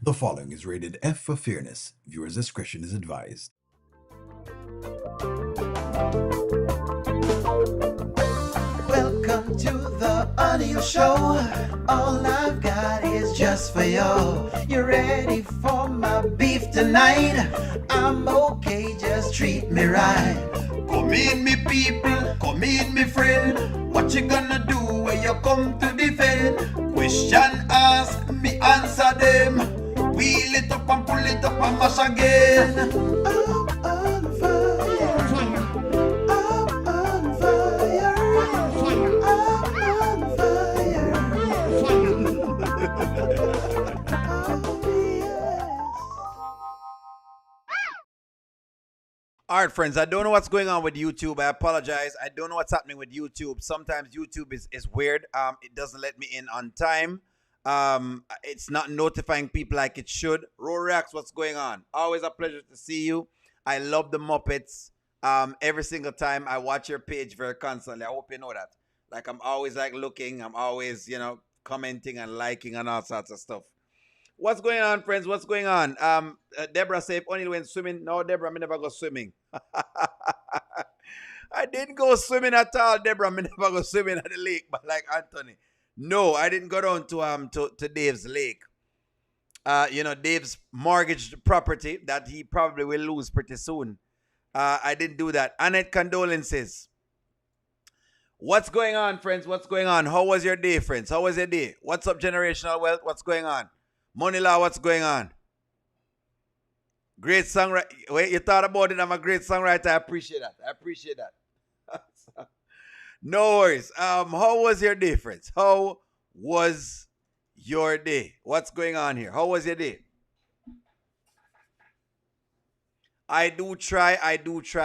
The following is rated F for fairness. Viewers' discretion is advised. Welcome to the audio show. All I've got is just for you. You ready for my beef tonight? I'm okay, just treat me right. Come in, me people, come in, me friend. What you gonna do when you come to defend? Question ask, me answer them. Wheel it up and pull it up and mash again. I'm on fire. I'm on fire. I'm on fire. Oh, yes. All right, friends, I don't know what's going on with YouTube. I apologize. I don't know what's happening with YouTube. Sometimes YouTube is weird. It doesn't let me in on time. It's not notifying people like it should. Rorax, what's going on? Always a pleasure to see you. I love the Muppets. Every single time I watch your page very constantly. I hope you know that. Like, I'm always like looking. I'm always, commenting and liking and all sorts of stuff. What's going on, friends? What's going on? Deborah said, only went swimming. No, Deborah, I never go swimming. I didn't go swimming at all, Deborah. I never go swimming at the lake, but like Anthony. No, I didn't go down to Dave's lake. Dave's mortgaged property that he probably will lose pretty soon. I didn't do that. Annette, condolences. What's going on, friends? What's going on? How was your day, friends? How was your day? What's up, generational wealth? What's going on? Money Law, what's going on? Great songwriter. Wait, you thought about it. I'm a great songwriter. I appreciate that. No worries. How was your day, friends? How was your day? What's going on here? How was your day? I do try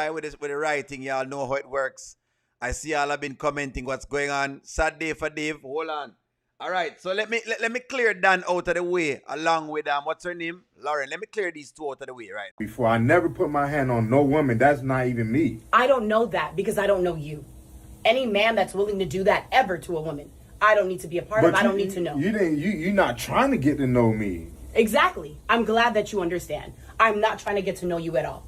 with this with the writing. Y'all know how it works. I see y'all have been commenting what's going on. Sad day for Dave. Hold on. All right, so let me clear Dan out of the way along with what's her name? Lauren. Let me clear these two out of the way, right? Before, I never put my hand on no woman. That's not even me. I don't know that because I don't know you. Any man that's willing to do that ever to a woman, I don't need to be a part of. I don't need to know. You're not trying to get to know me. Exactly. I'm glad that you understand. I'm not trying to get to know you at all.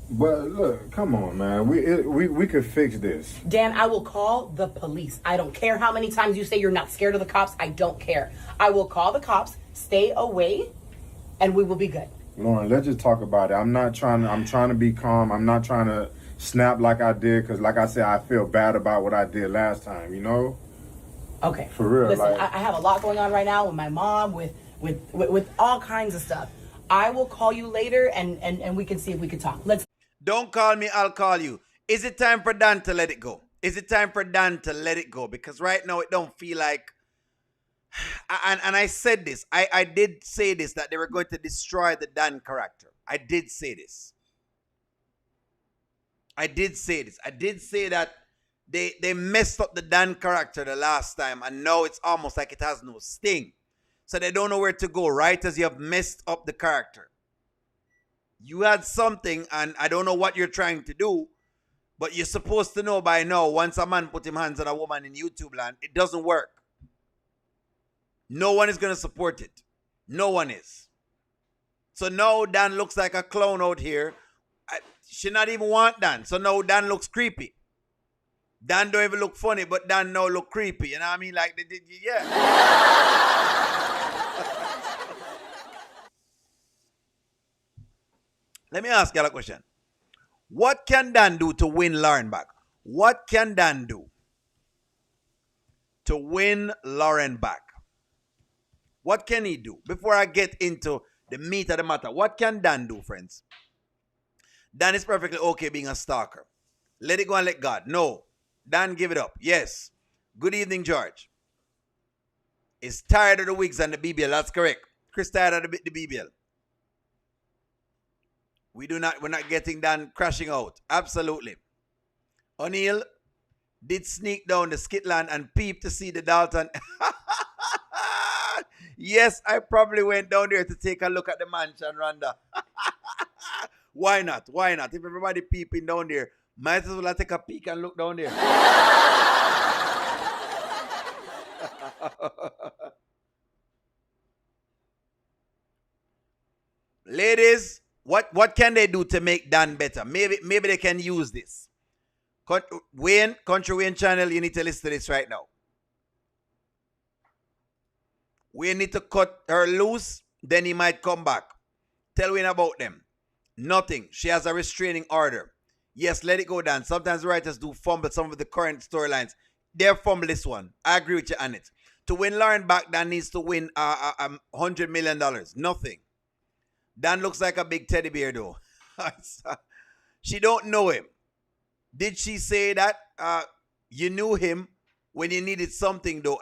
But look, come on, man. We could fix this. Dan, I will call the police. I don't care how many times you say you're not scared of the cops. I don't care. I will call the cops, stay away, and we will be good. Lauren, let's just talk about it. I'm trying to be calm. I'm not trying to snap like I did because, like I said, I feel bad about what I did last time, you know? Okay. For real. Listen, like, I have a lot going on right now with my mom, with all kinds of stuff. I will call you later and we can see if we can talk. Don't call me, I'll call you. Is it time for Dan to let it go? Is it time for Dan to let it go? Because right now it don't feel like... And I said this. I did say this, that they were going to destroy the Dan character. I did say this. I did say that they messed up the Dan character the last time, and now it's almost like it has no sting. So they don't know where to go, right? As you have messed up the character. You had something, and I don't know what you're trying to do, but you're supposed to know by now, once a man put him hands on a woman in YouTube land, it doesn't work. No one is going to support it. No one is. So now Dan looks like a clown out here. She not even want Dan. So now Dan looks creepy. Dan don't even look funny, but Dan now look creepy. You know what I mean? Like, yeah. Let me ask you a question. What can Dan do to win Lauren back? What can Dan do to win Lauren back? What can he do? Before I get into the meat of the matter, what can Dan do, friends? Dan is perfectly okay being a stalker. Let it go and let God. No. Dan, give it up. Yes. Good evening, George. Is tired of the wigs and the BBL. That's correct. Chris tired of the BBL. We're not getting Dan crashing out. Absolutely. O'Neill did sneak down the Skitland and peep to see the Dalton. Yes, I probably went down there to take a look at the mansion, Rhonda. Why not? Why not? If everybody peeping down there, might as well take a peek and look down there. Ladies, what can they do to make Dan better? Maybe they can use this. Kountry Wayne channel, you need to listen to this right now. We need to cut her loose, then he might come back. Tell Wayne about them. Nothing. She has a restraining order. Yes, let it go, Dan. Sometimes writers do fumble some of the current storylines. They're fumble this one. I agree with you on it. To win Lauren back, Dan needs to win $100 million. Nothing. Dan looks like a big teddy bear, though. She don't know him. Did she say that you knew him when you needed something, though?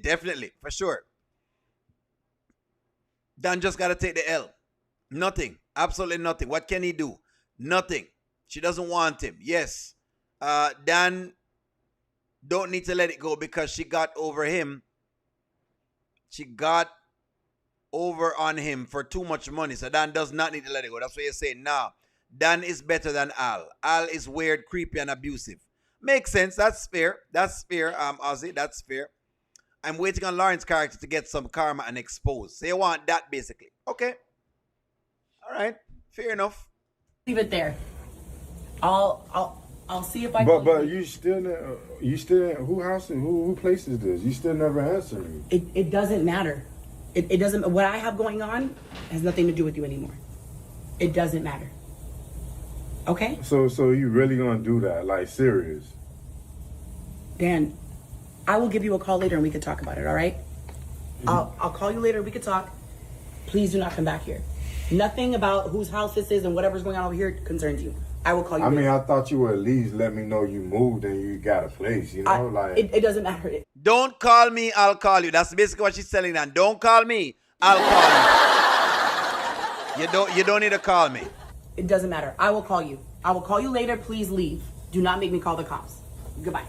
Definitely, for sure. Dan just got to take the L. Nothing. Absolutely nothing. What can he do? Nothing. She doesn't want him. Yes. Dan don't need to let it go because she got over him. She got over on him for too much money. So Dan does not need to let it go. That's what you're saying. Nah. Dan is better than Al. Al is weird, creepy, and abusive. Makes sense. That's fair. That's fair, Ozzy. That's fair. I'm waiting on Lauren's character to get some karma and expose. So you want that, basically. Okay. All right. Fair enough. Leave it there. I'll see if I But can. you still who house and who place is this? You still never answer me. It doesn't matter. It doesn't. What I have going on has nothing to do with you anymore. It doesn't matter. Okay? So you really gonna do that? Like serious? Dan, I will give you a call later and we can talk about it, all right? I'll call you later and we can talk. Please do not come back here. Nothing about whose house this is and whatever's going on over here concerns you. I will call you later. I thought you would at least let me know you moved and you got a place, you know? It doesn't matter. Don't call me, I'll call you. That's basically what she's telling them. Don't call me, I'll call you. You don't need to call me. It doesn't matter. I will call you. I will call you later. Please leave. Do not make me call the cops. Goodbye.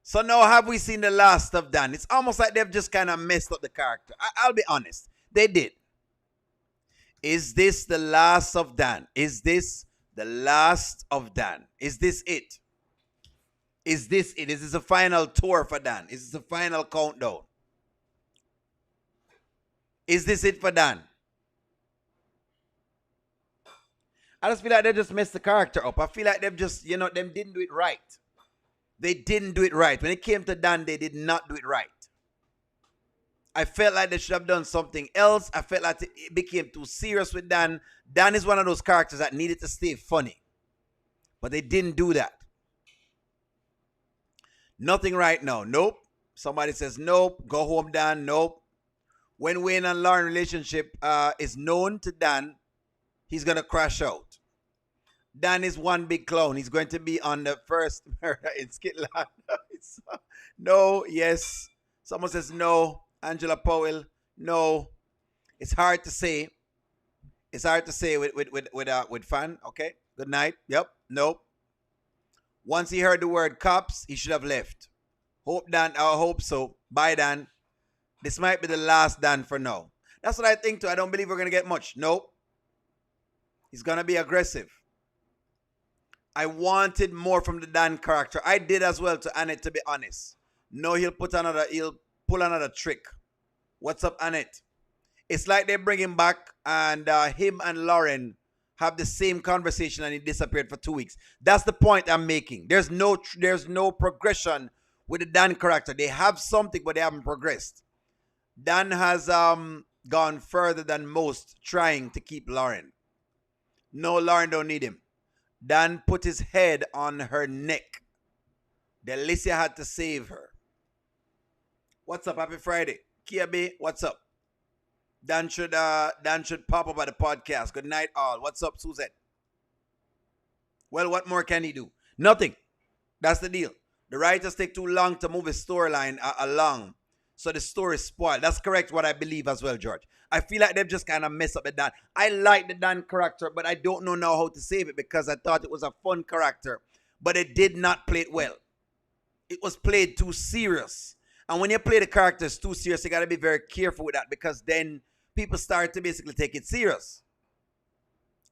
So now have we seen the last of Dan? It's almost like they've just kind of messed up the character. I'll be honest. They did. Is this the last of Dan? Is this the last of Dan? Is this it? Is this it? Is this a final tour for Dan? Is this a final countdown? Is this it for Dan? I just feel like they just messed the character up. I feel like they've just, them didn't do it right. They didn't do it right. When it came to Dan, they did not do it right. I felt like they should have done something else. I felt like it became too serious with Dan. Dan is one of those characters that needed to stay funny. But they didn't do that. Nothing right now. Nope. Somebody says nope. Go home, Dan. Nope. When Wayne and Lauren relationship is known to Dan, he's going to crash out. Dan is one big clown. He's going to be on the first murder in Skitland. No, yes. Someone says no. Angela Powell, no. It's hard to say. It's hard to say with fan. Okay. Good night. Yep. Nope. Once he heard the word cops, he should have left. Hope Dan. I hope so. Bye, Dan. This might be the last Dan for now. That's what I think too. I don't believe we're gonna get much. Nope. He's gonna be aggressive. I wanted more from the Dan character. I did as well, to Annette, to be honest. No, he'll pull another trick. What's up, Annette? It's like they bring him back and him and Lauren have the same conversation and he disappeared for 2 weeks. That's the point I'm making. There's no progression with the Dan character. They have something, but they haven't progressed. Dan has gone further than most trying to keep Lauren. No, Lauren don't need him. Dan put his head on her neck. Delicia had to save her. What's up? Happy Friday. Kia B, what's up? Dan should pop up at the podcast. Good night, all. What's up, Suzette? Well, what more can he do? Nothing. That's the deal. The writers take too long to move his storyline along, so the story is spoiled. That's correct, what I believe as well, George. I feel like they've just kind of messed up the Dan. I like the Dan character, but I don't know now how to save it because I thought it was a fun character, but it did not play it well. It was played too serious. And when you play the characters too serious, you got to be very careful with that because then people start to basically take it serious.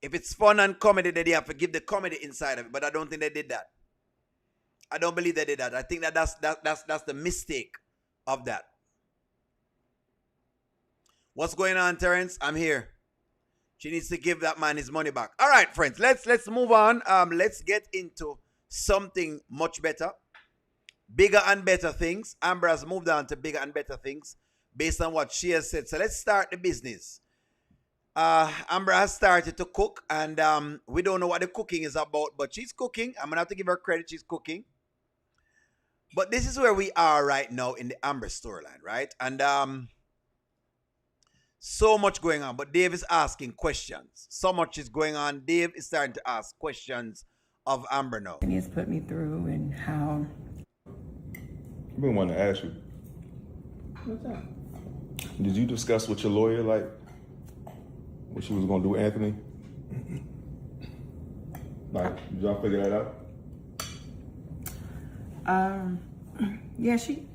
If it's fun and comedy, then they have to give the comedy inside of it, but I don't think they did that. I don't believe they did that. I think that's the mistake of that. What's going on, Terrence? I'm here. She needs to give that man his money back. All right, friends, let's move on. Let's get into something much better. Bigger and better things. Amber has moved on to bigger and better things based on what she has said. So let's start the business. Amber has started to cook, and we don't know what the cooking is about, but she's cooking. I'm going to have to give her credit. She's cooking. But this is where we are right now in the Amber storyline, right? And so much going on, but Dave is asking questions. So much is going on. Dave is starting to ask questions of Amber now. And he's put me through and how. I've been wanting to ask you. What's up? Did you discuss with your lawyer, like, what she was going to do with Anthony? Like, did y'all figure that out? Yeah, she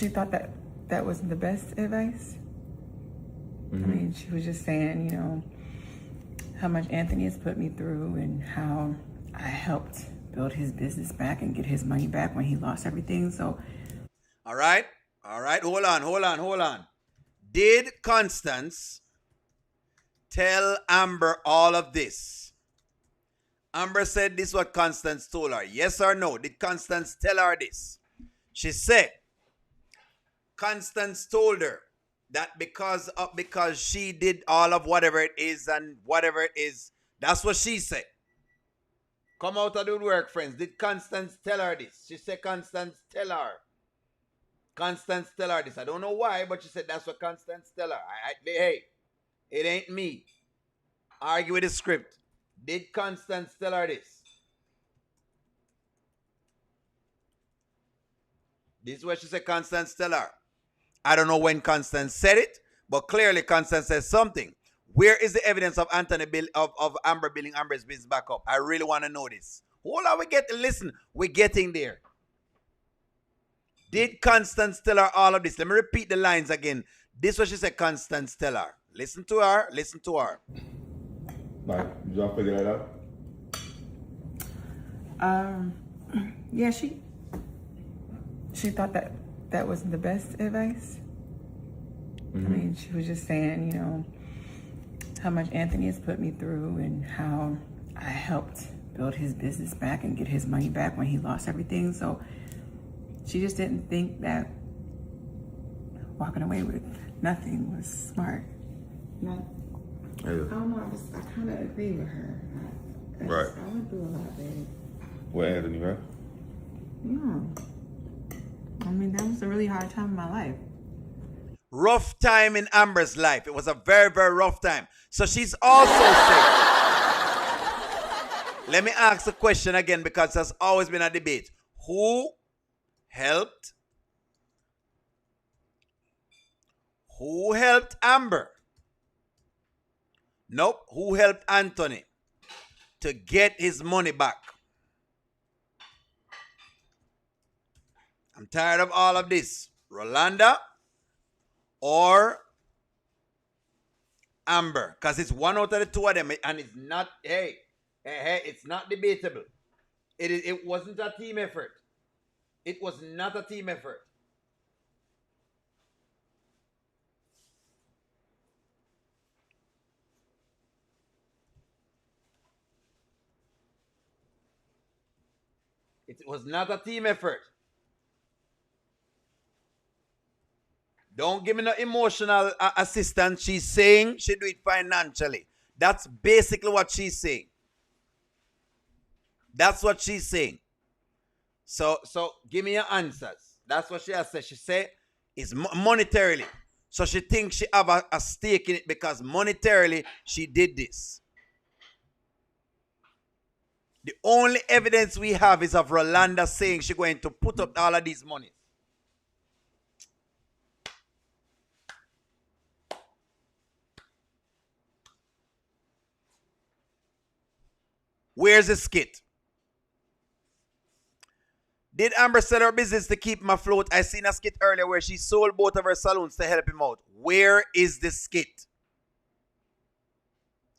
thought that wasn't the best advice. Mm-hmm. I mean, she was just saying, you know, how much Anthony has put me through and how I helped build his business back and get his money back when he lost everything. So, all right, hold on. Did Constance tell Amber all of this? Amber said this is what Constance told her. Yes or no? Did Constance tell her this? She said Constance told her that because she did all of whatever it is and whatever it is. That's what she said. Come out of the woodwork, friends. Did Constance tell her this? She said Constance tell her. Constance tell her this. I don't know why, but she said that's what Constance tell her. Hey, it ain't me. Argue with the script. Did Constance tell her this? This is what she said Constance tell her. I don't know when Constance said it, but clearly Constance says something. Where is the evidence of of Amber building Amber's business back up? I really want to know this. Hold on, listen, we're getting there. Did Constance tell her all of this? Let me repeat the lines again. This is what she said Constance tell her. Listen to her. Like, did y'all figure that out? yeah, she thought that wasn't the best advice. Mm-hmm. I mean, she was just saying, you know, how much Anthony has put me through and how I helped build his business back and get his money back when he lost everything. So she just didn't think that walking away with nothing was smart. Yeah. I don't know, I kind of agree with her. Right. I went through a lot, baby. With Anthony, right? Yeah. I mean, that was a really hard time in my life. Rough time in Amber's life. It was a very, very rough time. So she's also saying, let me ask the question again because there's always been a debate. Who helped Amber? Nope. Who helped Anthony to get his money back? I'm tired of all of this. Rolanda or Amber? Because it's one out of the two of them, and it's not, hey, it's not debatable. It wasn't a team effort. It was not a team effort. It was not a team effort. Don't give me no emotional assistance. She's saying she do it financially. That's basically what she's saying. That's what she's saying. So give me your answers. That's what she has said. She said it's monetarily. So she thinks she have a stake in it because monetarily she did this. The only evidence we have is of Rolanda saying she's going to put up all of these monies. Where's the skit? Did Amber sell her business to keep him afloat? I seen a skit earlier where she sold both of her salons to help him out. Where is the skit?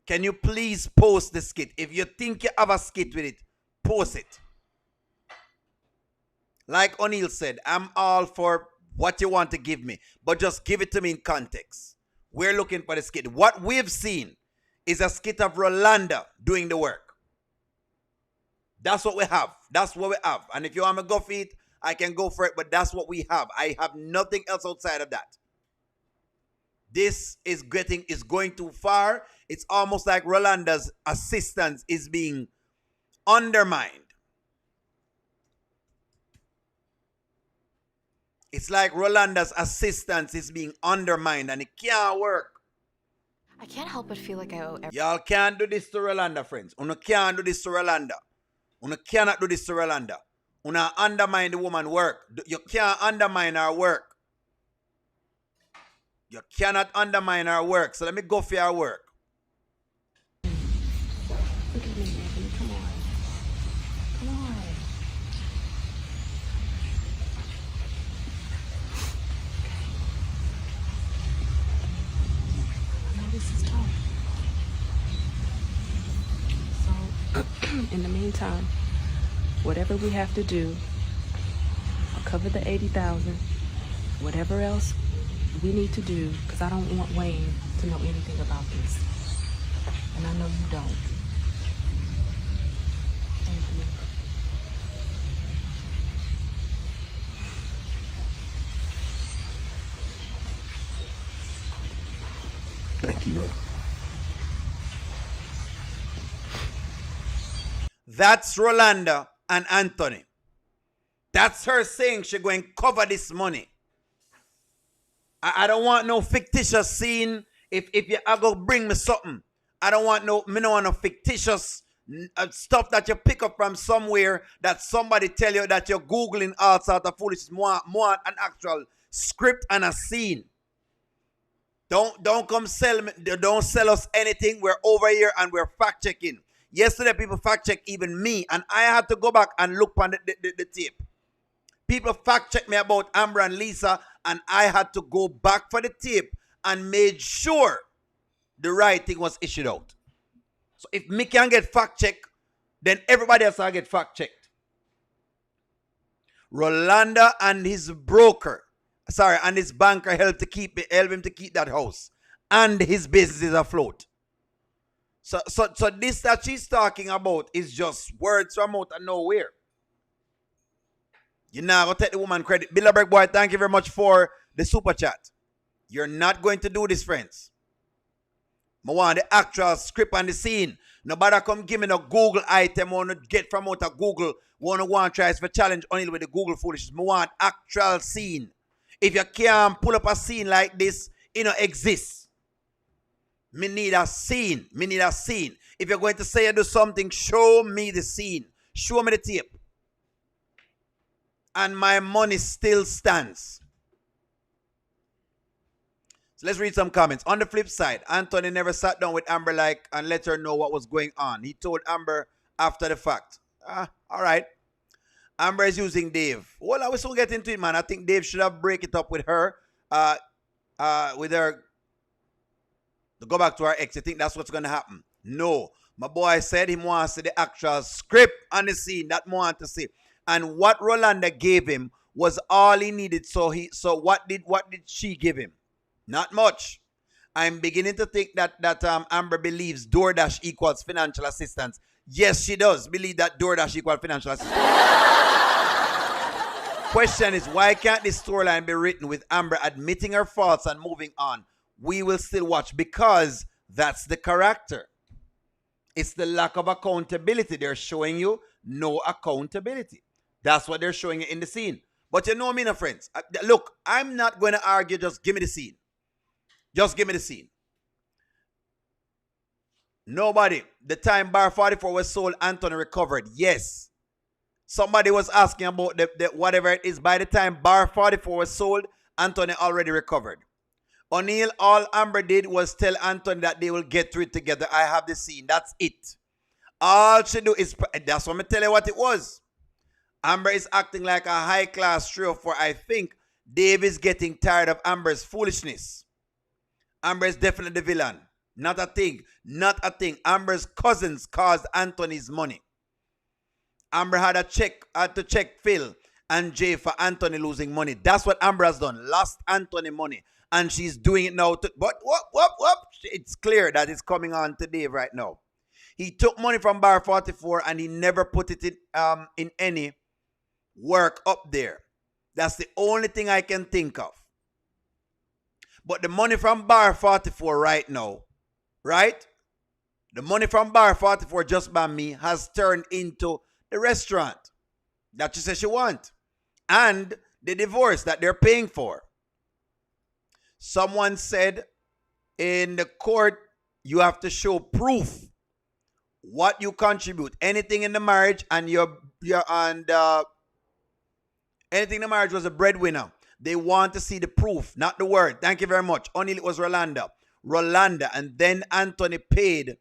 Can you please post the skit? If you think you have a skit with it, post it. Like O'Neill said, I'm all for what you want to give me, but just give it to me in context. We're looking for the skit. What we've seen is a skit of Rolanda doing the work. That's what we have. That's what we have. And if you want me to go for it, I can go for it, but that's what we have. I have nothing else outside of that. This is going too far. It's almost like Rolanda's assistance is being undermined. It's like Rolanda's assistance is being undermined and it can't work. I can't help but feel like I owe Y'all can't do this to Rolanda, friends. Una can't do this to Rolanda. Una cannot do this to Rolanda. Una undermine the woman's work. You can't undermine her work. You cannot undermine her work. So let me go for her work. Look at me, Anthony. Come on. Come on. I know this is tough. So, in the meantime, whatever we have to do, I'll cover the $80,000. Whatever else we need to do, because I don't want Wayne to know anything about this. And I know you don't. Anthony. Thank you. That's Rolanda and Anthony. That's her saying she's going to cover this money. I don't want no fictitious scene. If you are going to bring me something, I don't want no fictitious stuff that you pick up from somewhere that somebody tell you that you're Googling all sorts of foolishness. More an actual script and a scene. Don't come sell me. Don't sell us anything. We're over here and we're fact checking. Yesterday, people fact check even me, and I had to go back and look on the tape. People fact check me about Amber and Lisa, and I had to go back for the tape and made sure the right thing was issued out. So if me can get fact checked, then everybody else will get fact checked. Rolanda and his and his banker help him to keep that house, and his business is afloat. So this that she's talking about is just words from out of nowhere. You're not going to take the woman credit. Bilderberg boy, thank you very much for the super chat. You're not going to do this, friends. I want the actual script and the scene. Nobody come give me no Google item I want to get from out of Google. Want to try for challenge only with the Google foolishness. I want actual scene. If you can't pull up a scene like this, it don't exist. Me need a scene. Me need a scene. If you're going to say you do something, show me the scene. Show me the tape. And my money still stands. So let's read some comments. On the flip side, Anthony never sat down with Amber and let her know what was going on. He told Amber after the fact. All right. Amber is using Dave. Well, I will soon get into it, man. I think Dave should have break it up with her. With her. To go back to her ex. I think that's what's going to happen. No. My boy said he wants to see the actual script and the scene. That more want to see. And what Rolanda gave him was all he needed. So what did she give him? Not much. I'm beginning to think that Amber believes DoorDash equals financial assistance. Yes, she does believe that DoorDash equals financial assistance. Question is, why can't this storyline be written with Amber admitting her faults and moving on? We will still watch because that's the character. It's the lack of accountability. They're showing you no accountability. That's what they're showing you in the scene. But you know me, no friends. Look, I'm not going to argue. Just give me the scene. Just give me the scene. Nobody. The time Bar 44 was sold, Anthony recovered. Yes. Somebody was asking about the whatever it is. By the time Bar 44 was sold, Anthony already recovered. O'Neill, all Amber did was tell Anthony that they will get through it together. I have the scene. That's it. All she do is, that's what I'm telling you what it was. Amber is acting like a high-class 3 or 4. I think Dave is getting tired of Amber's foolishness. Amber is definitely the villain. Not a thing. Not a thing. Amber's cousins caused Anthony's money. Amber had to check Phil and J for Anthony losing money. That's what Amber has done. Lost Anthony money. And she's doing it now. But it's clear that it's coming on to Dave right now. He took money from Bar 44 and he never put it in any work up there. That's the only thing I can think of. But the money from Bar 44 right now, right? The money from Bar 44 just by me has turned into the restaurant that she says she wants. And the divorce that they're paying for. Someone said in the court, you have to show proof what you contribute. Anything in the marriage and anything in the marriage was a breadwinner. They want to see the proof, not the word. Thank you very much. Only it was Rolanda, and then Anthony paid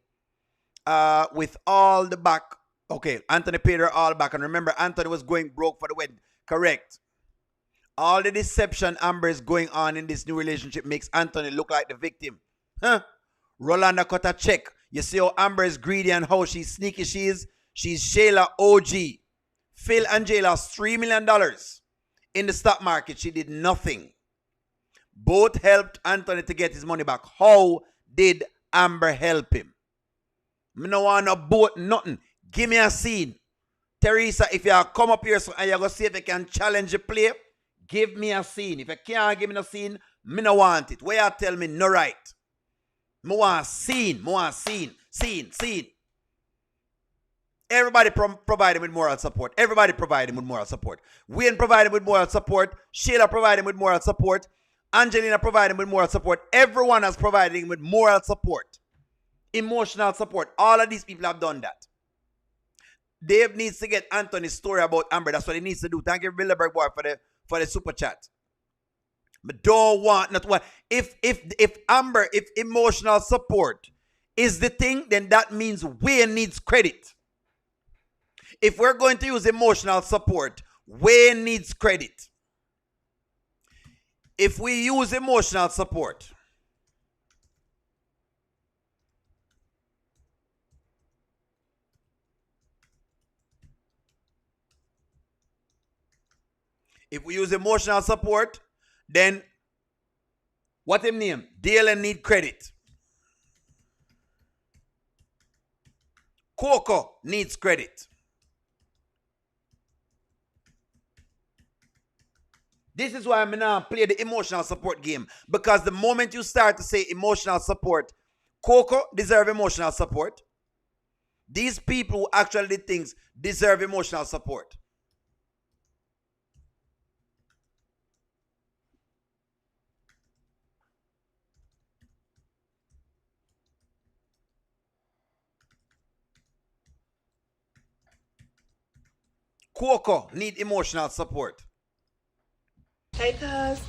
with all the back. Okay, Anthony paid her all back. And remember, Anthony was going broke for the wedding. Correct. All the deception Amber is going on in this new relationship makes Anthony look like the victim. Huh? Rolanda cut a check. You see how Amber is greedy and how she's sneaky she is? She's Shayla OG. Phil and Jay lost $3 million in the stock market. She did nothing. Both helped Anthony to get his money back. How did Amber help him? I don't want no boat, nothing. Give me a scene. Teresa, if you come up here and you're going to see if you can challenge the play, give me a scene. If you can't give me no scene, me no want it. Where you tell me no right. Me want scene. Me want scene. Scene. Everybody provide him with moral support. Everybody provide him with moral support. Wayne provide him with moral support. Sheila provide him with moral support. Angelina provide him with moral support. Everyone has provided him with moral support. Emotional support. All of these people have done that. Dave needs to get Anthony's story about Amber. That's what he needs to do. Thank you, Bilderberg boy, for the super chat. But don't want not what if Amber, if emotional support is the thing, then that means Wayne needs credit. If we're going to use emotional support, Wayne needs credit. If we use emotional support, then what him name? Dale need credit. Coco needs credit. This is why I'm now play the emotional support game. Because the moment you start to say emotional support, Coco deserve emotional support. These people who actually did things deserve emotional support. Coco need emotional support. Hey, cuz.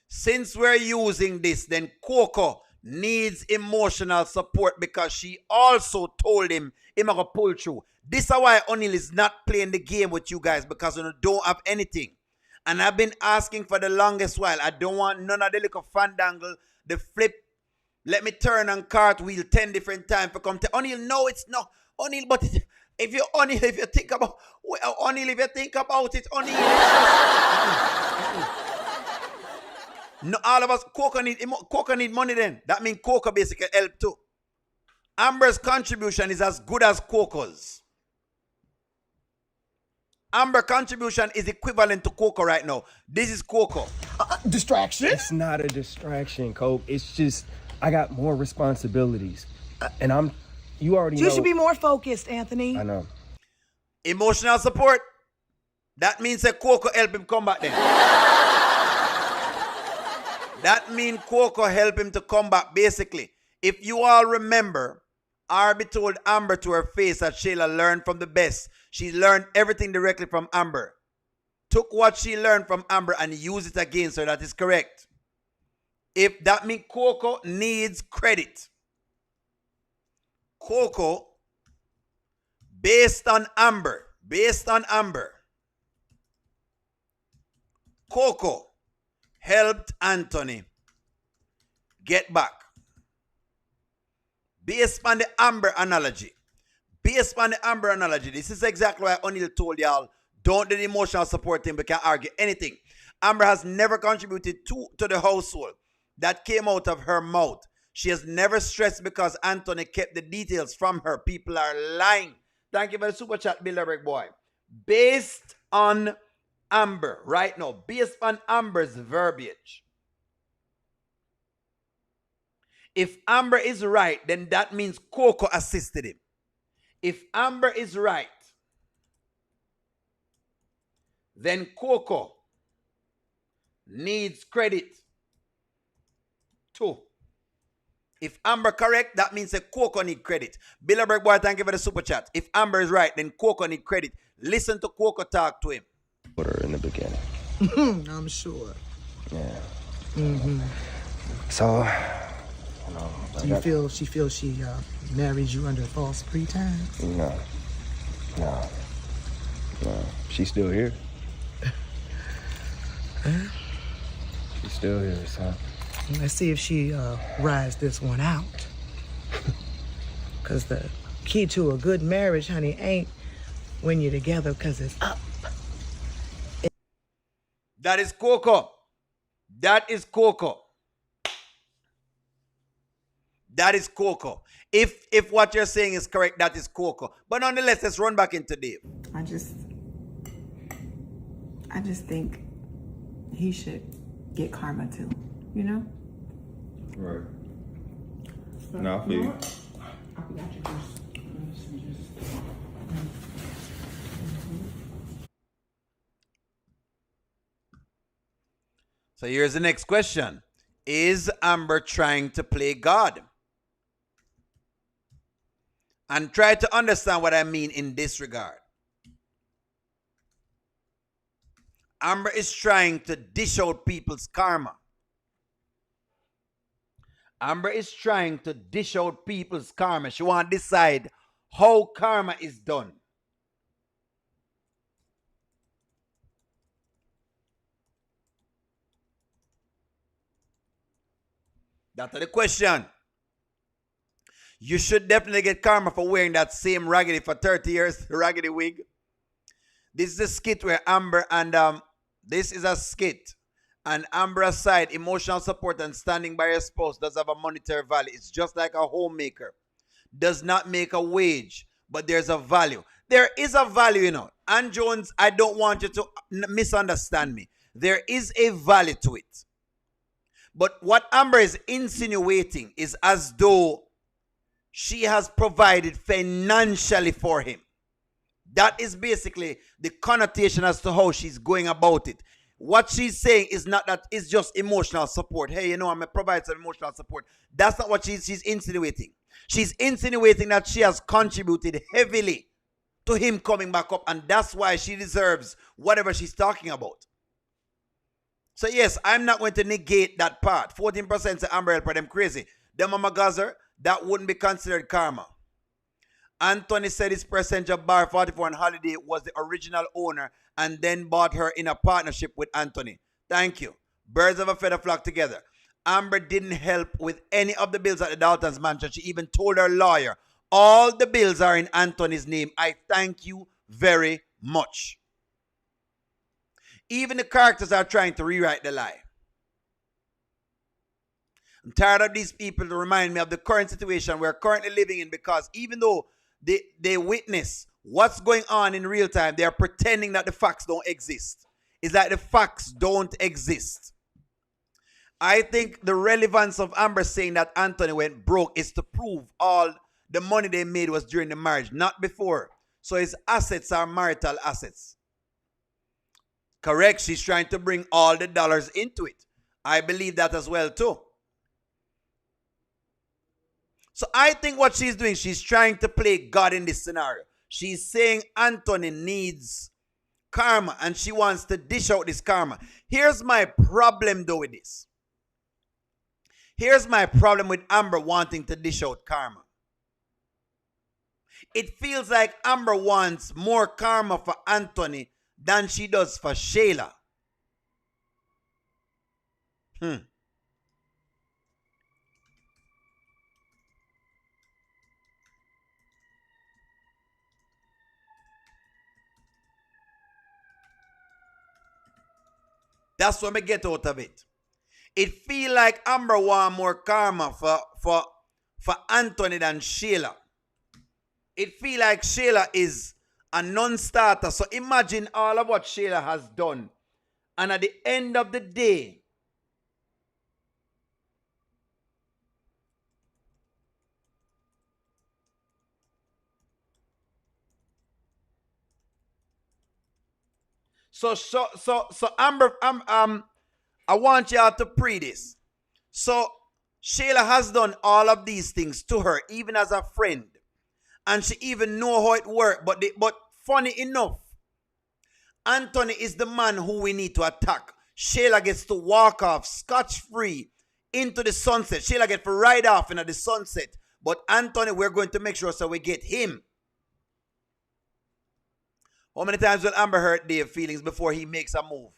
Since we're using this, then Coco needs emotional support because she also told him gonna pull through. This is why O'Neal is not playing the game with you guys, because you don't have anything. And I've been asking for the longest while. I don't want none of the little fandangle, the flip. Let me turn and cartwheel 10 different times for come to O'Neal. No, it's not O'Neal, but if you think about it, O'Neal. No, all of us, Coco need money then. That means Coco basically help too. Amber's contribution is as good as Coco's. Amber contribution is equivalent to Coco right now. This is Coco. Distraction? It's not a distraction, Cope. It's just, I got more responsibilities. And you already know. You should be more focused, Anthony. I know. Emotional support. That means that Coco help him come back then. That means Coco help him to come back, basically. If you all remember, Arby told Amber to her face that Shayla learned from the best. She learned everything directly from Amber. Took what she learned from Amber and used it against her. That is correct. If that means Coco needs credit. Coco, based on Amber, Coco helped Anthony get back. Based on the Amber analogy. This is exactly why O'Neal told y'all, Don't do the emotional support thing. We can argue anything. Amber has never contributed to the household. That came out of her mouth. She has never stressed because Anthony kept the details from her. People are lying. Thank you for the super chat, Bilderberg boy. Based on Amber, right now, based on Amber's verbiage, if Amber is right, then that means Coco assisted him. If Amber is right, then Coco needs credit too. If Amber correct, that means that Coco need credit. Bilderberg boy, thank you for the super chat. If Amber is right, then Coco need credit. Listen to Coco talk to him. Put her in the beginning. I'm sure. Yeah. Mm-hmm. So, Do you feel she married you under false pretense? No. She's still here. She's still here, so. Let's see if she rides this one out. Because the key to a good marriage, honey, ain't when you're together because it's up. That is Coco. That is Coco. That is Coco. If what you're saying is correct, that is Coco. But nonetheless, let's run back into Dave. I just think he should get karma too, you know? Right. No, I feel you. I forgot your juice. So here's the next question. Is Amber trying to play God? And try to understand what I mean in this regard. Amber is trying to dish out people's karma. Amber is trying to dish out people's karma. She wants to decide how karma is done. That's the question. You should definitely get karma for wearing that same raggedy for 30 years, raggedy wig. This is a skit where Amber and this is a skit. And Amber aside, emotional support and standing by your spouse does have a monetary value. It's just like a homemaker. Does not make a wage, but there's a value. There is a value, you know. Ann Jones, I don't want you to misunderstand me. There is a value to it. But what Amber is insinuating is as though she has provided financially for him. That is basically the connotation as to how she's going about it. What she's saying is not that it's just emotional support. Hey, you know, I'm going to provide some emotional support. That's not what she's insinuating. She's insinuating that she has contributed heavily to him coming back up, and that's why she deserves whatever she's talking about. So yes, I'm not going to negate that part. 14% say Amber helper, them crazy. Them Mama Gazer, that wouldn't be considered karma. Anthony said his percentage of Bar 44 and Holiday was the original owner and then bought her in a partnership with Anthony. Thank you. Birds of a feather flock together. Amber didn't help with any of the bills at the Dalton's mansion. She even told her lawyer, all the bills are in Anthony's name. I thank you very much. Even the characters are trying to rewrite the lie. I'm tired of these people to remind me of the current situation we're currently living in, because even though they witness what's going on in real time, they are pretending that the facts don't exist. It's like the facts don't exist. I think the relevance of Amber saying that Anthony went broke is to prove all the money they made was during the marriage, not before. So his assets are marital assets. Correct, she's trying to bring all the dollars into it. I believe that as well too. So I think what she's doing, she's trying to play God in this scenario. She's saying Anthony needs karma and she wants to dish out this karma. Here's my problem though with this. Here's my problem with Amber wanting to dish out karma. It feels like Amber wants more karma for Anthony than she does for Shayla. That's what I get out of it. It feel like Amber want more karma for Anthony than Sheila. It feel like Sheila is a non-starter. So imagine all of what Sheila has done. And at the end of the day, so Amber, I want y'all to pre this. So Sheila has done all of these things to her, even as a friend. And she even know how it works. But funny enough, Anthony is the man who we need to attack. Sheila gets to walk off scotch-free into the sunset. Sheila gets to ride off into the sunset. But Anthony, we're going to make sure so we get him. How many times will Amber hurt Dave's feelings before he makes a move?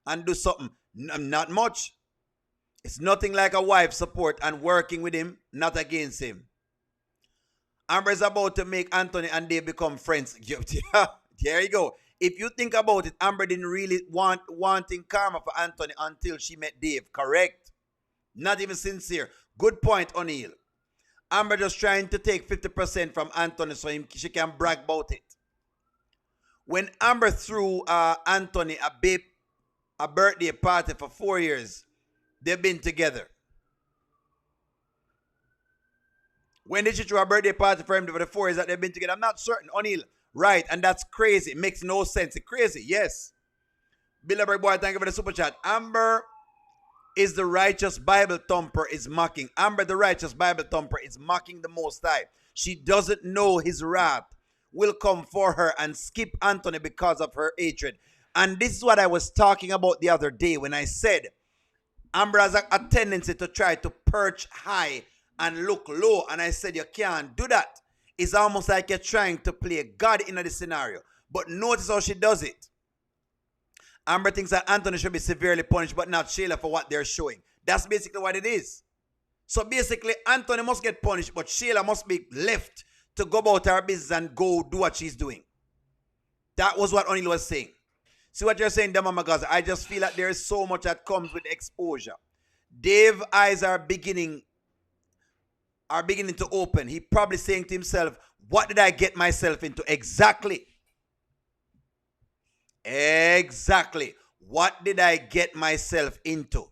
And do something? Not much. It's nothing like a wife support and working with him, not against him. Amber is about to make Anthony and Dave become friends. There you go. If you think about it, Amber didn't really wanting karma for Anthony until she met Dave. Correct? Not even sincere. Good point, O'Neill. Amber just trying to take 50% from Anthony so she can brag about it. When Amber threw Anthony a birthday party for 4 years, they've been together. When did she throw a birthday party for him for the 4 years that they've been together? I'm not certain. O'Neill, right, and that's crazy. It makes no sense. It's crazy, yes. Bilderberg boy, thank you for the super chat. Amber is the righteous Bible thumper is mocking. Amber, the righteous Bible thumper, is mocking the Most High. She doesn't know his wrath will come for her and skip Anthony because of her hatred. And this is what I was talking about the other day when I said Amber has a tendency to try to perch high and look low. And I said you can't do that. It's almost like you're trying to play God in the scenario. But notice how she does it. Amber thinks that Anthony should be severely punished, but not Sheila for what they're showing. That's basically what it is. So basically, Anthony must get punished, but Sheila must be left to go about her business and go do what she's doing. That was what O'Neill was saying. See what you're saying, Mama Gaza? I just feel like there is so much that comes with exposure. Dave's eyes are beginning to open. He probably saying to himself, what did I get myself into? Exactly. Exactly. What did I get myself into?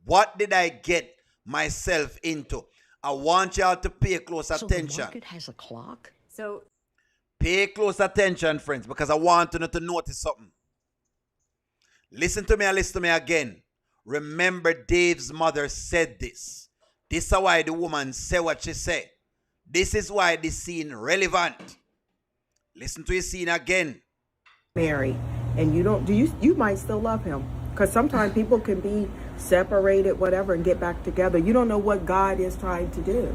What did I get myself into? I want y'all to pay close attention. So the market has a clock? So pay close attention, friends, because I want you to notice something. Listen to me and listen to me again. Remember, Dave's mother said this. This is why the woman said what she said. This is why this scene relevant. Listen to his scene again. Married, and you might still love him, because sometimes people can be separated, whatever, and get back together. You don't know what God is trying to do.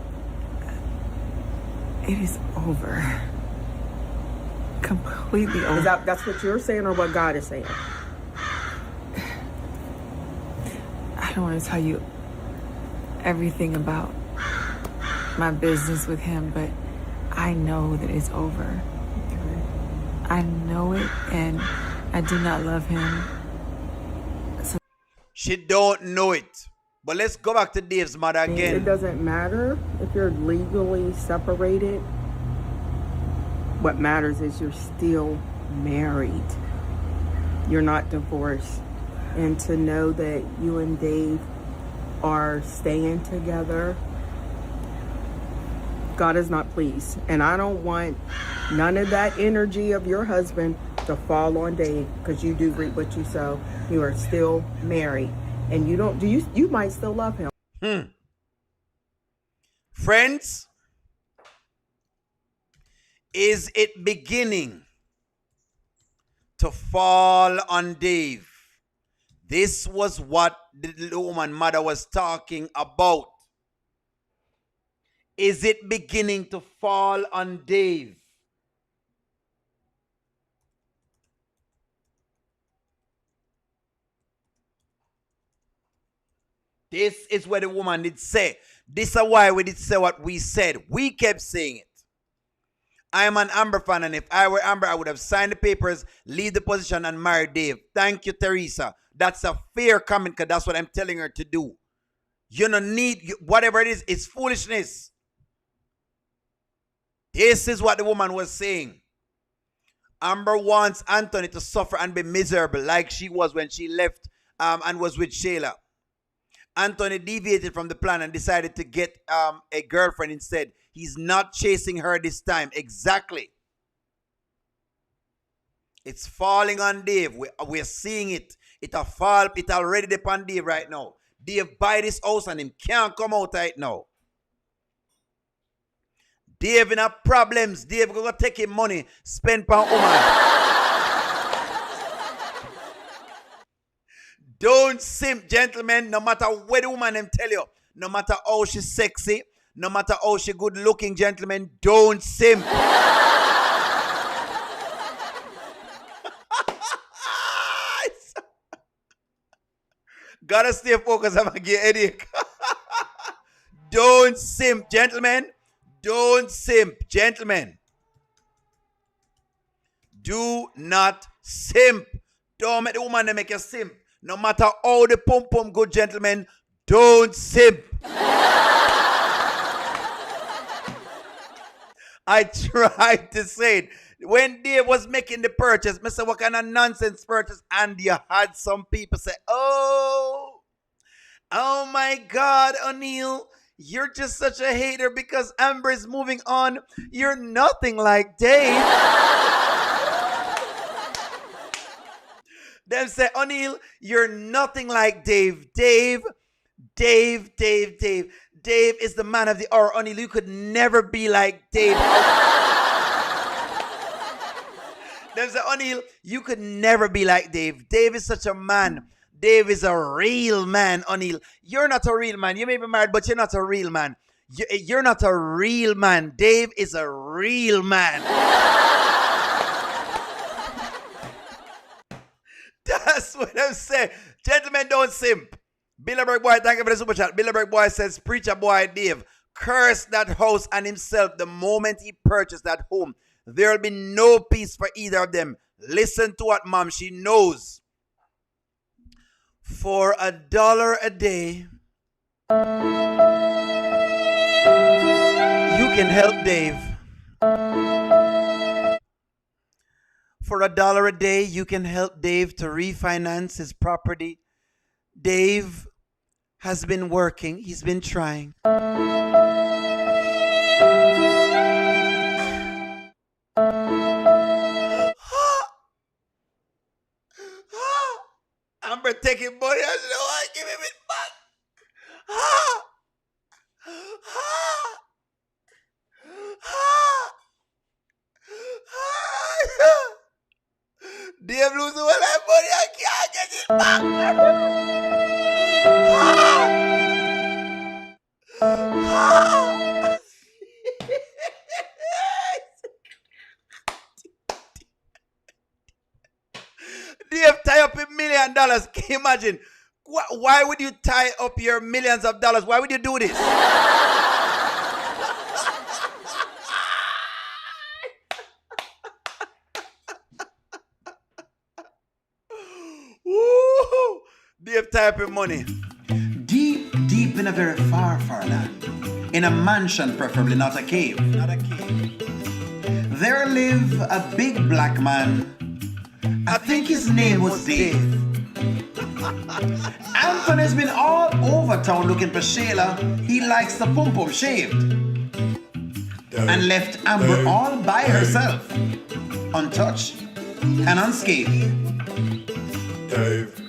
it is over. Completely over. That's what you're saying, or what God is saying? I don't want to tell you everything about my business with him, but I know that it's over. I know it, and I do not love him. So she don't know it. But let's go back to Dave's mother again. It doesn't matter if you're legally separated. What matters is you're still married. You're not divorced. And to know that you and Dave are staying together, God is not pleased. And I don't want none of that energy of your husband to fall on Dave, because you do reap what you sow. You are still married. And you might still love him. Friends, is it beginning to fall on Dave? This was what the little woman mother was talking about. Is it beginning to fall on Dave? This is what the woman did say. This is why we did say what we said. We kept saying it. I'm an Amber fan, and if I were Amber, I would have signed the papers, leave the position, and marry Dave. Thank you, Teresa. That's a fair comment, because that's what I'm telling her to do. You don't need, whatever it is, it's foolishness. This is what the woman was saying. Amber wants Anthony to suffer and be miserable like she was when she left and was with Shayla. Anthony deviated from the plan and decided to get a girlfriend instead. He's not chasing her this time. Exactly. It's falling on Dave. We're seeing it. It already depend Dave right now. Dave buy this house and him can't come out right now. Dave in a problems. Dave gonna take him money, spend per woman. Don't simp, gentlemen. No matter what the woman them tell you, no matter how she's sexy, no matter how she good looking, gentlemen, don't simp. Gotta stay focused. I'm gonna get a headache. Don't simp, gentlemen. Don't simp, gentlemen. Do not simp. Don't make the woman make you simp. No matter how the pum pum good, gentlemen, don't simp. I tried to say it. When Dave was making the purchase, I said, what kind of nonsense purchase? And you had some people say, oh my God, O'Neal, you're just such a hater because Amber is moving on. You're nothing like Dave. Them say, O'Neal, you're nothing like Dave. Dave is the man of the hour. O'Neal, you could never be like Dave. Them say, O'Neal, you could never be like Dave. Dave is such a man. Dave is a real man, O'Neal. You're not a real man. You may be married, but you're not a real man. You're not a real man. Dave is a real man. That's what I'm saying. Gentlemen, don't simp. Bilderberg Boy, thank you for the super chat. Bilderberg Boy says, preacher boy Dave cursed that house and himself the moment he purchased that home. There will be no peace for either of them. Listen to what mom, she knows. For $1 a day, you can help Dave. For $1 a day, you can help Dave to refinance his property. Dave has been working. He's been trying. Amber taking money. I said, oh, give him it back. Dave losing all that money. I can't get it back. Dave tie up $1 million. Can you imagine? Why would you tie up your millions of dollars? Why would you do this? Woo! Dave tie up your money. Deep, deep in a very far, far land. In a mansion, preferably, not a cave. Not a cave. There lived a big black man. I think his name was Dave. Anthony's been all over town looking for Shayla. He likes the pum pum shaved. And left Amber all by herself. Untouched and unscathed. Dave.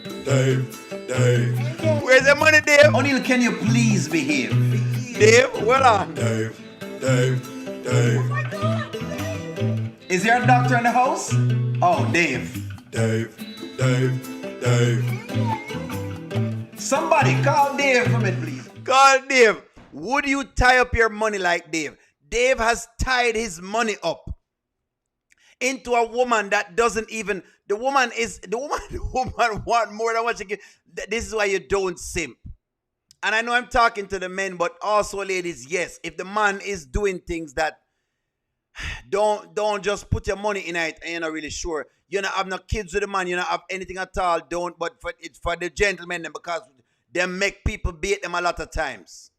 Where's the money, Dave? O'Neal, can you please behave? Dave, well on. Dave. Is there a doctor in the house? Oh, Dave. Dave. Somebody call Dave for me, please. Call Dave. Would you tie up your money like Dave? Dave has tied his money up into a woman that doesn't even, the woman want more than what she can. This is why you don't simp. And I know I'm talking to the men, but also ladies, yes, if the man is doing things that Don't just put your money in it and you're not really sure. You not have no kids with the man, you not have anything at all. Don't, but it's for the gentlemen then, because they make people beat them a lot of times.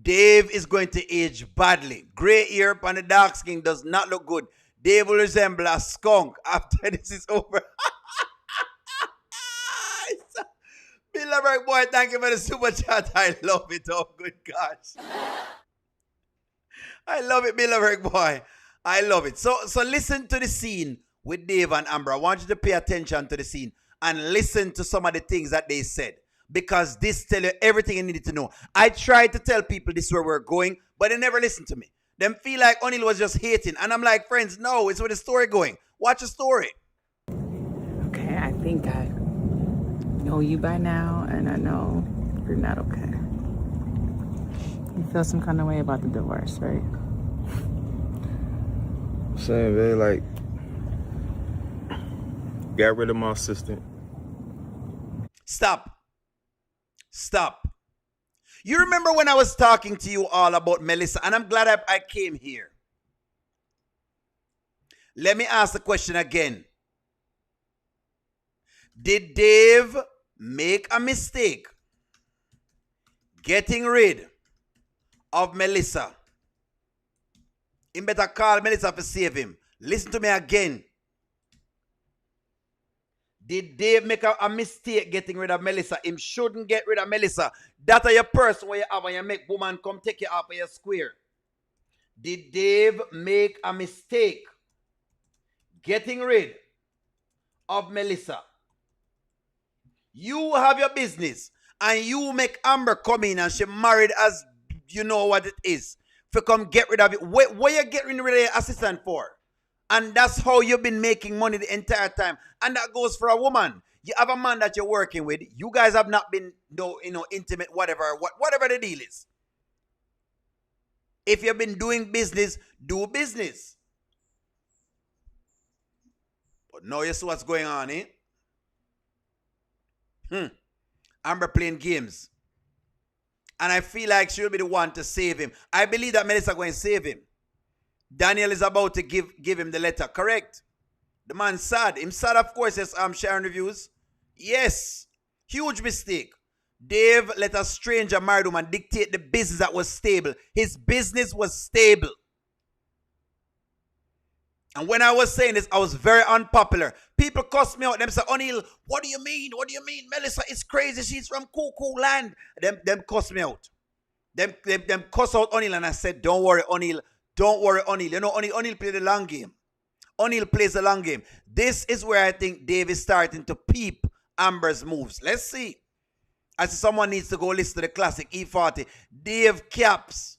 Dave is going to age badly. Gray hair and the dark skin does not look good. Dave will resemble a skunk after this is over. Beloved boy, thank you for the super chat. I love it. Oh, good gosh. I love it, beloved boy. I love it. So listen to the scene with Dave and Amber. I want you to pay attention to the scene and listen to some of the things that they said, because this tell you everything you need to know. I tried to tell people this is where we're going, but they never listen to me. Them feel like O'Neal was just hating. And I'm like, friends, no, it's where the story going. Watch the story. Okay, I think I know you by now, and I know you're not okay. You feel some kind of way about the divorce, right? Saying, man, like, got rid of my assistant. Stop. You remember when I was talking to you all about Melissa, and I'm glad I came here. Let me ask the question again. Did Dave make a mistake getting rid of Melissa? He better call Melissa to save him. Listen to me again. Did Dave make a mistake getting rid of Melissa? Him shouldn't get rid of Melissa. That are your person where you have and you make woman come take you off of your square. Did Dave make a mistake getting rid of Melissa? You have your business and you make Amber come in and she married as you know what it is. For come get rid of it. What you getting rid of your assistant for? And that's how you've been making money the entire time. And that goes for a woman. You have a man that you're working with. You guys have not been intimate, whatever the deal is. If you've been doing business, do business. But now you see what's going on, eh? Amber playing games. And I feel like she'll be the one to save him. I believe that Melissa is going to save him. Daniel is about to give him the letter, correct? The man's sad. Him sad, of course, yes, I'm sharing reviews. Yes. Huge mistake. Dave let a stranger married woman dictate the business that was stable. His business was stable. And when I was saying this, I was very unpopular. People cuss me out. Them say, O'Neal, what do you mean? What do you mean? Melissa is crazy. She's from Cuckoo land. Them cuss me out. Them cuss out O'Neal. And I said, don't worry, O'Neal. Don't worry, O'Neal. You know, O'Neal plays the long game. O'Neal plays the long game. This is where I think Dave is starting to peep Amber's moves. Let's see. I see someone needs to go listen to the classic E40. Dave Caps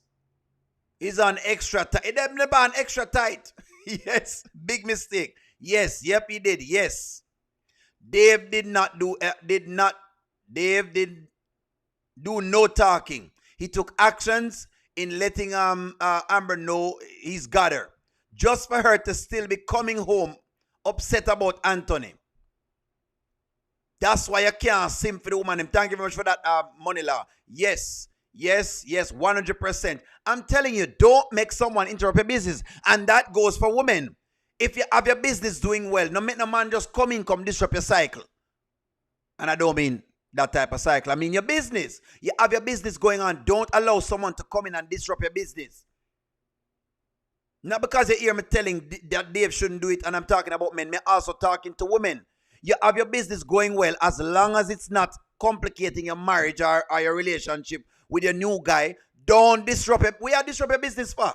is on extra tight. Them on extra tight. Yes, big mistake. Yes, yep, he did. Yes. Dave did no talking. He took actions in letting Amber know he's got her. Just for her to still be coming home upset about Anthony. That's why you can't sim for the woman. Thank you very much for that money law. Yes, 100%. I'm telling you, don't make someone interrupt your business. And that goes for women. If you have your business doing well, no make no man just come disrupt your cycle. And I don't mean that type of cycle. I mean your business. You have your business going on. Don't allow someone to come in and disrupt your business. Not because you hear me telling that Dave shouldn't do it, and I'm talking about men. I'm also talking to women. You have your business going well as long as it's not complicating your marriage or your relationship with your new guy. Don't disrupt it. We are disrupt your business for.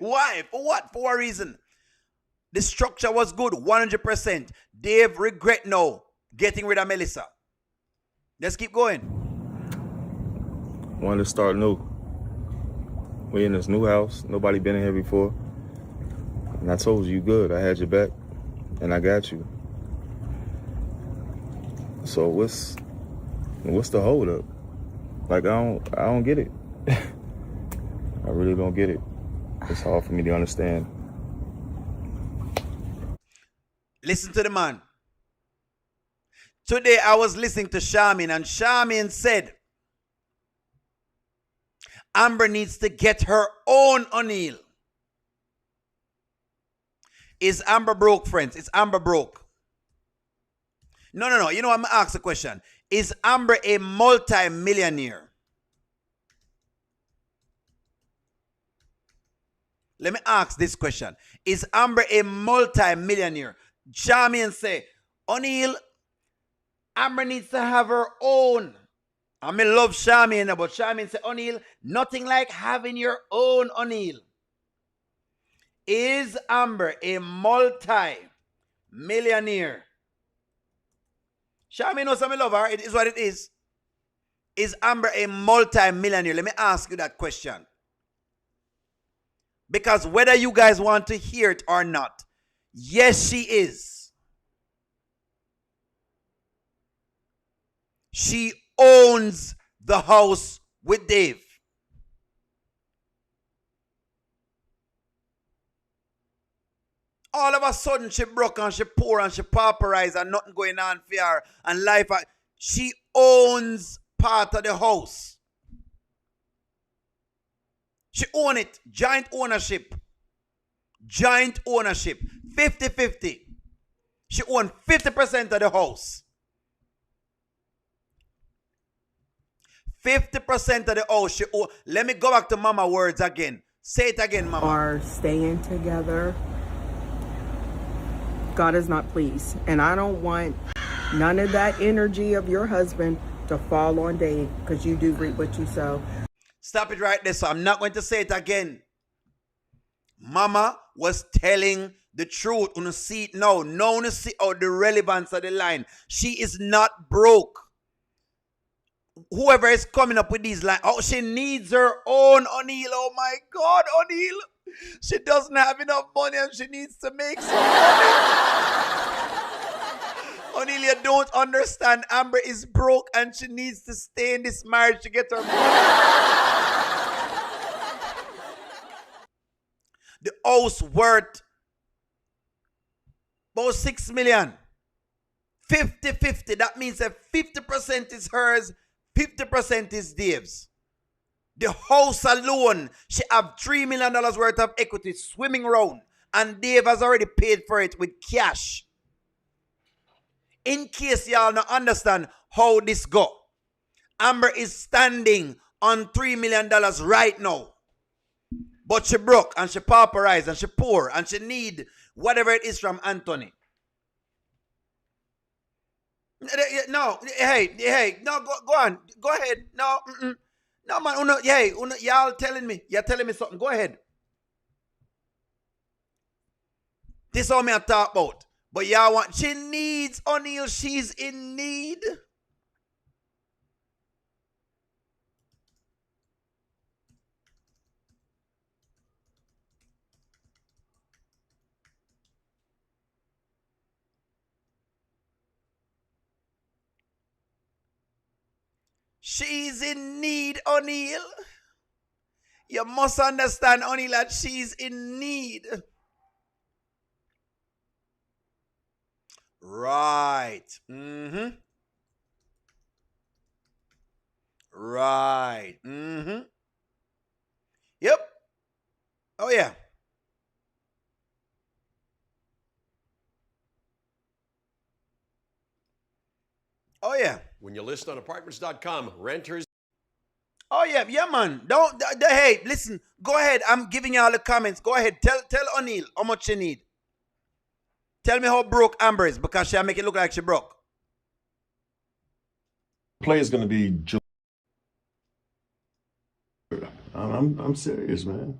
Why? For what? For what reason? The structure was good, 100%. Dave regret now getting rid of Melissa. Let's keep going. Wanted to start new. We in this new house. Nobody been in here before. And I told you good. I had your back. And I got you. So what's the hold up? Like I don't get it. I really don't get it. It's hard for me to understand. Listen to the man. Today I was listening to Charmin, and Charmin said, Amber needs to get her own O'Neal. Is Amber broke, friends? Is Amber broke? No. You know, I'm going to ask a question. Is Amber a multi-millionaire? Let me ask this question. Is Amber a multi-millionaire? Charmian say, O'Neal, Amber needs to have her own. I mean, love Charmian, but Charmian say, O'Neal, nothing like having your own O'Neal. Is Amber a multi-millionaire? Charmian knows I love her. It is what it is. Is Amber a multi-millionaire? Let me ask you that question. Because whether you guys want to hear it or not, yes, she is. She owns the house with Dave. All of a sudden, she broke and she poor and she pauperized and nothing going on for her and life. She owns part of the house. She owns it. Joint ownership. Joint ownership. 50-50. She owns 50% of the house. 50% of the house she owns. Let me go back to Mama words again. Say it again, Mama. Are staying together. God is not pleased. And I don't want none of that energy of your husband to fall on Dave, because you do reap what you sow. Stop it right there. So I'm not going to say it again. Mama was telling the truth. You see it now. Now you see out the relevance of the line. She is not broke. Whoever is coming up with these lines, oh, she needs her own O'Neal. Oh my God, O'Neal. She doesn't have enough money and she needs to make some money. O'Neal, you don't understand. Amber is broke and she needs to stay in this marriage to get her money. The house worth about 6 million. 50-50. That means that 50% is hers, 50% is Dave's. The house alone, she have $3 million worth of equity swimming around. And Dave has already paid for it with cash. In case y'all don't understand how this go, Amber is standing on $3 million right now. But she broke and she pauperized and she poor and she need whatever it is from Anthony. No, hey, no, go on. Go ahead. No, no, man. Y'all telling me. You're telling me something. Go ahead. This is all me I talk about. But y'all want, she needs O'Neal. She's in need. She's in need, O'Neal. You must understand, O'Neal, that she's in need. Right. Right. Yep. Oh, yeah. Oh, yeah. When you list on apartments.com, renters. Oh, yeah, man. Hey, listen. Go ahead. I'm giving you all the comments. Go ahead. Tell O'Neal how much you need. Tell me how broke Amber is, because she'll make it look like she broke. Play is going to be. I'm serious, man.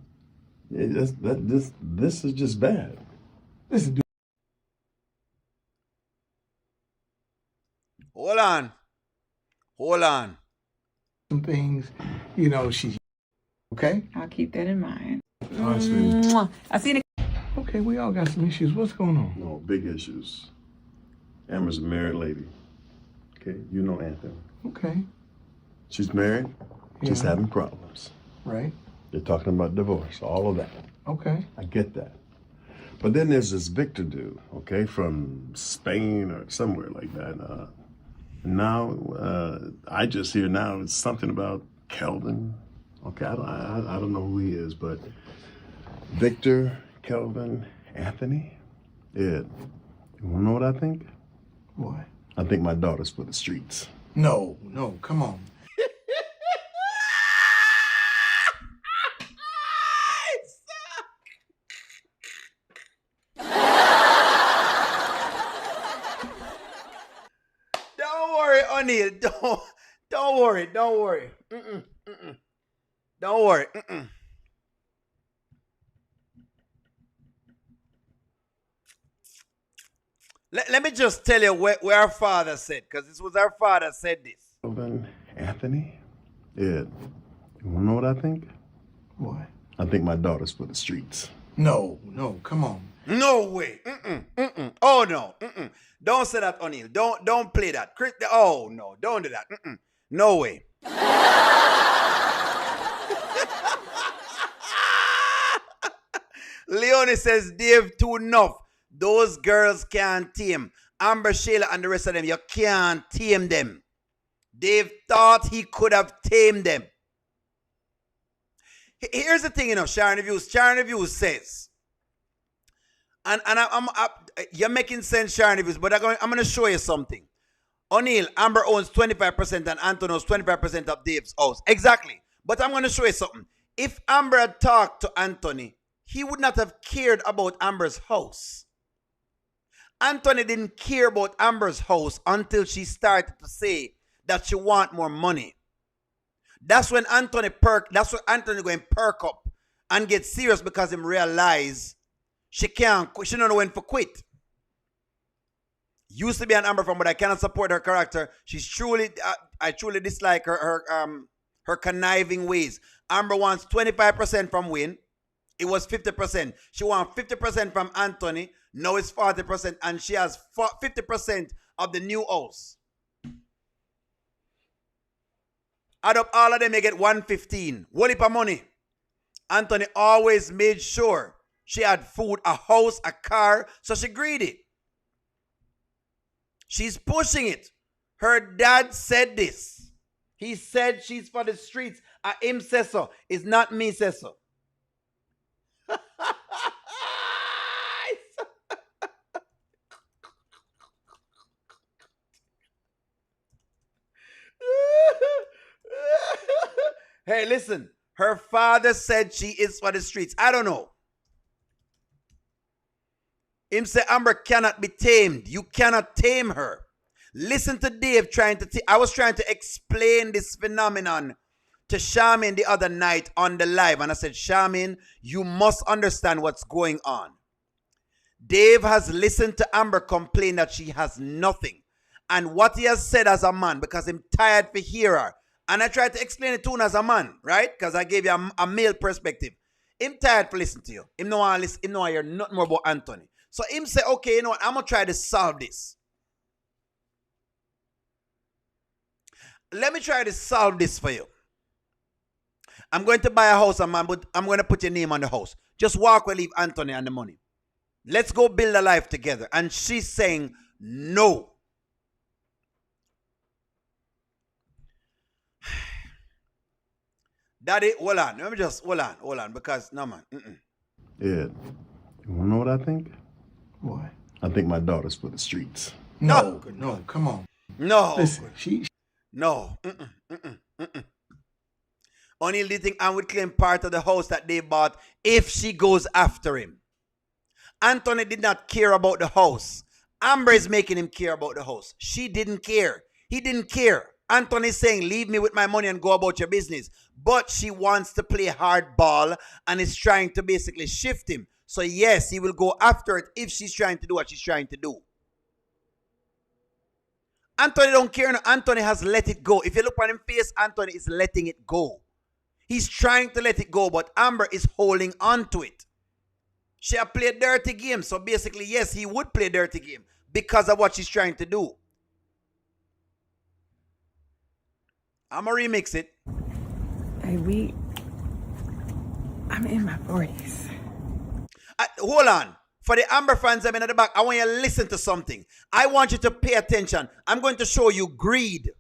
This is just bad. This is. Hold on. Some things, she's okay. I'll keep that in mind. Honestly, I seen it. Okay, we all got some issues. What's going on? No, big issues. Amber's a married lady. Okay, you know Anthony. Okay. She's married, just having problems. Right. They're talking about divorce, all of that. Okay. I get that. But then there's this Victor dude, okay, from Spain or somewhere like that. Now, I just hear now it's something about Kelvin Okay, I don't know who he is, but Victor, Kelvin, Anthony. Yeah, you wanna know what I think? What? I think my daughter's for the streets. No, come on. Don't worry, O'Neal. Don't worry. Don't worry. Don't worry. Let me just tell you where our father said, because this was our father said this. Kelvin, Anthony. Yeah, you wanna know what I think? What? I think my daughter's for the streets. No, come on. No way. Oh no. Don't say that, O'Neal. Don't play that. Oh no. Don't do that. No way. Leonie says, Dave, too enough. Those girls can't tame. Amber, Shayla, and the rest of them, you can't tame them. Dave thought he could have tamed them. Here's the thing, Sharon Reviews says, and you're making sense, Sharon Reviews, but I'm going to show you something. O'Neal, Amber owns 25% and Anton owns 25% of Dave's house. Exactly. But I'm going to show you something. If Amber had talked to Anthony, he would not have cared about Amber's house. Anthony didn't care about Amber's house until she started to say that she want more money. That's when Anthony going to perk up and get serious, because him realize she don't know when to quit. Used to be an Amber fan, but I cannot support her character. I truly dislike her conniving ways. Amber wants 25% from Wayne. It was 50%. She wants 50% from Anthony. Now it's 40%, and she has 50% of the new house. Add up all of them, you get 115. Whole heap of money. Anthony always made sure she had food, a house, a car, so she greedy. She's pushing it. Her dad said this. He said she's for the streets. Him says so. It's not me says so. Hey, listen. Her father said she is for the streets. I don't know. Him say Amber cannot be tamed. You cannot tame her. Listen to Dave I was trying to explain this phenomenon to Charmaine the other night on the live. And I said, Charmaine, you must understand what's going on. Dave has listened to Amber complain that she has nothing. And what he has said as a man, because I'm tired to hear her. And I tried to explain it to him as a man, right? Because I gave you a male perspective. I'm tired to listen to you. Him no want listen. Him no want hear nothing more about Anthony. So him say, okay, you know what? I'm going to try to solve this. Let me try to solve this for you. I'm going to buy a house, man, but I'm going to put your name on the house. Just walk away, leave Anthony and the money. Let's go build a life together. And she's saying, no. Daddy, hold on. Let me just, hold on. Because, no, man. Yeah. You want to know what I think? What? I think my daughter's for the streets. No, come on. No. Listen, No. O'Neal, do you think Anne would claim part of the house that they bought if she goes after him? Anthony did not care about the house. Amber is making him care about the house. She didn't care. He didn't care. Anthony is saying, leave me with my money and go about your business. But she wants to play hardball and is trying to basically shift him. So yes, he will go after it if she's trying to do what she's trying to do. Anthony don't care. No. Anthony has let it go. If you look on his face, Anthony is letting it go. He's trying to let it go, but Amber is holding on to it. She has played dirty game. So basically, yes, he would play dirty game because of what she's trying to do. I'm going to remix it. Hey, I'm in my 40s. Hold on. For the Amber fans I'm in the back, I want you to listen to something. I want you to pay attention. I'm going to show you greed.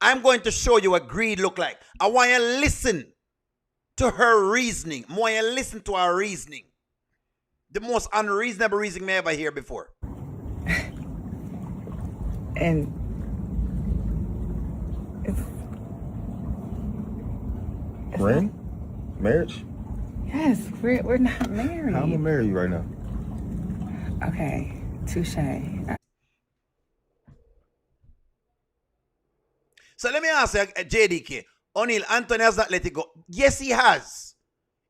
I'm going to show you what greed look like. I want you to listen to her reasoning. More you listen to her reasoning. The most unreasonable reasoning I ever hear before. And Ring? Marriage? yes, we're not married. How am I marry you right now? Okay, touche. So let me ask you, JDK. O'Neal, Anthony has not let it go. Yes, he has.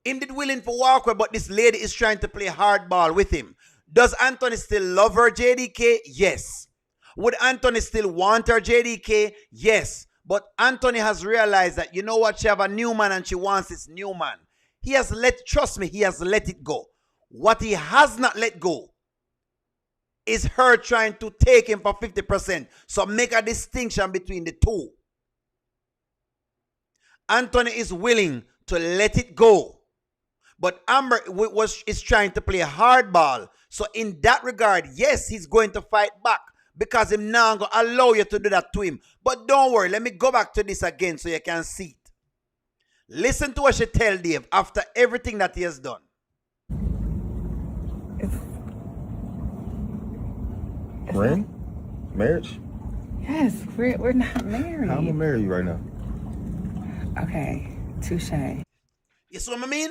Him did willing for walk away, but this lady is trying to play hardball with him. Does Anthony still love her, JDK? Yes. Would Anthony still want her, JDK? Yes. But Anthony has realized that, you know what, she have a new man and she wants this new man. He has trust me, he has let it go. What he has not let go is her trying to take him for 50%. So make a distinction between the two. Anthony is willing to let it go. But Amber is trying to play hardball. So in that regard, yes, he's going to fight back. Because him now going to allow you to do that to him. But don't worry, let me go back to this again so you can see it. Listen to what she tell Dave after everything that he has done. Ring? Marriage? Yes, we're not married. How am I marry you right now? Okay, touche. You see what I mean?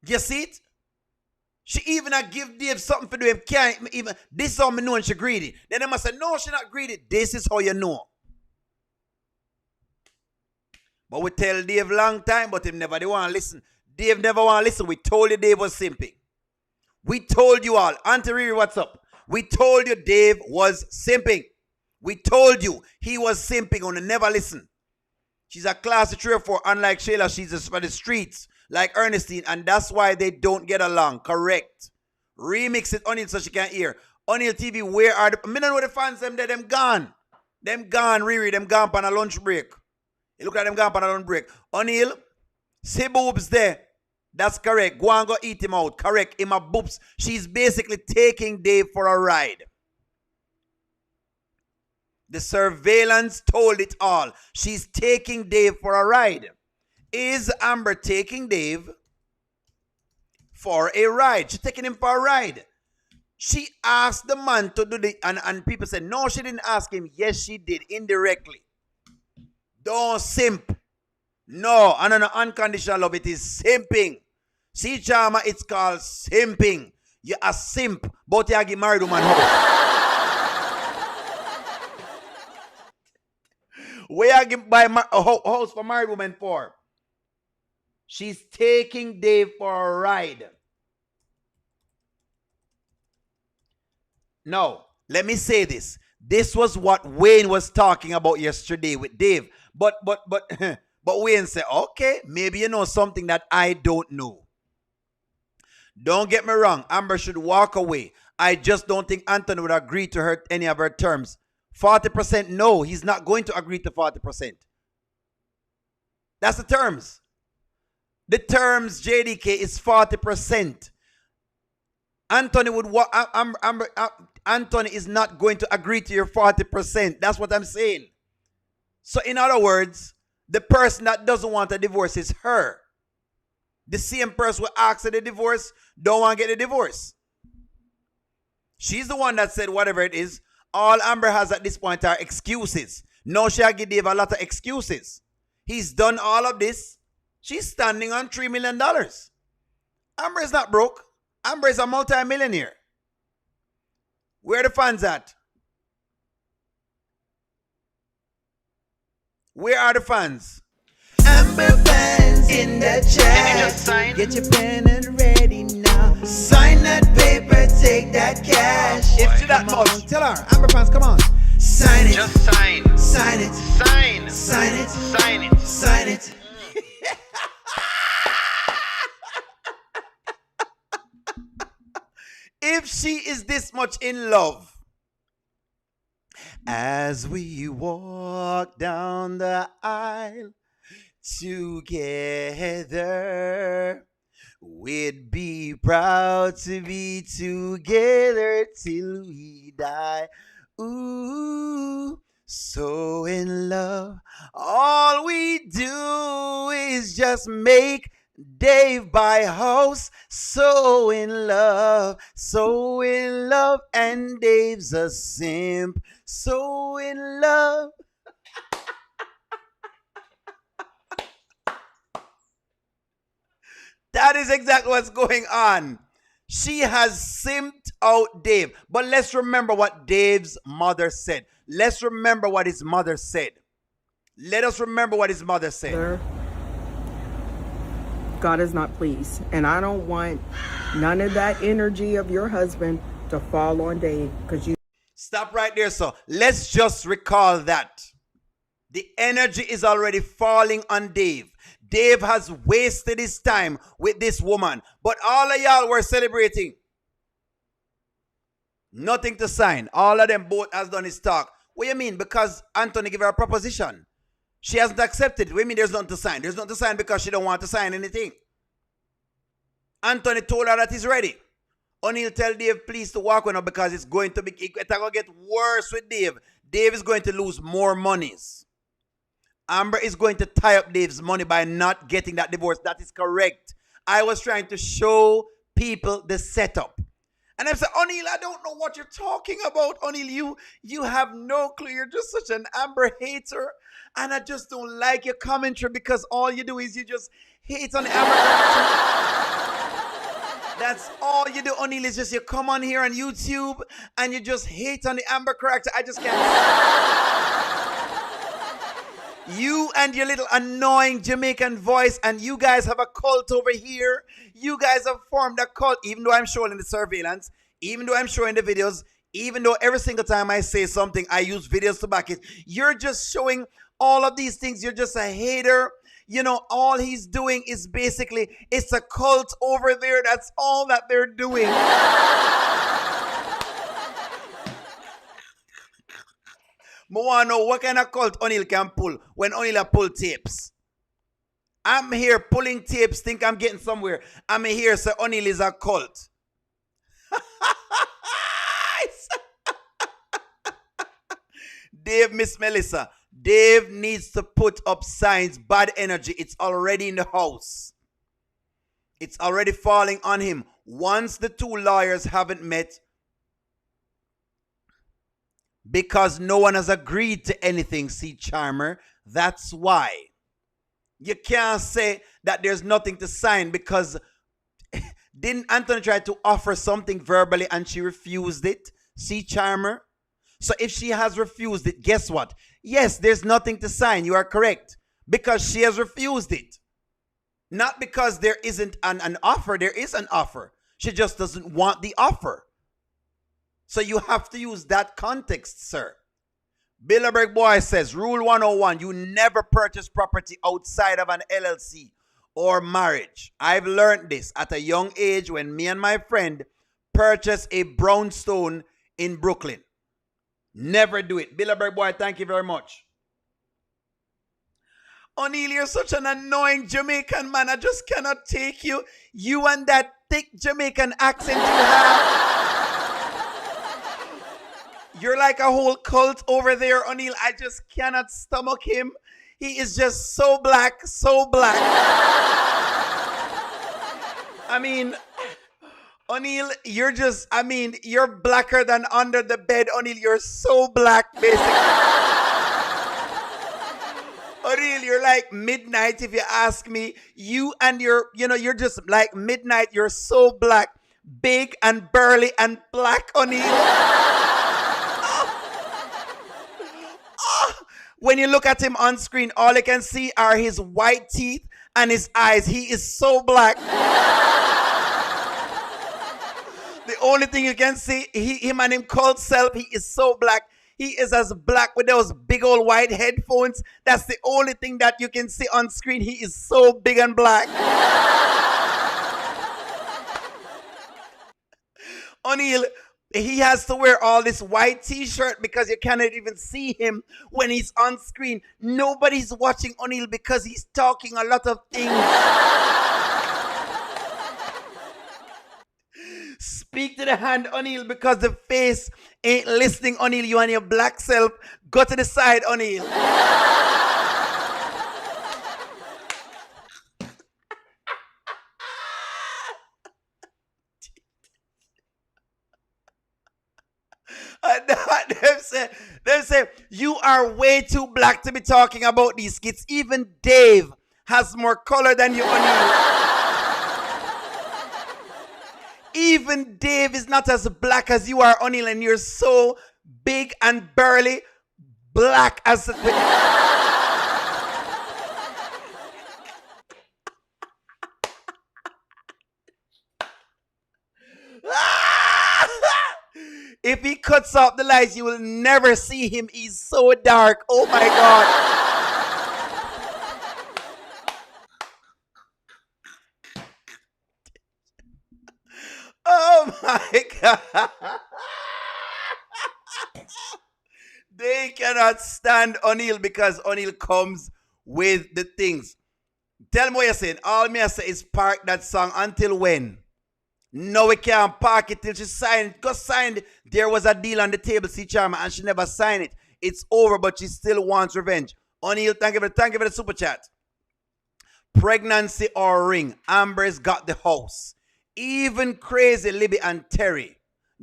You see it? She even give Dave something to do. Him can't even. This is how me know she greedy. Then they must say, no, she not greedy. This is how you know. But we tell Dave long time, but him never want to listen. Dave never want to listen. We told you Dave was simping. We told you all. Auntie Riri, what's up? We told you Dave was simping. We told you he was simping on the never listen. She's a class of 3 or 4. Unlike Shayla, she's just for the streets. Like Ernestine, and that's why they don't get along. Correct. Remix it, O'Neal, so she can hear. O'Neal TV, where are the... I don't know the fans, them there, them gone. Them gone, Riri, them gone on a lunch break. You look at them gone on a lunch break. O'Neal, say boobs there. That's correct. Go and go eat him out. Correct. In my boobs. She's basically taking Dave for a ride. The surveillance told it all. She's taking Dave for a ride. Is Amber taking Dave for a ride? She's taking him for a ride. She asked the man to do the... And people said, no, she didn't ask him. Yes, she did, indirectly. Don't simp. No, and an unconditional love, it is simping. See, Chama, it's called simping. You're a simp, but you get married woman house. Where you get buy a house for married woman for? She's taking Dave for a ride. Now, let me say this. This was what Wayne was talking about yesterday with Dave. But Wayne said, okay, maybe you know something that I don't know. Don't get me wrong. Amber should walk away. I just don't think Anthony would agree to her any of her terms. 40%, no, he's not going to agree to 40%. That's the terms. The terms, JDK, is 40%. Anthony Anthony is not going to agree to your 40%. That's what I'm saying. So in other words, the person that doesn't want a divorce is her. The same person who asks for the divorce don't want to get the divorce. She's the one that said whatever it is. All Amber has at this point are excuses. Now she give Dave a lot of excuses. He's done all of this. She's standing on $3 million. Amber is not broke. Amber is a multi-millionaire. Where are the fans at? Where are the fans? Amber fans in the chat. Get your pen and ready now. Sign that paper, take that cash. If she that much, tell her. Amber fans, come on. Sign it. Just sign. Sign it. Sign. Sign it. Sign it. Sign it. If she is this much in love, as we walk down the aisle together, we'd be proud to be together till we die. Ooh, so in love, all we do is just make Dave by house, so in love, and Dave's a simp, so in love. That is exactly what's going on. She has simped out Dave. But let's remember what Dave's mother said. Let's remember what his mother said. Let us remember what his mother said. God is not pleased. And I don't want none of that energy of your husband to fall on Dave. Because you stop right there, so let's just recall that. The energy is already falling on Dave. Dave has wasted his time with this woman. But all of y'all were celebrating. Nothing to sign. All of them both has done his talk. What do you mean? Because Anthony gave her a proposition. She hasn't accepted it. What do you mean there's nothing to sign? There's nothing to sign because she don't want to sign anything. Anthony told her that he's ready. O'Neal tell Dave please to walk with her because it's going to get worse with Dave. Dave is going to lose more monies. Amber is going to tie up Dave's money by not getting that divorce. That is correct. I was trying to show people the setup. And I said, O'Neal, I don't know what you're talking about. O'Neal, you have no clue. You're just such an Amber hater. And I just don't like your commentary because all you do is you just hate on the Amber character. That's all you do, O'Neal, is just you come on here on YouTube and you just hate on the Amber character. I just can't. You and your little annoying Jamaican voice, and you guys have a cult over here. You guys have formed a cult, even though I'm showing the surveillance, even though I'm showing the videos, even though every single time I say something, I use videos to back it. You're just showing all of these things. You're just a hater. You know, all he's doing is basically, it's a cult over there. That's all that they're doing. I want to know what kind of cult O'Neal can pull when O'Neal pull tapes. I'm here pulling tapes, think I'm getting somewhere. I'm here, so O'Neal is a cult. Dave, Miss Melissa, Dave needs to put up signs, bad energy. It's already in the house. It's already falling on him. Once the two lawyers haven't met, because no one has agreed to anything, see, Charmer. That's why. You can't say that there's nothing to sign because didn't Anthony try to offer something verbally and she refused it? See, Charmer? So if she has refused it, guess what? Yes, there's nothing to sign. You are correct. Because she has refused it. Not because there isn't an offer. There is an offer. She just doesn't want the offer. So you have to use that context, sir. Bilderberg Boy says, Rule 101, you never purchase property outside of an LLC or marriage. I've learned this at a young age when me and my friend purchased a brownstone in Brooklyn. Never do it. Bilderberg Boy, thank you very much. O'Neal, you're such an annoying Jamaican man. I just cannot take you. You and that thick Jamaican accent you have. You're like a whole cult over there, O'Neal. I just cannot stomach him. He is just so black, so black. I mean, O'Neal, you're blacker than under the bed, O'Neal. You're so black, basically. O'Neal, you're like midnight, if you ask me. You and you're just like midnight. You're so black, big and burly and black, O'Neal. When you look at him on screen, all you can see are his white teeth and his eyes. He is so black. The only thing you can see, him and him called self, he is so black. He is as black with those big old white headphones. That's the only thing that you can see on screen. He is so big and black. O'Neal, he has to wear all this white t-shirt because you cannot even see him when he's on screen. Nobody's watching O'Neal because he's talking a lot of things. Speak to the hand, O'Neal, because the face ain't listening, O'Neal. You and your black self. Go to the side, O'Neal. Them say, you are way too black to be talking about these skits. Even Dave has more color than you, O'Neal. Even Dave is not as black as you are, O'Neal, and you're so big and burly, black as... If he cuts off the lights, you will never see him. He's so dark. Oh my God. Oh my God. They cannot stand O'Neal because O'Neal comes with the things. Tell me what you're saying. All me I say is park that song until when? No, we can't park it till she signed it. Go sign it. There was a deal on the table, see Charma, and she never signed it. It's over, but she still wants revenge. O'Neal, thank you for the super chat. Pregnancy or ring. Amber's got the house. Even crazy Libby and Terry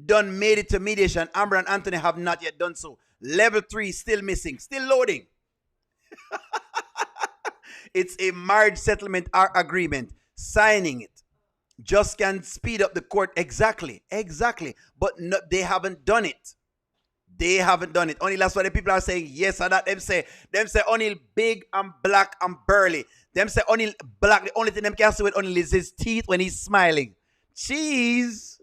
done made it to mediation. Amber and Anthony have not yet done so. Level 3 still missing. Still loading. It's a marriage settlement agreement. Signing it just can speed up the court. Exactly. But no, they haven't done it. Only that's why the people are saying yes or that. Them say O'Neal big and black and burly. Them say O'Neal black. The only thing them can see with O'Neal is his teeth when he's smiling. Cheese.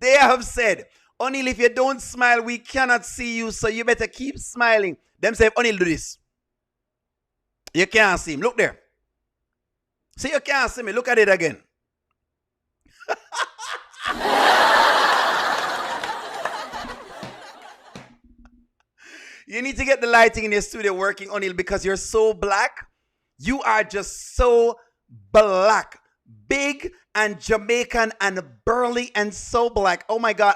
They have said, O'Neal, if you don't smile, we cannot see you, so you better keep smiling. Them say, O'Neal, do this. You can't see him. Look there. See, you can't see me. Look at it again. You need to get the lighting in your studio working, O'Neal, because you're so black. You are just so black. Big and Jamaican and burly and so black. Oh my God,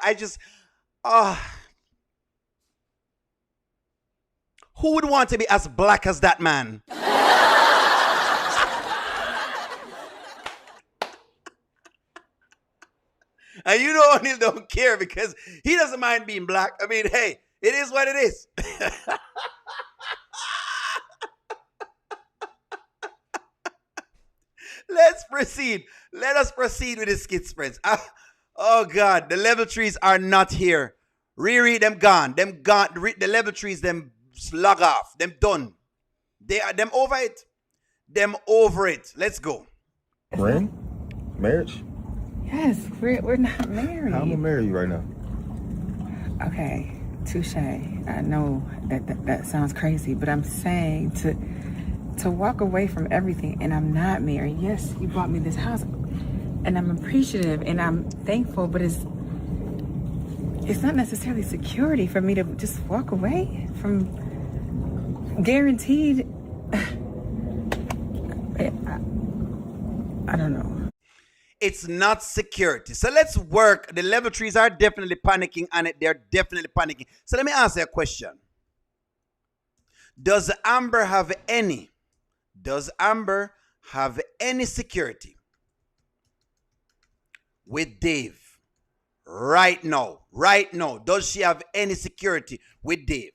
who would want to be as black as that man? And you know O'Neal don't care because he doesn't mind being black. I mean, hey, it is what it is. Let's proceed. Let us proceed with the skits, friends. Oh God, the level 3s are not here. Riri, them gone. Them gone. The level 3s, them slug off. Them done. Them over it. Them over it. Let's go. Ring? Marriage? Yes, we're not married. I'm gonna marry you right now. Okay, touche. I know that sounds crazy, but I'm saying to walk away from everything, and I'm not married. Yes, you bought me this house, and I'm appreciative, and I'm thankful, but it's not necessarily security for me to just walk away from guaranteed. I don't know. It's not security. So let's work. The level 3s are definitely panicking on it. They're definitely panicking. So let me ask you a question. Does Amber have any security with Dave right now? Right now. Does she have any security with Dave?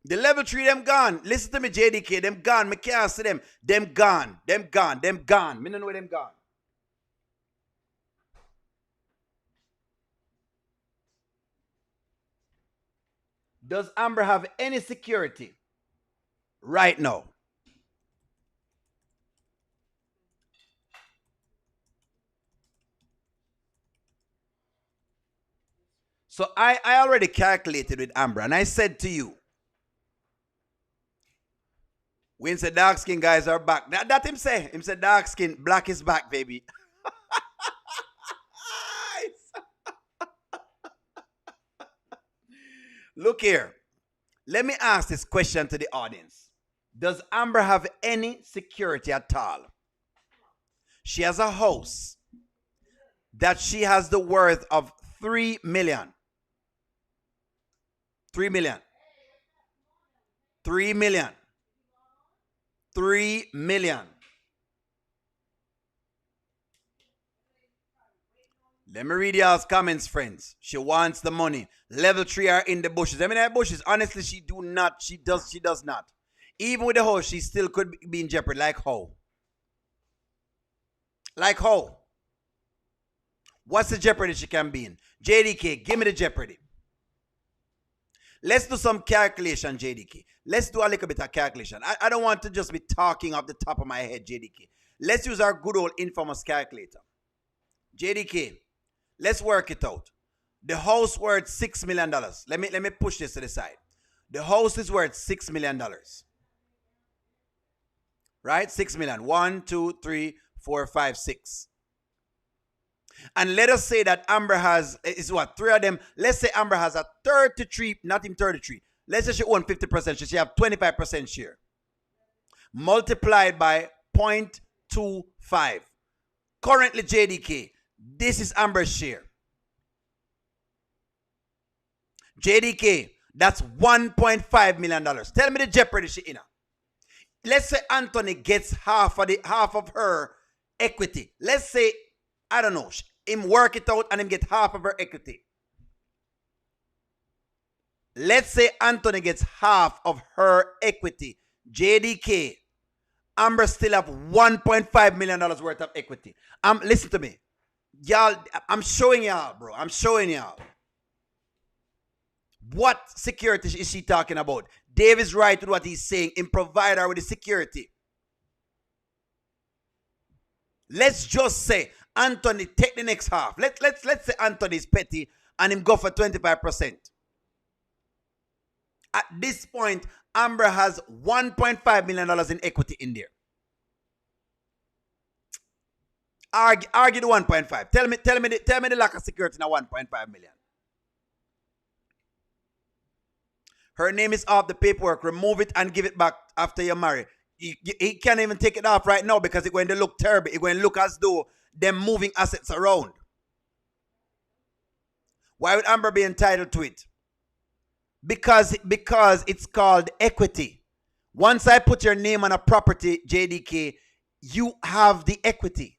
The level 3, them gone. Listen to me, JDK. Them gone. Me can't see them. Them gone. Me don't know where them gone. Does Amber have any security right now? So I already calculated with Amber, and I said to you, when say dark skin guys are back. That him say. Him say dark skin, black is back, baby. Look here. Let me ask this question to the audience. Does Amber have any security at all? She has a house that she has the worth of 3 million. 3 million. 3 million. 3 million. Let me read y'all's comments, friends. She wants the money. Level 3 are in the bushes. I mean, the bushes, honestly, she does not. Even with the house, she still could be in jeopardy. Like how? Like how? What's the jeopardy she can be in? JDK, give me the jeopardy. Let's do some calculation, JDK. Let's do a little bit of calculation. I don't want to just be talking off the top of my head, JDK. Let's use our good old infamous calculator. JDK, let's work it out. The house worth $6 million. Let me push this to the side. The house is worth $6 million. Right? 6 million. 1, 2, 3, 4, 5, 6. And let us say that Amber has, is what, 3 of them. Let's say Amber has a 33, not even 33. Let's say she owns 50%. She have 25% share. Multiplied by 0.25. Currently, JDK, this is Amber's share. JDK, that's $1.5 million. Tell me the jeopardy she in. Let's say Anthony gets half of her equity. Let's say, I don't know, him work it out and him get half of her equity. Let's say Anthony gets half of her equity. JDK, Amber still have $1.5 million worth of equity. Listen to me. Y'all, I'm showing y'all, bro. I'm showing y'all. What security is she talking about? Dave is right with what he's saying. In provide her with the security. Let's just say Anthony take the next half. Let's say Anthony is petty and him go for 25%. At this point, Amber has $1.5 million in equity in there. Argue the 1.5. Tell me the lack of security in a 1.5 million. Her name is off the paperwork. Remove it and give it back after you're married. He can't even take it off right now because it's going to look terrible. It's going to look as though they're moving assets around. Why would Amber be entitled to it? Because it's called equity. Once I put your name on a property, JDK, you have the equity.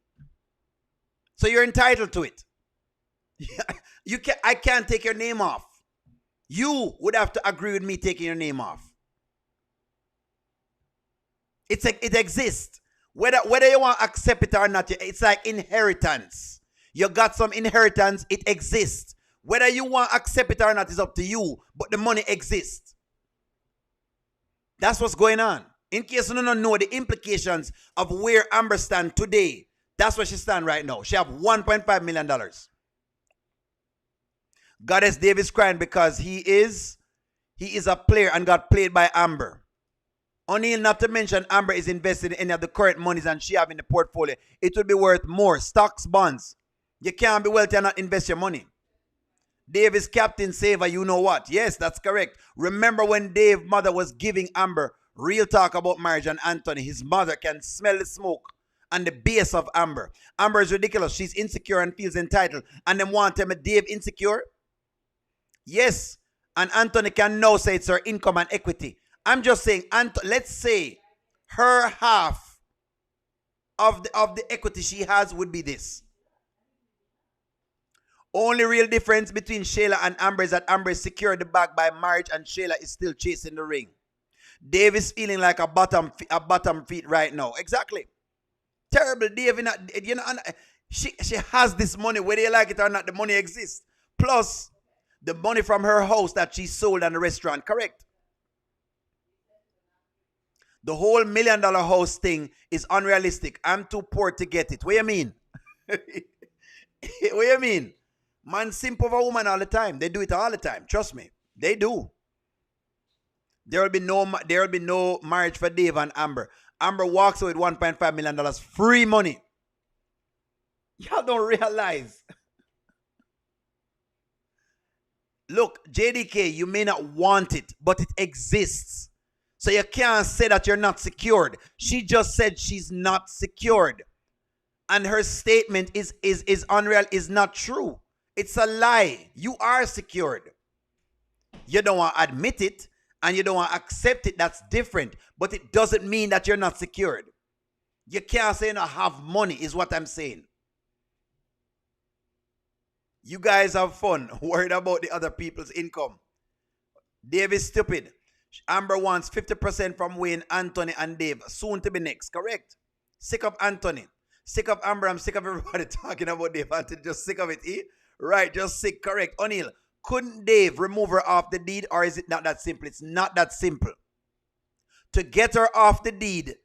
So you're entitled to it. I can't take your name off. You would have to agree with me taking your name off. It exists. Whether you want to accept it or not, it's like inheritance. You got some inheritance, it exists. Whether you want to accept it or not is up to you, but the money exists. That's what's going on. In case you don't know the implications of where Amber stands today, that's where she stands right now. She have $1.5 million. Goddess Dave is crying because he is a player and got played by Amber. Only not to mention Amber is invested in any of the current monies and she have in the portfolio. It will be worth more. Stocks, bonds. You can't be wealthy and not invest your money. Dave is Captain Saver, you know what? Yes, that's correct. Remember when Dave's mother was giving Amber real talk about marriage and Anthony, his mother can smell the smoke and the base of Amber. Amber is ridiculous. She's insecure and feels entitled. And them want him a Dave insecure? Yes. And Anthony can now say it's her income and equity. I'm just saying, let's say her half of the equity she has would be this. Only real difference between Shayla and Amber is that Amber is secured the bag by marriage and Shayla is still chasing the ring. Dave is feeling like a bottom feet right now. Exactly. Terrible. Dave, you know, she has this money, whether you like it or not, the money exists. Plus, the money from her house that she sold at the restaurant, correct? The whole $1 million house thing is unrealistic. I'm too poor to get it. What do you mean? What do you mean? Man simp over woman all the time. They do it all the time. Trust me. They do. There will be no marriage for Dave and Amber. Amber walks away with $1.5 million free money. Y'all don't realize. Look, JDK, you may not want it, but it exists. So you can't say that you're not secured. She just said she's not secured. And her statement is unreal, is not true. It's a lie. You are secured. You don't want to admit it and you don't want to accept it. That's different. But it doesn't mean that you're not secured. You can't say you don't have money is what I'm saying. You guys have fun, worried about the other people's income. Dave is stupid. Amber wants 50% from Wayne, Anthony, and Dave. Soon to be next, correct? Sick of Anthony. Sick of Amber. I'm sick of everybody talking about Dave. Anthony, just sick of it, eh? Right, just sick, correct. O'Neal, couldn't Dave remove her off the deed, or is it not that simple? It's not that simple. To get her off the deed,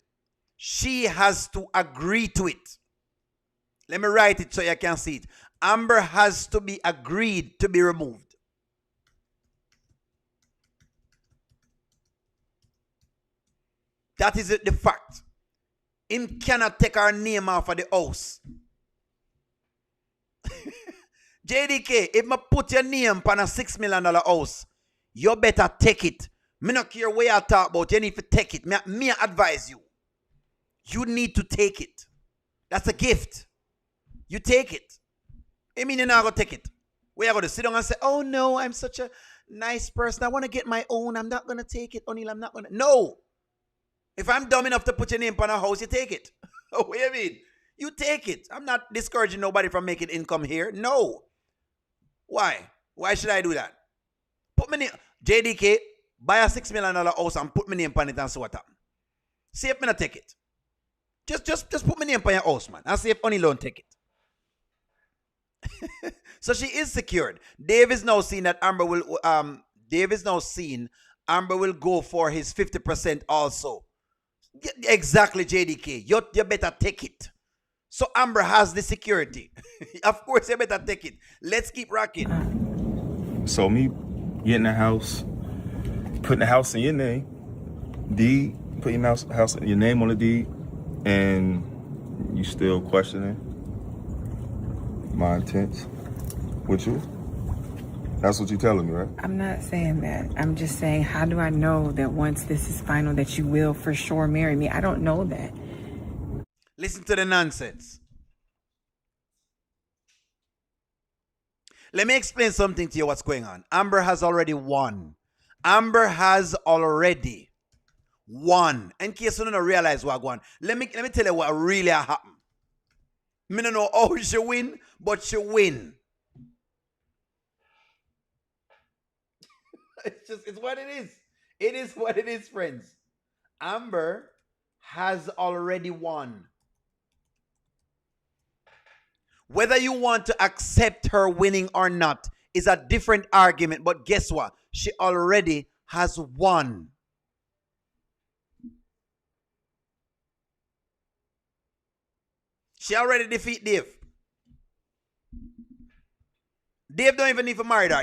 she has to agree to it. Let me write it so you can see it. Amber has to be agreed to be removed. That is the fact. Him cannot take our name off of the house. JDK, if I put your name on a $6 million house, you better take it. Me not care where I talk about. You need to take it. Me advise you. You need to take it. That's a gift. You take it. I mean, you're not going to take it. Where you going to sit down and say, oh no, I'm such a nice person. I want to get my own. I'm not going to take it. O'Neal, I'm not going to. No. If I'm dumb enough to put your name on a house, you take it. What do you mean? You take it. I'm not discouraging nobody from making income here. No. Why? Why should I do that? Put my name. JDK, buy a $6 million house and put my name on it and see what happens. See if I not take it. Just put my name on your house, man. And see if O'Neal don't take it. So she is secured. Dave is now seeing that Amber will Amber will go for his 50% also. Exactly, JDK. You better take it. So Amber has the security. Of course, you better take it. Let's keep rocking. So me getting the house, putting the house in your name, deed, putting your house your name on the deed, and you still questioning my intents with you? That's what you're telling me, right? I'm not saying that. I'm just saying, how do I know that once this is final that you will for sure marry me? I don't know that. Listen to the nonsense. Let me explain something to you what's going on. Amber has already won. Amber has already won. In case you don't realize what going on, let me tell you what really happened. I don't know how she win, but she win. It's what it is. It is what it is, friends. Amber has already won. Whether you want to accept her winning or not is a different argument. But guess what? She already has won. She already defeated Dave. Dave don't even need to marry her.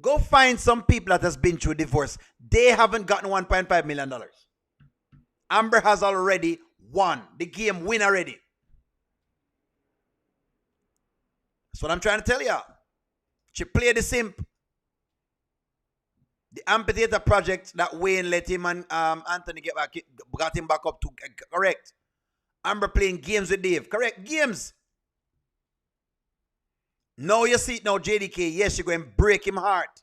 Go find some people that has been through divorce. They haven't gotten $1.5 million. Amber has already won. The game win already. That's what I'm trying to tell you. She played the simp. The amphitheater project that Wayne let him and Anthony got him back up to. Correct. Amber playing games with Dave. Correct. Games. Now you see it now, JDK. Yes, you're going to break him heart.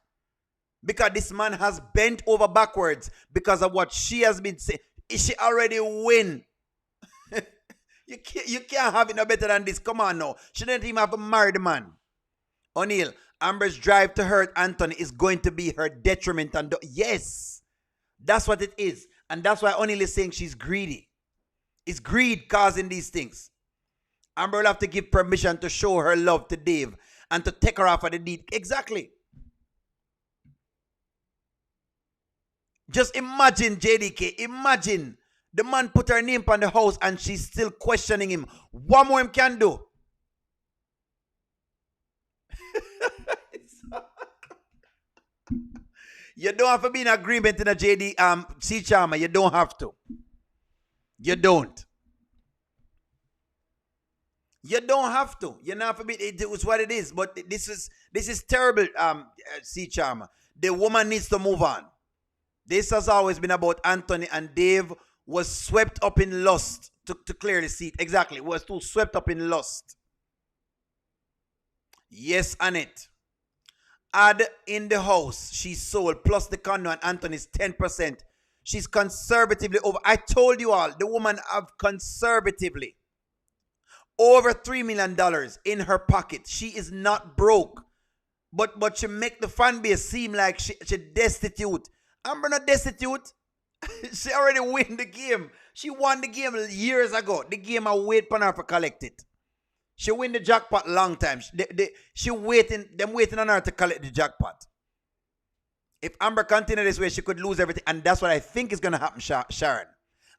Because this man has bent over backwards because of what she has been saying. She already win. You can't have it no better than this. Come on now. She didn't even have to marry the man. O'Neal, Amber's drive to hurt Anthony is going to be her detriment. And yes, that's what it is. And that's why O'Neal is saying she's greedy. It's greed causing these things. Amber will have to give permission to show her love to Dave and to take her off of the deed. Exactly. Just imagine, JDK, imagine the man put her name on the house and she's still questioning him. What more him can do? You don't have to be in agreement in a C Charmer. You don't have to. You don't. You don't have to. You don't have to be. It is what it is. But this is terrible, C Charmer. The woman needs to move on. This has always been about Anthony, and Dave was swept up in lust to clear the seat. Exactly. Was too swept up in lust. Yes, Annette. Add in the house she sold plus the condo and Anthony's 10%. She's conservatively over. I told you all, the woman have conservatively over $3 million in her pocket. She is not broke. But she make the fan base seem like she destitute. Amber not destitute. She already win the game. She won the game years ago. The game I wait for her to collect it. She win the jackpot long time. She waiting on her to collect the jackpot. If Amber continue this way, she could lose everything. And that's what I think is going to happen, Sharon.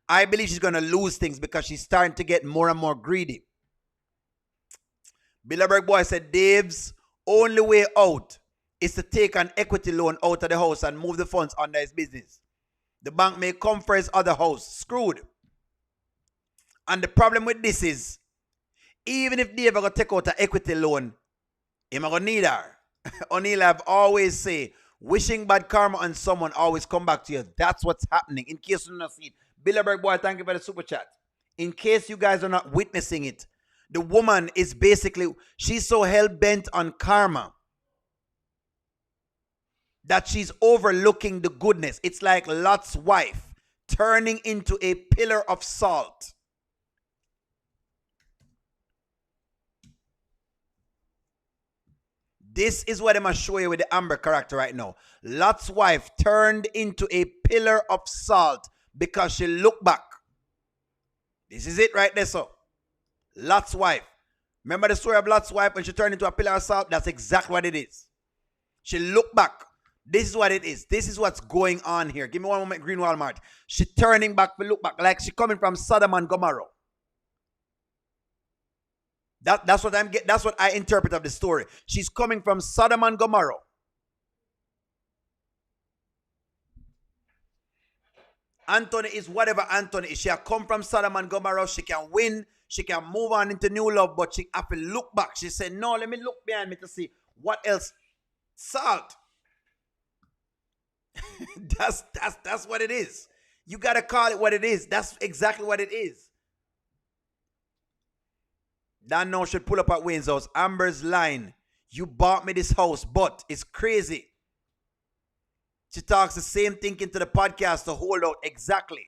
I believe she's going to lose things because she's starting to get more and more greedy. Bilderberg boy said Dave's only way out is to take an equity loan out of the house and move the funds under his business. The bank may come for his other house. Screwed. And the problem with this is, even if Dave ever take out an equity loan, he's not going to need her. O'Neill have always say, wishing bad karma on someone always come back to you. That's what's happening. In case you don't see it. Bilderberg boy, thank you for the super chat. In case you guys are not witnessing it, the woman is basically, she's so hell-bent on karma that she's overlooking the goodness. It's like Lot's wife turning into a pillar of salt. This is what I'm going to show you with the Amber character right now. Lot's wife turned into a pillar of salt because she looked back. This is it right there, so. Lot's wife. Remember the story of Lot's wife when she turned into a pillar of salt? That's exactly what it is. She looked back. This is what it is. This is what's going on here. Give me one moment, Green Walmart. She turning back to look back like she coming from Sodom and Gomorrah. That's what I interpret of the story. She's coming from Sodom and Gomorrah. Anthony is whatever Anthony is. She has come from Sodom and Gomorrah. She can win. She can move on into new love, but she have to look back. She said, no, let me look behind me to see what else. Salt. That's what it is. You got to call it what it is. That's exactly what it is. Dan now should pull up at Wayne's house. Amber's line. You bought me this house, but it's crazy. She talks the same thing into the podcast to hold out. Exactly.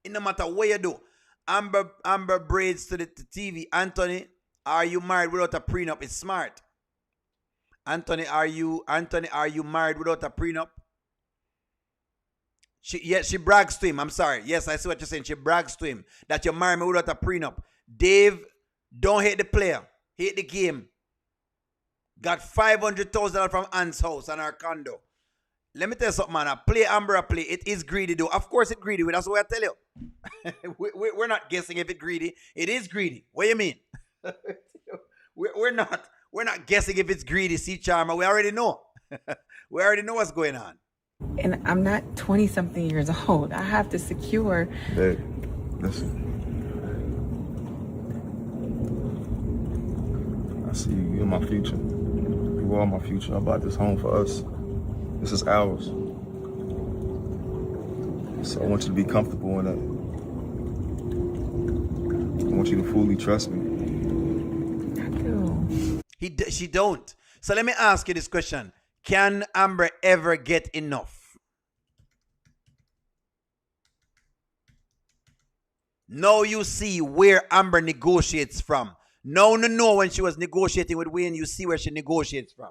It no matter what you do. Amber braids to the TV. Anthony, are you married without a prenup? It's smart. Anthony, are you married without a prenup? She brags to him. I'm sorry. Yes, I see what you're saying. She brags to him that you're married without a prenup. Dave, don't hate the player. Hate the game. Got $500,000 from Ant's house and our condo. Let me tell you something, man. I play Amber, I play. It is greedy, though. Of course it's greedy. That's what I tell you. We're not guessing if it's greedy. It is greedy. What do you mean? we're not guessing if it's greedy, see, Charmer. We already know. We already know what's going on. And I'm not 20-something years old. I have to secure. Hey, listen. I see you. You're my future. You are my future. I bought this home for us. This is ours. So I want you to be comfortable in it. I want you to fully trust me. I do. She don't. So let me ask you this question. Can Amber ever get enough? Now you see where Amber negotiates from. No, when she was negotiating with Wayne, you see where she negotiates from.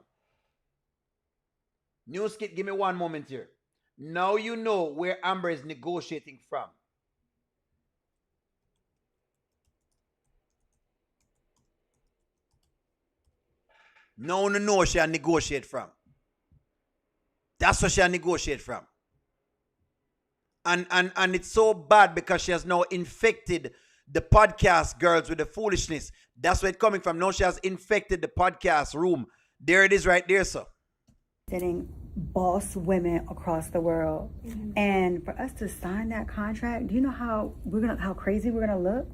Newskit, give me one moment here. Now you know where Amber is negotiating from. No, she'll negotiate from. That's what she'll negotiate from. And it's so bad because she has now infected the podcast girls with the foolishness. That's where it's coming from. Now she has infected the podcast room. There it is right there, sir. Sitting boss women across the world. Mm-hmm. And for us to sign that contract, do you know how crazy we're gonna look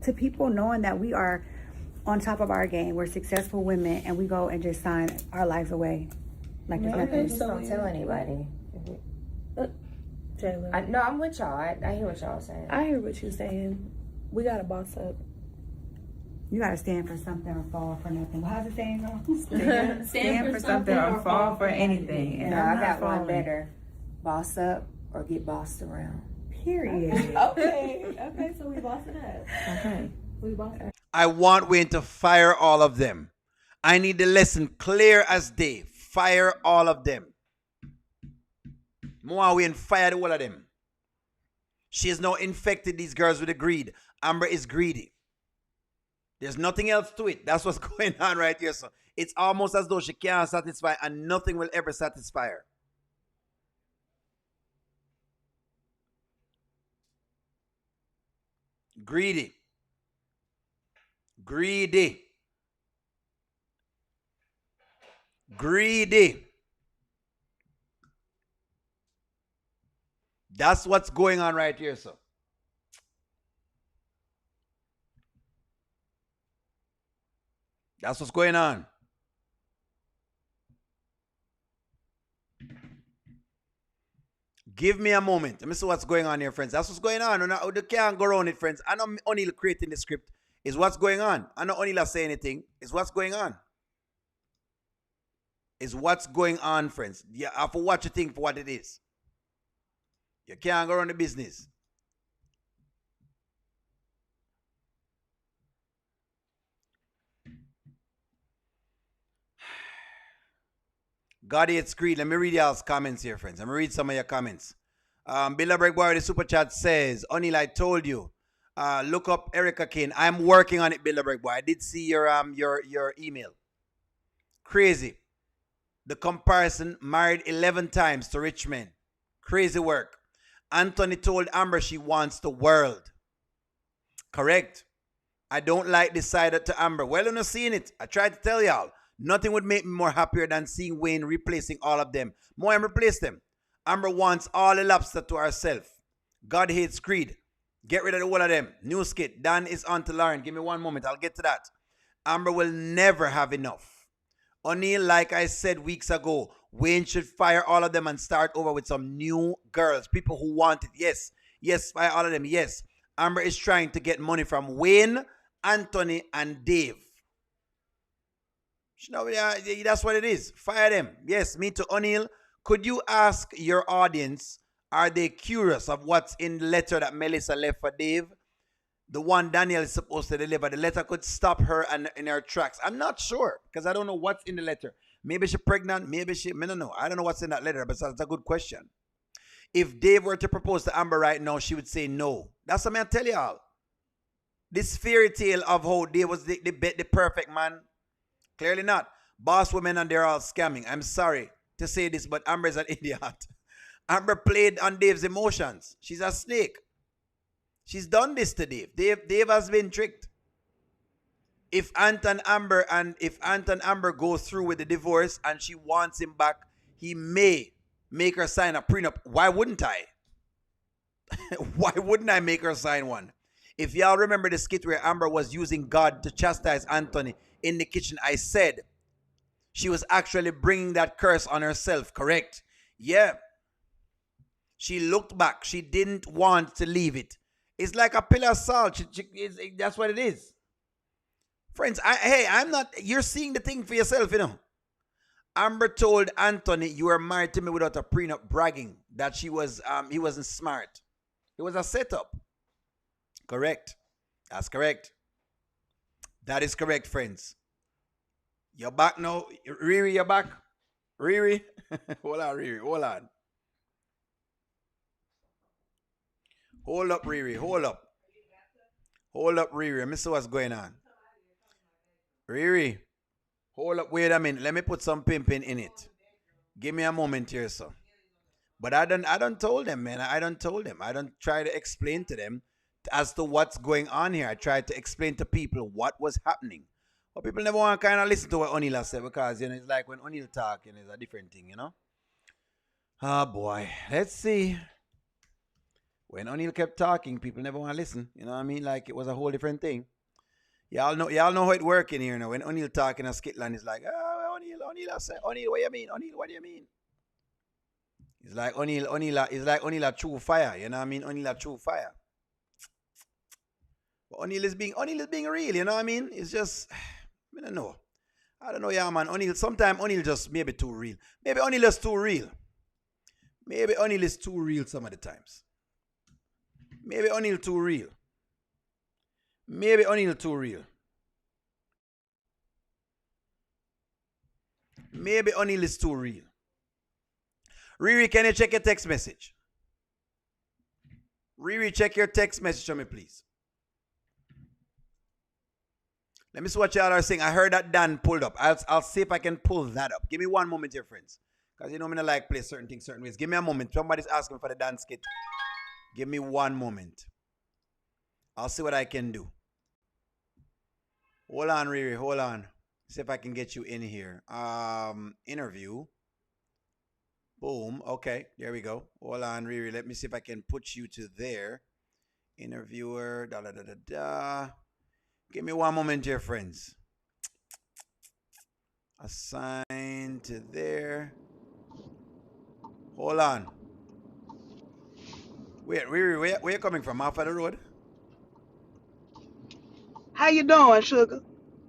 to people, knowing that we are on top of our game, we're successful women, and we go and just sign our lives away like there's nothing. Just don't tell anybody. Jayla. No, I'm with y'all. I hear what y'all saying. I hear what you're saying. We gotta boss up. You gotta stand for something or fall for nothing. How's it saying though? stand for something or fall for anything. And I got one better. Boss up or get bossed around. Period. Okay, so we bossing up. Okay. I want Wayne to fire all of them. I need the lesson clear as day. Fire all of them. More Wayne fire the whole of them. She has now infected these girls with the greed. Amber is greedy. There's nothing else to it. That's what's going on right here. So it's almost as though she can't satisfy and nothing will ever satisfy her. Greedy. Greedy. Greedy. That's what's going on right here, sir. That's what's going on. Give me a moment. Let me see what's going on here, friends. That's what's going on. You can't go around it, friends. I know O'Neal creating the script. Is what's going on. I know O'Neal say anything. Is what's going on. Is what's going on, friends. You have to watch the thing for what it is. You can't go around the business. God hates greed. Let me read y'all's comments here, friends. Let me read some of your comments. Billa Breakboy, the super chat says, O'Neal, I told you. Look up Erica Kane. I'm working on it, Billa Breakboy. I did see your email. Crazy. The comparison, married 11 times to rich men. Crazy work. Anthony told Amber she wants the world. Correct. I don't like this side to Amber. Well, you're not seeing it. I tried to tell y'all. Nothing would make me more happier than seeing Wayne replacing all of them. More and replace them. Amber wants all the lobster to herself. God hates greed. Get rid of the whole of them. New skit. Dan is on to Lauren. Give me one moment. I'll get to that. Amber will never have enough. O'Neal, like I said weeks ago, Wayne should fire all of them and start over with some new girls. People who want it. Yes. Yes, fire all of them. Yes. Amber is trying to get money from Wayne, Anthony, and Dave. That's what it is. Fire them. Yes, me too. O'Neal, could you ask your audience, are they curious of what's in the letter that Melissa left for Dave? The one Daniel is supposed to deliver. The letter could stop her in her tracks. I'm not sure because I don't know what's in the letter. Maybe she's pregnant. Maybe I don't know. I don't know what's in that letter, but that's a good question. If Dave were to propose to Amber right now, she would say no. That's what I tell y'all. This fairy tale of how Dave was the perfect man. Clearly not. Boss women and they're all scamming. I'm sorry to say this, but Amber is an idiot. Amber played on Dave's emotions. She's a snake. She's done this to Dave. Dave has been tricked. If Ant and Amber go through with the divorce and she wants him back, he may make her sign a prenup. Why wouldn't I? Why wouldn't I make her sign one? If y'all remember the skit where Amber was using God to chastise Anthony in the kitchen, I said she was actually bringing that curse on herself, correct? Yeah. She looked back. She didn't want to leave it. It's like a pillar of salt. That's what it is. Friends, I'm not, you're seeing the thing for yourself, you know. Amber told Anthony, you were married to me without a prenup, bragging that he wasn't smart. It was a setup. Correct. That's correct. That is correct, friends. You're back now. Riri, you're back. Riri. Hold on, Riri. Hold on. Hold up, Riri. Hold up. Hold up, Riri. Let me see what's going on. Riri. Hold up. Wait a minute. Let me put some pimping in it. Give me a moment here, sir. But I don't told them, man. I don't told them. I don't try to explain to them as to what's going on here. I tried to explain to people what was happening. But people never want to kind of listen to what O'Neal said because, you know, it's like when O'Neal talk, you know, it's a different thing, you know. Oh, boy. Let's see. When O'Neal kept talking, people never want to listen. You know what I mean? Like, it was a whole different thing. Y'all know how it works in here now. When O'Neal talking in Skitland, it's like, oh, O'Neal, O'Neal, what do you mean? O'Neal, what do you mean? It's like O'Neal a true fire. You know what I mean? O'Neal a true fire. But O'Neal is being real. You know what I mean? It's just, I don't know. I don't know, yeah, man. O'Neal, sometimes O'Neal just maybe too real. Maybe O'Neal is too real. Maybe O'Neal is too real some of the times. Maybe O'Neal too real. Maybe O'Neal too real. Maybe O'Neal is too real. Riri, can you check your text message? Riri, check your text message for me, please. Let me see what y'all are saying. I heard that Dan pulled up. I'll see if I can pull that up. Give me one moment, dear friends. Because you know me not like play certain things certain ways. Give me a moment. Somebody's asking for the dance kit. Give me one moment. I'll see what I can do. Hold on, Riri. Hold on. See if I can get you in here. Interview. Boom. Okay. There we go. Hold on, Riri. Let me see if I can put you to there. Interviewer. Da da da da da. Give me one moment, dear friends. Assign to there. Hold on. Wait, Riri, where you coming from? Off of the road? How you doing, sugar?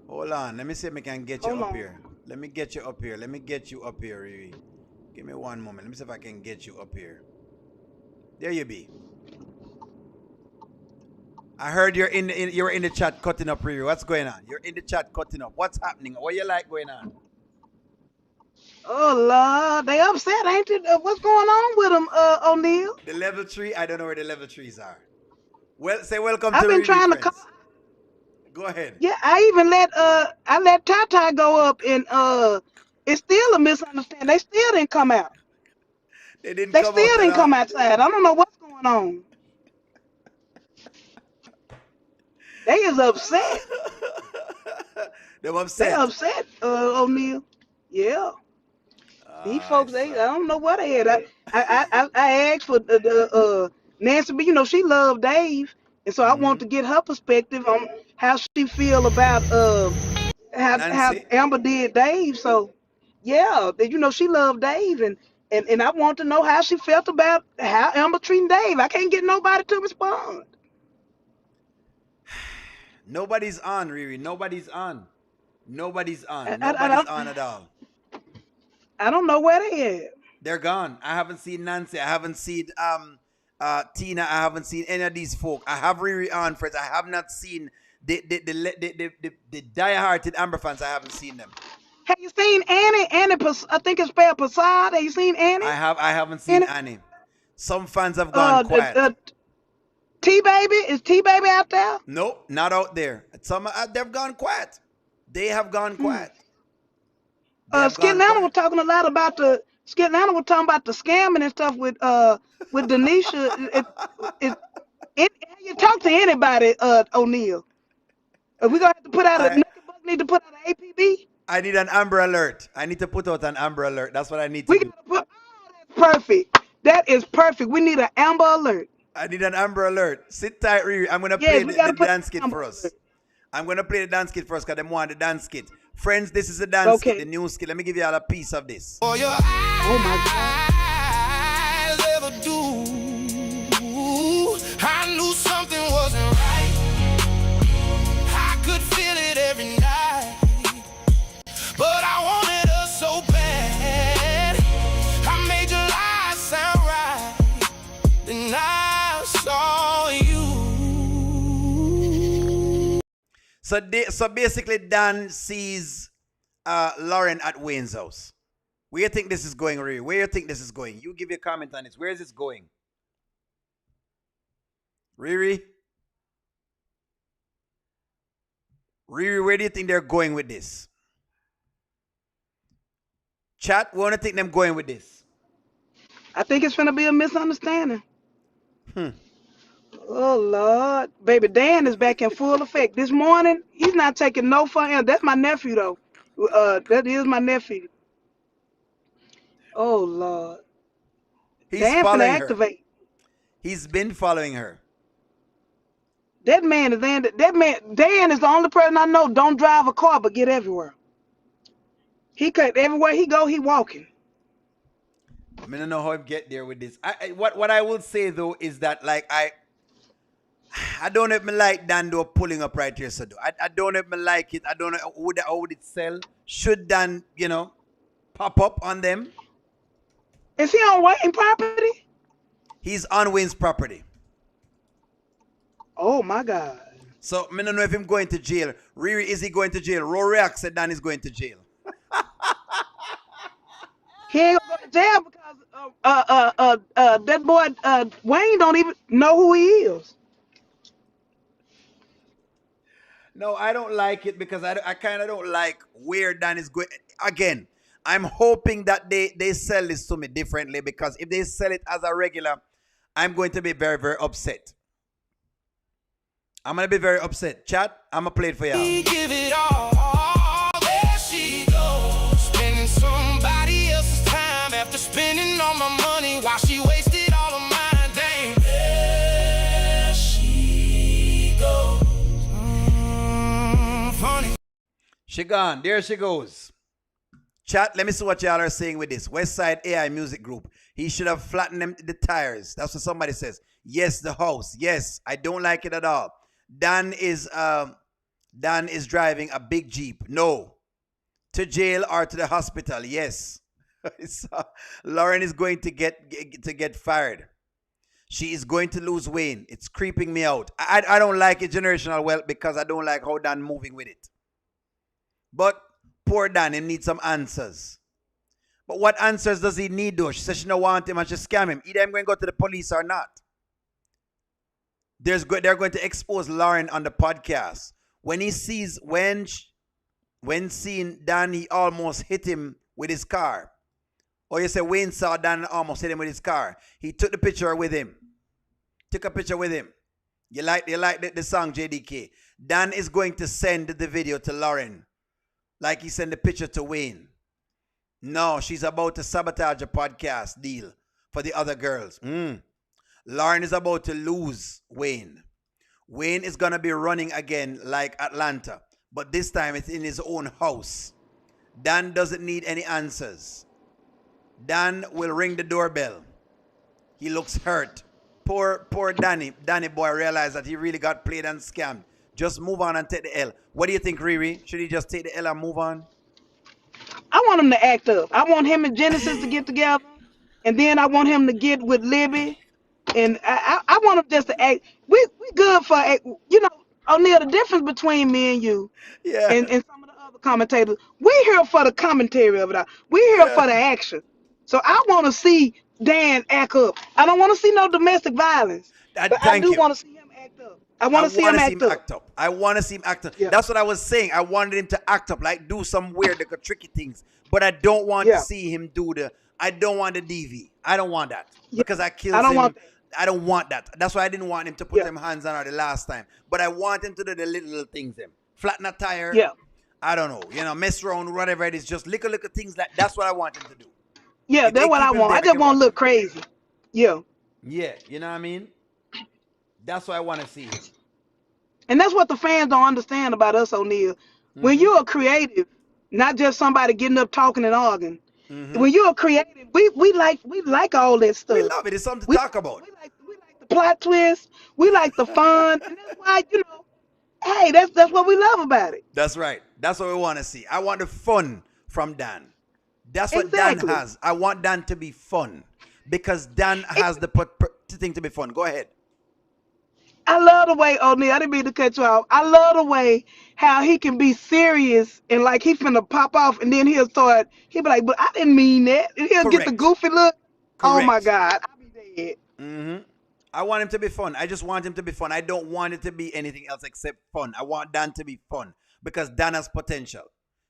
Hold on. Let me see if I can get you up here. Let me get you up here. Let me get you up here, Riri. Give me one moment. Let me see if I can get you up here. There you be. I heard you're in the chat cutting up, Riri. What's going on? You're in the chat cutting up. What's happening? What you like going on? Oh Lord, they upset, ain't it? What's going on with them, O'Neal? The level 3. I don't know where the level 3s are. Well, say welcome I've to been Riri, trying friends. to call. Go ahead. Yeah, I even let Tata go up, and it's still a misunderstanding. They still didn't come out. They didn't They come still out at didn't all. come outside. I don't know what's going on. They is upset. They're They upset. upset, O'Neal. Yeah. These folks, I don't know what they had. I asked for the Nancy, but you know she loved Dave, and so I want to get her perspective on how she feel about how Nancy? Amber did Dave. So yeah, you know she loved Dave, and I want to know how she felt about how Amber treating Dave. I can't get nobody to respond. Nobody's on, Riri. Nobody's on. Nobody's on. I Nobody's on at all. I don't know where they at. They're gone. I haven't seen Nancy. I haven't seen Tina. I haven't seen any of these folk. I have Riri on friends. I have not seen the die-hearted Amber fans. I haven't seen them. Have you seen Annie? I think it's spelled Passad. Have you seen Annie? I haven't seen Annie. Some fans have gone quiet. T-Baby? Is T-Baby out there? Nope, not out there. Some they've gone quiet. They have gone quiet. Skitnana was talking a lot about the scamming and stuff with Denisha. You talk to anybody, O'Neal. We gonna have to put out need to put out an APB. I need an Amber Alert. I need to put out an Amber Alert. That's what I need to do. That's perfect. That is perfect. We need an Amber Alert. I need an Amber Alert. Sit tight, Riri. I'm gonna play the dance kit for us. I'm gonna play the dance kit for us because they want the dance kit. Friends, this is the dance kit, the new skit. Let me give you all a piece of this. Oh, your eyes ever do. I knew something wasn't right. I could feel it every night. But I wanted us so bad. I made your lies sound right. Then I saw you. So basically, Dan sees Lauren at Wayne's house. Where you think this is going, Riri? Where you think this is going? You give your comment on this. Where is this going? Riri? Riri, where do you think they're going with this? Chat, where do you think them going with this? I think it's gonna be a misunderstanding. Oh Lord, baby Dan is back in full effect. This morning, he's not taking no fun. That's my nephew though. That is my nephew. Oh Lord. He's Dan following finna her. activate. He's been following her. That man is Dan is the only person I know don't drive a car but get everywhere. He could everywhere he go, he walking. I mean, I don't know how he get there with this. What I will say though is that like I don't know if me like Dan though pulling up right here, so do I don't know if me like it. I don't know how would it sell. Should Dan, pop up on them? Is he on Wayne property? He's on Wayne's property. Oh my God. So I don't know if him going to jail. Riri, is he going to jail? Roriak said Dan is going to jail. He ain't gonna go to jail because that boy Wayne don't even know who he is. No, I don't like it because I kind of don't like where Dan is going. Again, I'm hoping that they sell this to me differently, because if they sell it as a regular, I'm going to be very, very upset. I'm going to be very upset. Chat, I'm going to play it for y'all. Give it all, there she goes, spending somebody else's time after spending all my money while she wasted all of mine. Dang, there she goes. Funny. She gone. There she goes. Chat, let me see what y'all are saying with this. Westside AI Music Group. He should have flattened the tires. That's what somebody says. Yes, the house. Yes, I don't like it at all. Dan is driving a big Jeep. No. To jail or to the hospital. Yes. Lauren is going to get fired. She is going to lose Wayne. It's creeping me out. I don't like it, generational wealth, because I don't like how Dan moving with it. But poor Dan, he needs some answers. But what answers does he need, though? She says she don't want him and she scam him. Either I'm going to go to the police or not. They're going to expose Lauren on the podcast. When he sees, when seeing Dan, he almost hit him with his car. Or you say Wayne saw Dan almost hit him with his car. He took the picture with him. Took a picture with him. You like the song, JDK. Dan is going to send the video to Lauren, like he sent the picture to Wayne. No, she's about to sabotage a podcast deal for the other girls. Lauren is about to lose Wayne. Wayne is going to be running again like Atlanta, but this time it's in his own house. Dan doesn't need any answers. Dan will ring the doorbell. He looks hurt. Poor Danny. Danny boy realized that he really got played and scammed. Just move on and take the L. What do you think, Riri? Should he just take the L and move on? I want him to act up. I want him and Genesis to get together, and then I want him to get with Libby, and I want him just to act. We good for O'Neal. The difference between me and you, and some of the other commentators, we here for the commentary of it all. We here for the action. So I want to see Dan act up. I don't want to see no domestic violence, but I do want to see him act up. I want to see him act up. I want to see him act up. Yeah. That's what I was saying. I wanted him to act up, like do some weird, like tricky things. But I don't want to see him do I don't want the DV. I don't want that. Because that kills him. I don't want that. That's why I didn't want him to put them hands on her the last time. But I want him to do the little things. Flatten a tire. Yeah. I don't know. Mess around, whatever it is. Just little things like that's what I want him to do. Yeah, that's what I want. I just want to look crazy. Yeah. Yeah, you know what I mean? That's what I want to see. And that's what the fans don't understand about us, O'Neal. When you're a creative, not just somebody getting up talking and arguing. When you're a creative, we like all that stuff. We love it. It's something to talk about. We like the plot twist. We like the fun. And that's why, hey, that's what we love about it. That's right. That's what we want to see. I want the fun from Dan. That's what Dan has. I want Dan to be fun, because Dan has the thing to be fun. Go ahead. I love the way, O'Neal, I didn't mean to cut you off. I love the way how he can be serious and like he finna pop off, and then he'll be like, but I didn't mean that. And he'll get the goofy look. Oh my God, I'll be dead. I want him to be fun. I just want him to be fun. I don't want it to be anything else except fun. I want Dan to be fun, because Dan has potential.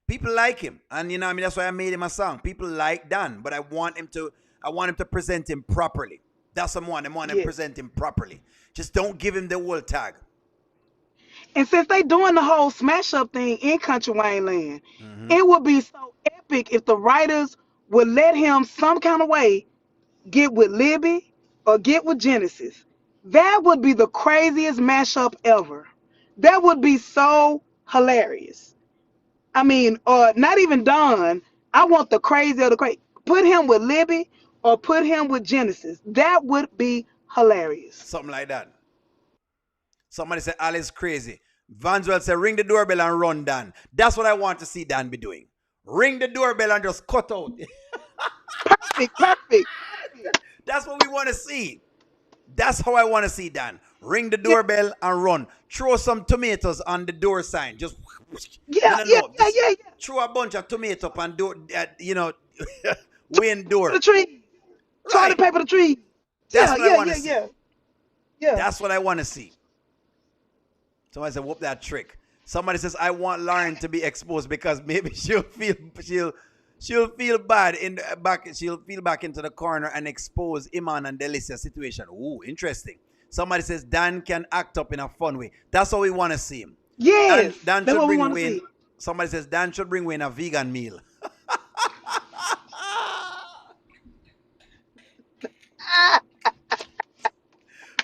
People like him, and that's why I made him a song. People like Dan, but I want him to present him properly. That's what I want. I want him to present him properly. Just don't give him the whole tag. And since they doing the whole smash up thing in Kountry Wayne land, it would be so epic if the writers would let him some kind of way get with Libby or get with Genesis. That would be the craziest mashup ever. That would be so hilarious. I mean, or not even Don. I want the crazy of the crazy. Put him with Libby or put him with Genesis. That would be hilarious. Something like that. Somebody said Alice crazy. Vanswell said ring the doorbell and run Dan. That's what I want to see Dan be doing. Ring the doorbell and just cut out. Perfect. That's what we want to see. That's how I want to see Dan. ring the doorbell and run. Throw some tomatoes on the door sign. Just Yeah. throw a bunch of tomatoes up and door, Wayne door. The tree. Toilet paper the tree. That's what I want to see. Yeah. That's what I want to see. Somebody said, whoop that trick. Somebody says, I want Lauren to be exposed because maybe she'll feel bad she'll feel back into the corner and expose Iman and Delicia's situation. Ooh, interesting. Somebody says Dan can act up in a fun way. That's how we want to see him. Yes. Dan that's should what we bring want to Wayne. see. Somebody says Dan should bring Wayne a vegan meal.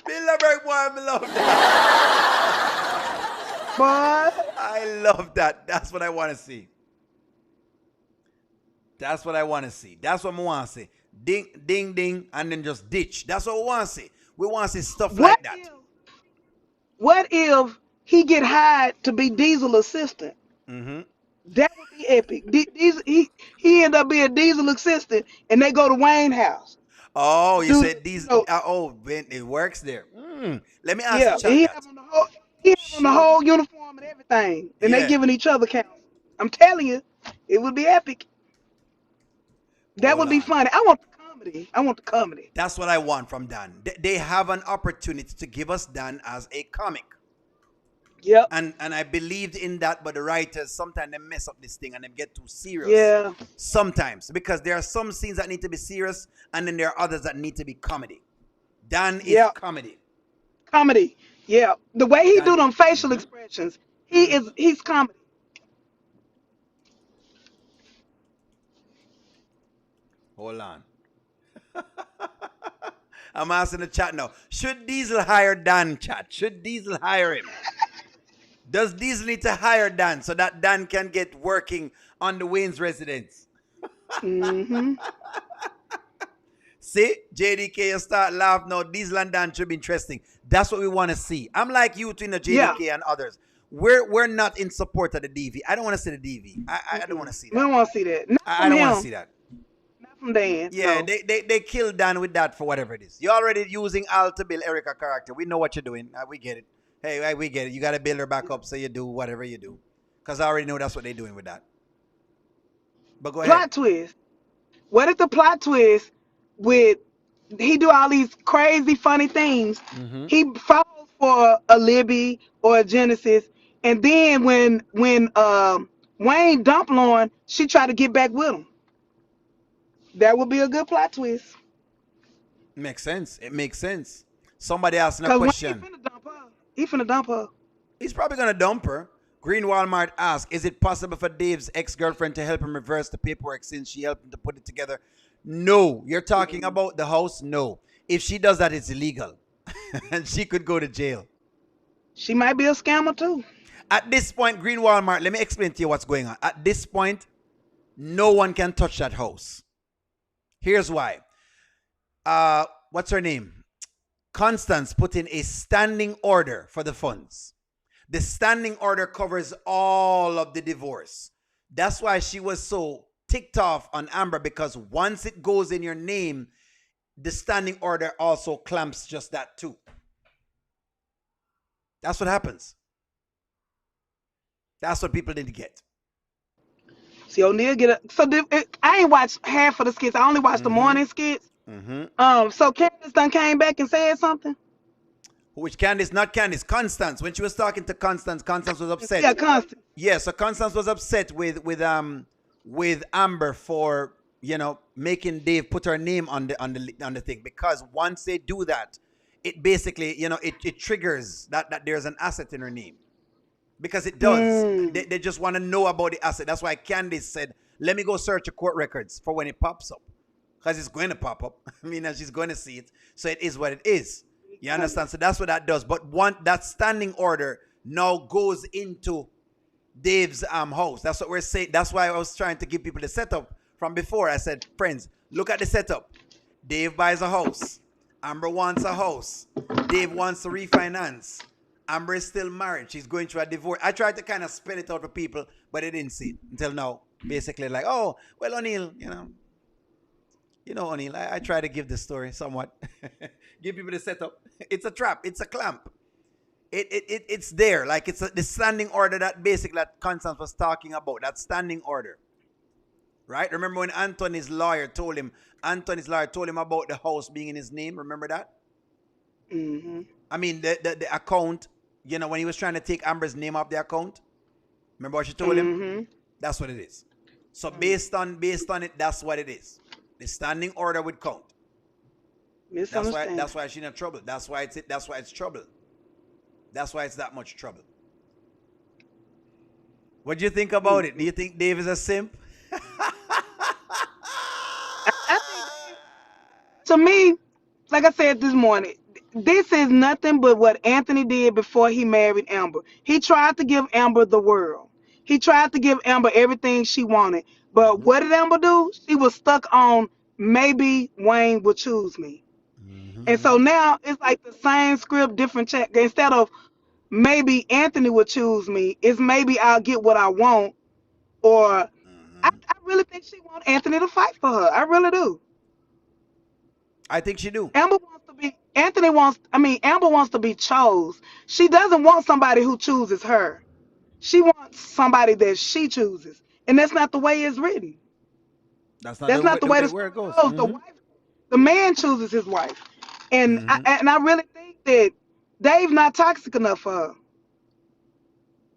Bilderberg boy, I love that. Boy. I love that. That's what I want to see. That's what I want to see. That's what I want to see. Ding, ding, ding, and then just ditch. That's what we want to see. We want to see stuff like that. What if he get hired to be Diesel assistant? Mm-hmm. That would be epic. He end up being Diesel assistant, and they go to Wayne house. Oh, you said these. It works there. Let me ask you. He have on the whole uniform and everything, and they giving each other counsel. I'm telling you, it would be epic. That would be funny. I want the comedy. That's what I want from Dan. They have an opportunity to give us Dan as a comic. Yep. And I believed in that, but the writers sometimes they mess up this thing and they get too serious. Yeah. Sometimes because there are some scenes that need to be serious, and then there are others that need to be comedy. Dan is comedy. Comedy. Yeah. The way he do them facial expressions, he's comedy. Hold on. I'm asking the chat now. Should Diesel hire Dan, chat? Should Diesel hire him? Does Diesel need to hire Dan so that Dan can get working on the Wayne's residence? Mm-hmm. See, JDK, you start laughing now. Diesel and Dan should be interesting. That's what we want to see. I'm like you two in the JDK and others. We're not in support of the DV. I don't want to see the DV. I don't want to see that. We don't want to see that. I don't want to see that. Not from Dan. Yeah, no. they killed Dan with that for whatever it is. You're already using Al to build Erica character. We know what you're doing. We get it. Hey, we get it. You got to build her back up, so you do whatever you do. Because I already know that's what they're doing with that. But go ahead. Plot twist. What if the plot twist with he do all these crazy funny things? Mm-hmm. He falls for a Libby or a Genesis, and then when Wayne dump Lauren, she try to get back with him. That would be a good plot twist. Makes sense. It makes sense. Somebody asking a question. He finna dump her. He's probably gonna dump her. Green Walmart asked, is it possible for Dave's ex-girlfriend to help him reverse the paperwork since she helped him to put it together? No. You're talking about the house? No. If she does that, it's illegal. And she could go to jail. She might be a scammer too. At this point, Green Walmart, let me explain to you what's going on. At this point, no one can touch that house. Here's why. What's her name? Constance put in a standing order for the funds. The standing order covers all of the divorce. That's why she was so ticked off on Amber, because once it goes in your name, the standing order also clamps just that too. That's what happens. That's what people didn't get. See, O'Neal I ain't watched half of the skits. I only watched the morning skits. Mm-hmm. So Candace done came back and said something. Which Candace? Not Candace. Constance. When she was talking to Constance, Constance was upset. Yeah, Constance. Yeah, so Constance was upset with Amber for making Dave put her name on the thing, because once they do that, it basically it triggers that there's an asset in her name, because it does. They just want to know about the asset. That's why Candace said, "Let me go search the court records for when it pops up." Because it's going to pop up. I mean, she's going to see it. So it is what it is. You understand? So that's what that does. But that standing order now goes into Dave's house. That's what we're saying. That's why I was trying to give people the setup from before. I said, friends, look at the setup. Dave buys a house. Amber wants a house. Dave wants to refinance. Amber is still married. She's going through a divorce. I tried to kind of spell it out for people, but they didn't see it until now. Basically like, oh, well, O'Neal, You know, O'Neill, I try to give the story somewhat. Give people the setup. It's a trap. It's a clamp. It's there. Like it's the standing order that basically that Constance was talking about. That standing order. Right? Remember when Anthony's lawyer told him about the house being in his name? Remember that? Mm-hmm. I mean, the account, you know, when he was trying to take Amber's name off the account. Remember what she told him? That's what it is. So based on it, that's what it is. The standing order would count. That's why she's in trouble. That's why it's trouble. That's why it's that much trouble. What do you think about it? Do you think Dave is a simp? To me, like I said this morning, this is nothing but what Anthony did before he married Amber. He tried to give Amber the world. He tried to give Amber everything she wanted. But what did Amber do? She was stuck on maybe Wayne would choose me. And so now it's like the same script, different check. Instead of maybe Anthony would choose me, it's maybe I'll get what I want. Or I really think she wants Anthony to fight for her. I really do. I think she do. Amber wants to be chose. She doesn't want somebody who chooses her. She wants somebody that she chooses. And that's not the way it's written. That's not the way the where it goes. The man chooses his wife. And I really think that Dave's not toxic enough for her.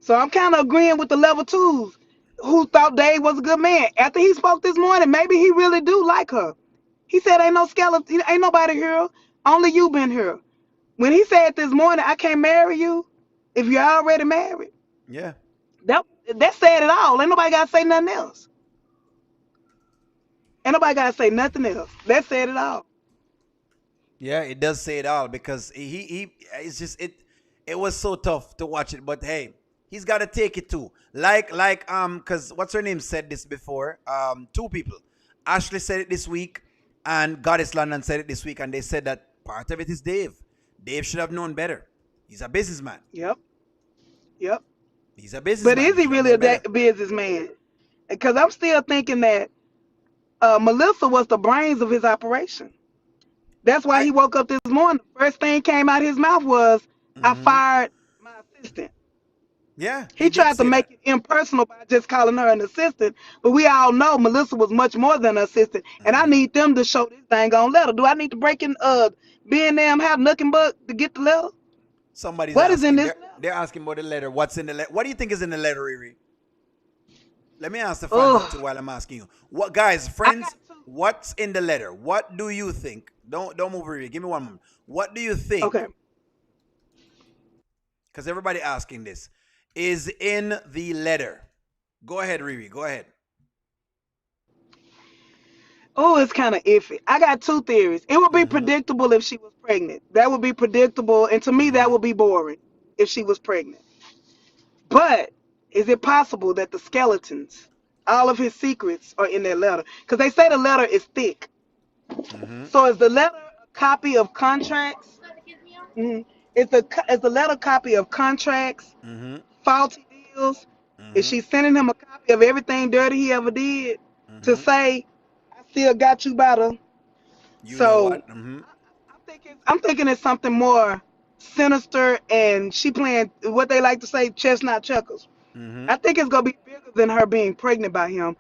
So I'm kind of agreeing with the level twos who thought Dave was a good man. After he spoke this morning, maybe he really do like her. He said, ain't no skeleton, ain't nobody here. Only you been here. When he said this morning, I can't marry you if you're already married. Yeah. That said it all. Ain't nobody got to say nothing else. Ain't nobody got to say nothing else. That said it all. Yeah, it does say it all because it's just it was so tough to watch it, but hey, he's got to take it too. Like cuz what's her name said this before? Two people. Ashley said it this week and Goddess London said it this week, and they said that part of it is Dave. Dave should have known better. He's a businessman. Yep. He's a businessman. But is he really a businessman? Because I'm still thinking that Melissa was the brains of his operation. That's why he woke up this morning. The first thing came out his mouth was, I fired my assistant. Yeah. He tried to make it impersonal by just calling her an assistant. But we all know Melissa was much more than an assistant. And I need them to show this dang on letter. Do I need to break in B&M have Nook and Buck to get the letter? Somebody's what asking, is in this letter? They're asking about the letter. What's in the letter? What do you think is in the letter, Riri? Let me ask the friends too while I'm asking you. What, guys, friends, what's in the letter? What do you think? Don't move, Riri. Give me one moment. What do you think? Okay. Because everybody asking this is in the letter. Go ahead, Riri. Go ahead. Oh, it's kind of iffy. I got two theories. It would be predictable if she was pregnant. That would be predictable. And to me, that would be boring if she was pregnant. But is it possible that the skeletons, all of his secrets are in that letter? Because they say the letter is thick. So is the letter a copy of contracts? Is the letter a copy of contracts, faulty deals? Is she sending him a copy of everything dirty he ever did to say, I still got you by the... I'm thinking it's something more sinister, and she playing what they like to say, chestnut checkers. I think it's going to be bigger than her being pregnant by him.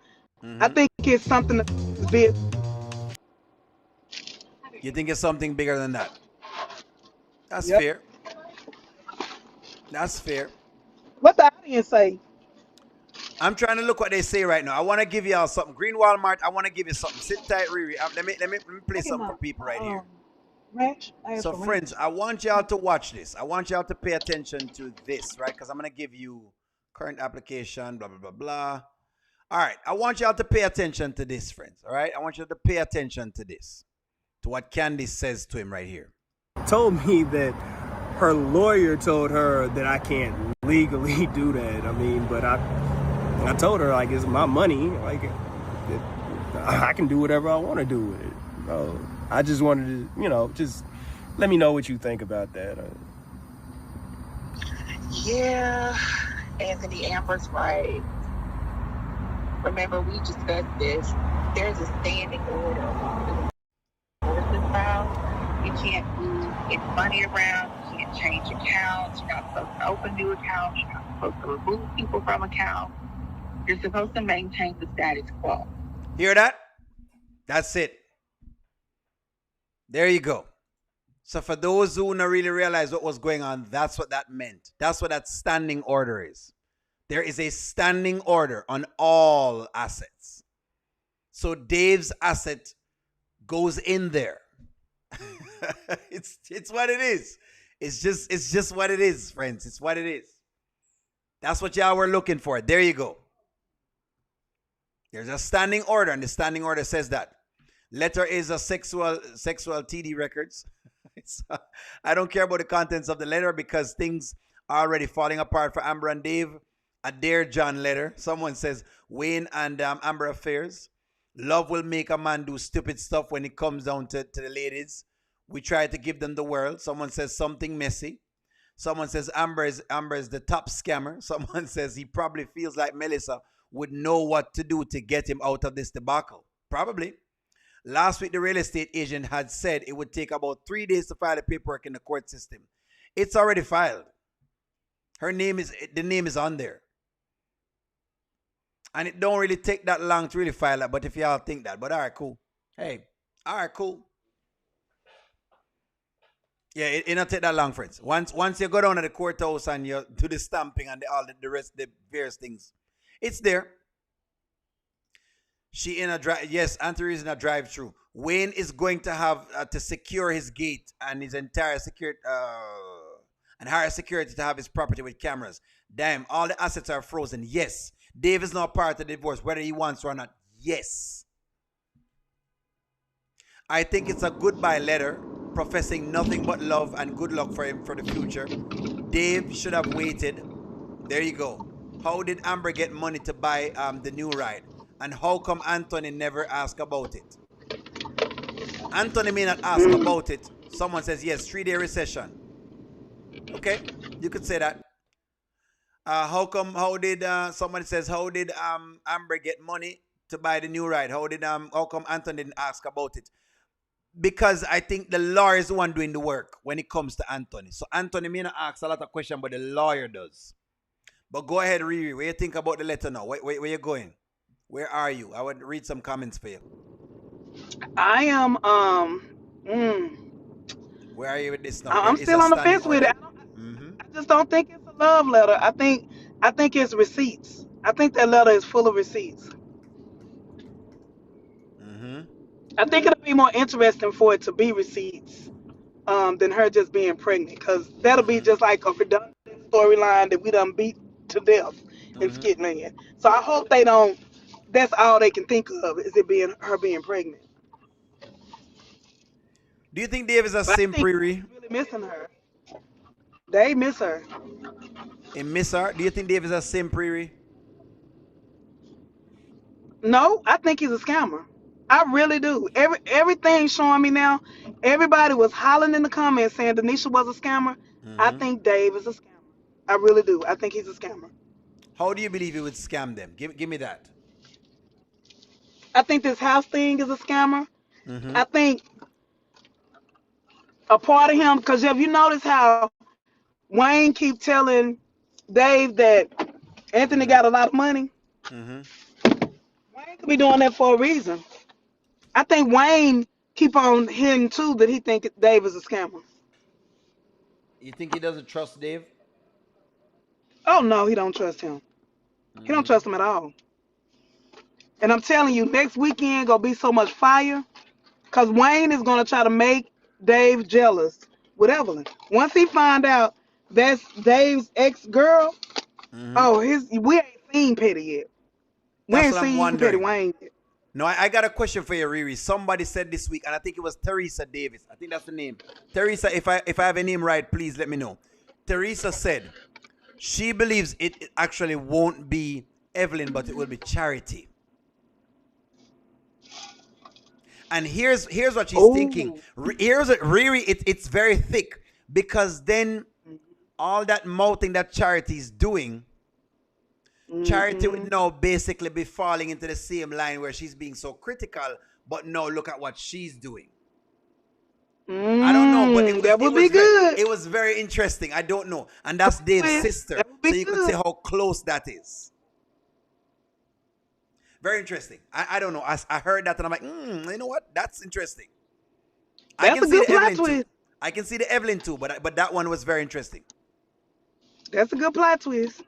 I think it's something that's big. You think it's something bigger than that? That's fair. That's fair. What the audience say? I'm trying to look what they say right now. I want to give y'all something. Green Walmart, I want to give you something. Sit tight, Riri. Let me play something for people right here. So, friends, I want y'all to watch this. I want y'all to pay attention to this, right? Because I'm going to give you current application, blah, blah, blah, blah. All right. I want y'all to pay attention to this, friends. All right. I want you to pay attention to this, to what Candice says to him right here. Told me that her lawyer told her that I can't legally do that. I mean, but I told her, like, it's my money. Like, I can do whatever I want to do with it. So I just wanted to, just let me know what you think about that. Yeah, Anthony, Amber's right. Remember, we discussed this. there's a standing order. This file, you can't move any money around, you can't change accounts, you're not supposed to open new accounts, you're not supposed to remove people from accounts. You're supposed to maintain the status quo. Hear that? That's it. There you go. So for those who don't really realize what was going on, that's what that meant. That's what that standing order is. There is a standing order on all assets. So Dave's asset goes in there. It's what it is. It's just what it is, friends. It's what it is. That's what y'all were looking for. There you go. There's a standing order, and the standing order says that. Letter is a sexual TD records. I don't care about the contents of the letter because things are already falling apart for Amber and Dave. A Dear John letter. Someone says, Wayne and Amber affairs. Love will make a man do stupid stuff when it comes down to the ladies. We try to give them the world. Someone says something messy. Someone says Amber is the top scammer. Someone says he probably feels like Melissa would know what to do to get him out of this debacle. Probably. Last week, the real estate agent had said it would take about 3 days to file the paperwork in the court system. It's already filed. The name is on there. And it don't really take that long to really file that, but if y'all think that, but all right, cool. Hey, all right, cool. Yeah, it don't take that long, friends. Once you go down to the courthouse and you do the stamping and the rest, the various things, it's there. She in a drive. Yes, Anthony is in a drive-through. Wayne is going to have to secure his gate and his entire security and hire security to have his property with cameras. Damn, all the assets are frozen. Yes. Dave is not part of the divorce, whether he wants or not. Yes. I think it's a goodbye letter professing nothing but love and good luck for him for the future. Dave should have waited. There you go. How did Amber get money to buy the new ride? And how come Anthony never asked about it? Anthony may not ask about it. Someone says, yes, 3-day recession. Okay, you could say that. Somebody says, how did Amber get money to buy the new ride? How come Anthony didn't ask about it? Because I think the lawyer is the one doing the work when it comes to Anthony. So Anthony may not ask a lot of questions, but the lawyer does. But go ahead, Riri. What do you think about the letter now? Where you going? Where are you? I want to read some comments for you. I am Where are you with this now? I'm still on the fence with it. I just don't think it's a love letter. I think it's receipts. I think that letter is full of receipts. I think it'll be more interesting for it to be receipts than her just being pregnant, because that'll be just like a redundant storyline that we done beat to death in Skitland. So I hope they don't. That's all they can think of is it being her being pregnant. Do you think Dave is a sim, Riri? Really missing her. They miss her. They miss her? Do you think Dave is a sim, Riri? No, I think he's a scammer. I really do. Everything showing me now, everybody was hollering in the comments saying Denisha was a scammer. I think Dave is a scammer. I really do. I think he's a scammer. How do you believe he would scam them? Give me that. I think this house thing is a scammer. I think a part of him, because have you noticed how Wayne keep telling Dave that Anthony got a lot of money? Wayne could be doing that for a reason. I think Wayne keep on hearing too that he think Dave is a scammer. You think he doesn't trust Dave? Oh no, he don't trust him. He don't trust him at all. And I'm telling you, next weekend gonna be so much fire, cause Wayne is gonna try to make Dave jealous with Evelyn. Once he find out that's Dave's ex-girl, we ain't seen Petty yet. We ain't seen Petty Wayne yet. No, I got a question for you, Riri. Somebody said this week, and I think it was Teresa Davis. I think that's the name. Teresa, if I have a name right, please let me know. Teresa said she believes it actually won't be Evelyn, but it will be Charity. And here's what she's thinking. Riri, it's very thick, because then all that mouthing that Charity is doing, Charity would now basically be falling into the same line where she's being so critical, but no, look at what she's doing. I don't know, but it was very interesting. I don't know. And that's Dave's sister. So you could see how close that is. Very interesting. I don't know. I heard that and I'm like, you know what? That's interesting. I can see the Evelyn too. I can see the Evelyn too, but that one was very interesting. That's a good plot twist.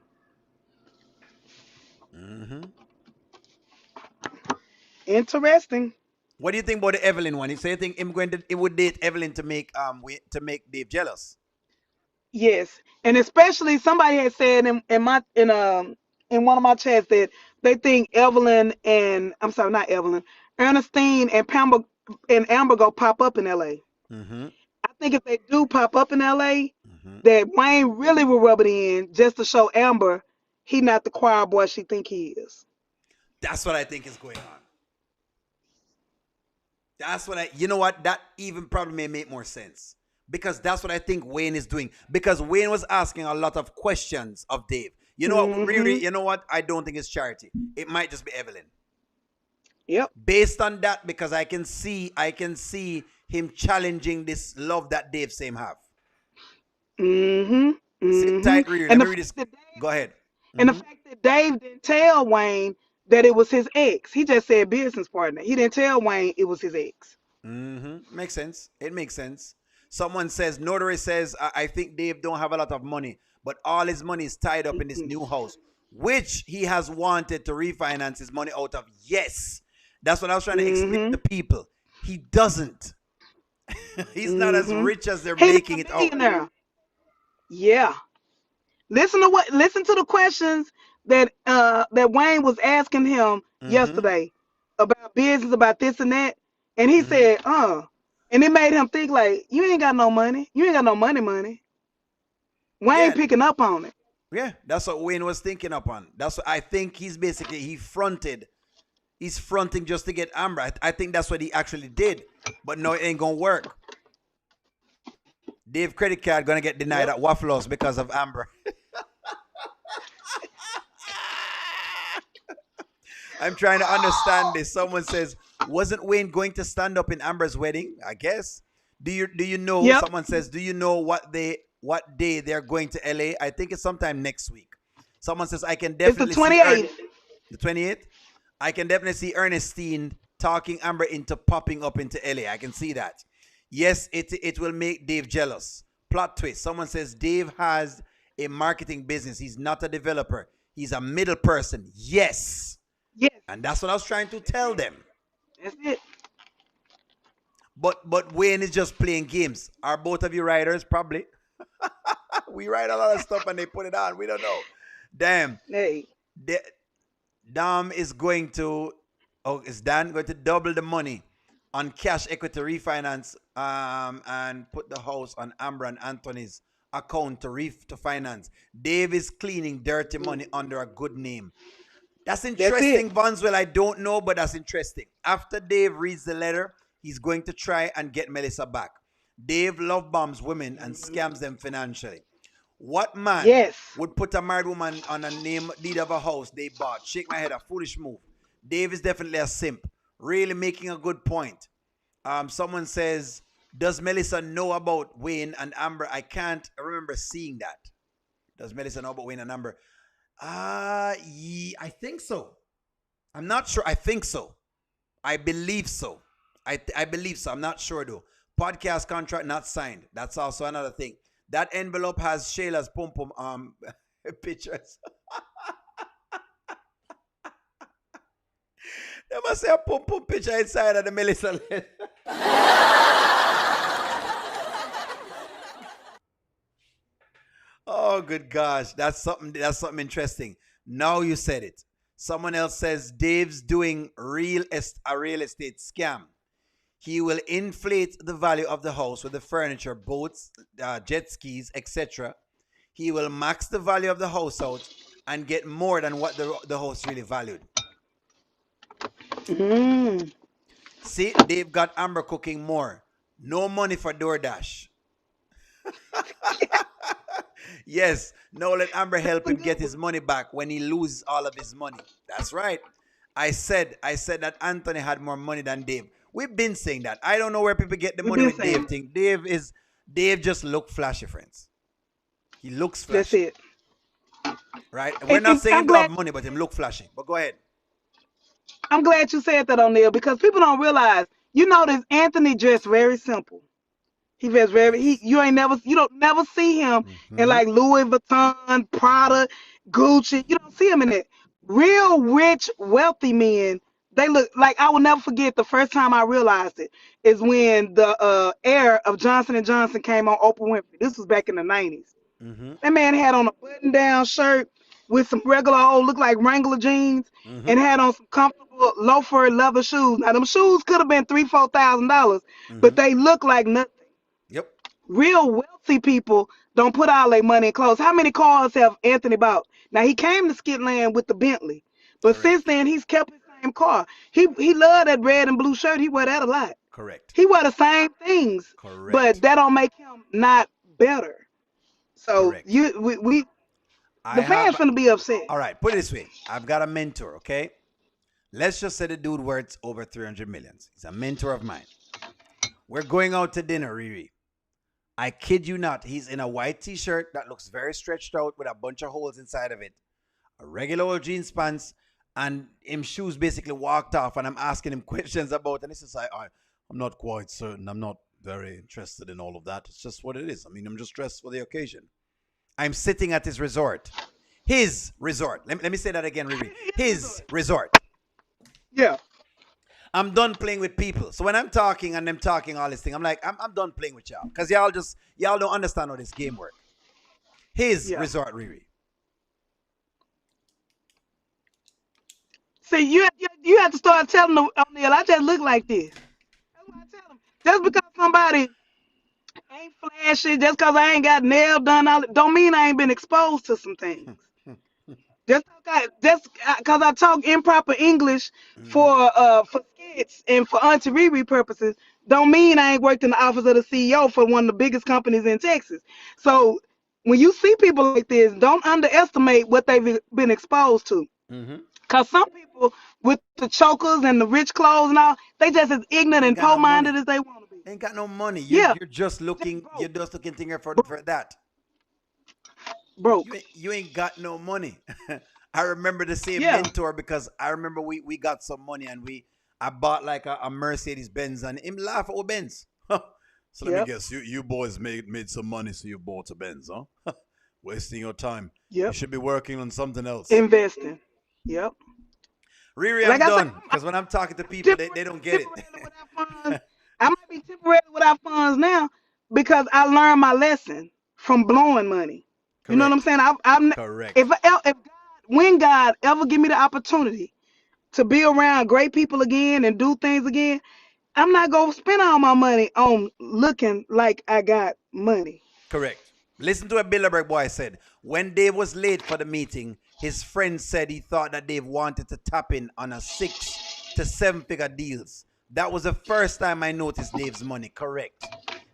Interesting. What do you think about the Evelyn one? So you think it would date Evelyn to make Dave jealous? Yes, and especially somebody had said in one of my chats that they think Evelyn and not Evelyn, Ernestine and Amber go pop up in L.A. I think if they do pop up in L.A., that Wayne really will rub it in just to show Amber he not the choir boy she think he is. That's what I think is going on. That's what you know what? That even probably may make more sense. Because that's what I think Wayne is doing. Because Wayne was asking a lot of questions of Dave. You know what? Really, you know what? I don't think it's Charity. It might just be Evelyn. Yep. Based on that, because I can see him challenging this love that Dave same have. Sit tight, Riri. Let me read this. Go ahead. And the fact that Dave didn't tell Wayne that it was his ex. He just said business partner. He didn't tell Wayne it was his ex. Makes sense. It makes sense. Someone says, Notary says, I think Dave don't have a lot of money, but all his money is tied up in this new house, which he has wanted to refinance his money out of. Yes. That's what I was trying to explain to people. He doesn't. He's not as rich as they're making it out. Yeah. Listen to the questions that Wayne was asking him yesterday about business, about this and that. And he said, and it made him think like, you ain't got no money. You ain't got no money. Wayne picking up on it. Yeah, that's what Wayne was thinking upon. That's what I think he's fronting just to get Amber. I think that's what he actually did. But no, it ain't gonna work. Dave credit card gonna get denied at Waffle House because of Amber. I'm trying to understand this. Someone says, wasn't Wayne going to stand up in Amber's wedding? I guess. Do you know? Yep. Someone says, do you know what day they're going to LA? I think it's sometime next week. Someone says, I can definitely it's the 28th. The 28th? I can definitely see Ernestine talking Amber into popping up into LA. I can see that. Yes, it will make Dave jealous. Plot twist. Someone says Dave has a marketing business. He's not a developer. He's a middle person. Yes. Yes. And that's what I was trying to tell them. That's it. But Wayne is just playing games. Are both of you writers? Probably. We write a lot of stuff and they put it on. We don't know. Damn. Hey. Dom is going to, is Dan going to double the money on cash equity refinance and put the house on Amber and Anthony's account to finance. Dave is cleaning dirty money under a good name. That's interesting, Vanswell. I don't know, but that's interesting. After Dave reads the letter, he's going to try and get Melissa back. Dave love bombs women and scams them financially. What man would put a married woman on a name deed of a house they bought? Shake my head, a foolish move. Dave is definitely a simp. Really making a good point. Someone says, does Melissa know about Wayne and Amber? I can't remember seeing that. Does Melissa know about Wayne and Amber? I think so. I'm not sure. I think so. I believe so. I believe so. I'm not sure though. Podcast contract not signed. That's also another thing. That envelope has Shayla's pum pum pictures. They must say a pum pum picture inside of the Melissa letter. Oh, good gosh. That's something interesting. Now you said it. Someone else says Dave's doing a real estate scam. He will inflate the value of the house with the furniture, boats, jet skis, etc. He will max the value of the house out and get more than what the house really valued. See, Dave got Amber cooking more. No money for DoorDash. Yes. No, let Amber help him get his money back when he loses all of his money. That's right. I said that Anthony had more money than Dave. We've been saying that. I don't know where people get the We've money been with Dave saying thing. Dave just look flashy, friends. He looks that's flashy. it. Right? We're not saying I'm him to have glad. money, but him look flashy. But go ahead. I'm glad you said that, O'Neal, because people don't realize. You notice Anthony dressed very simple. He dressed very. You don't never see him in Mm-hmm. like Louis Vuitton, Prada, Gucci. You don't see him in it. Real rich, wealthy men. They look like, I will never forget the first time I realized it is when the heir of Johnson and Johnson came on Oprah Winfrey. This was back in the 90s. Mm-hmm. That man had on a button-down shirt with some regular old, look like Wrangler jeans, Mm-hmm. and had on some comfortable loafer leather shoes. Now them shoes could have been $3,000-$4,000, Mm-hmm. but they look like nothing. Yep. Real wealthy people don't put all their money in clothes. How many cars have Anthony bought? Now he came to Skitland with the Bentley, but since Correct. then he's kept his same car. He loved that red and blue shirt. He wear that a lot. Correct. He wear the same things, but Correct. that don't make him not better. So Correct. I the fans have finna be upset. all right, put it this way. I've got a mentor, okay? Let's just say the dude worth over 300 millions. He's a mentor of mine. We're going out to dinner, Riri. I kid you not. He's in a white t-shirt that looks very stretched out with a bunch of holes inside of it. A regular old jeans pants, and him shoes basically walked off, and I'm asking him questions about, and he says, I'm not quite certain. I'm not very interested in all of that. It's just what it is. I mean, I'm just dressed for the occasion. I'm sitting at his resort. His resort. Let me say that again, Riri. His resort. Yeah. I'm done playing with people. So when I'm talking and them talking all this thing, I'm like, I'm done playing with y'all. Because y'all don't understand how this game works. His resort, Riri. See, you have to start telling them, O'Neal, I just look like this. That's what I tell them. Just because somebody ain't flashy, just because I ain't got nail done, don't mean I ain't been exposed to some things. Just because I talk improper English for skits and for Auntie Riri purposes, don't mean I ain't worked in the office of the CEO for one of the biggest companies in Texas. So when you see people like this, don't underestimate what they've been exposed to. Mm-hmm. Because some people with the chokers and the rich clothes and all, they just as ignorant Ain't and got no poor-minded money. as they want to be. Ain't got no money. Yeah, You're just looking thinking for that. broke. You ain't got no money. I remember the same Yeah. mentor because I remember we got some money and I bought like a Mercedes Benz and him laugh at our Benz. So let me guess, you boys made some money, so you bought a Benz, huh? Wasting your time. Yep. You should be working on something else. Investing. Yep. Riri, Like I'm I said, done. Because when I'm talking to people, they don't get it. I might be temporary without funds now because I learned my lesson from blowing money. You know what I'm saying? I'm Correct. If when God ever give me the opportunity to be around great people again and do things again, I'm not gonna spend all my money on looking like I got money. Correct. Listen to what Bilderberg boy said. When Dave was late for the meeting, his friend said he thought that Dave wanted to tap in on a 6 to 7 figure deals. That was the first time I noticed Dave's money. Correct.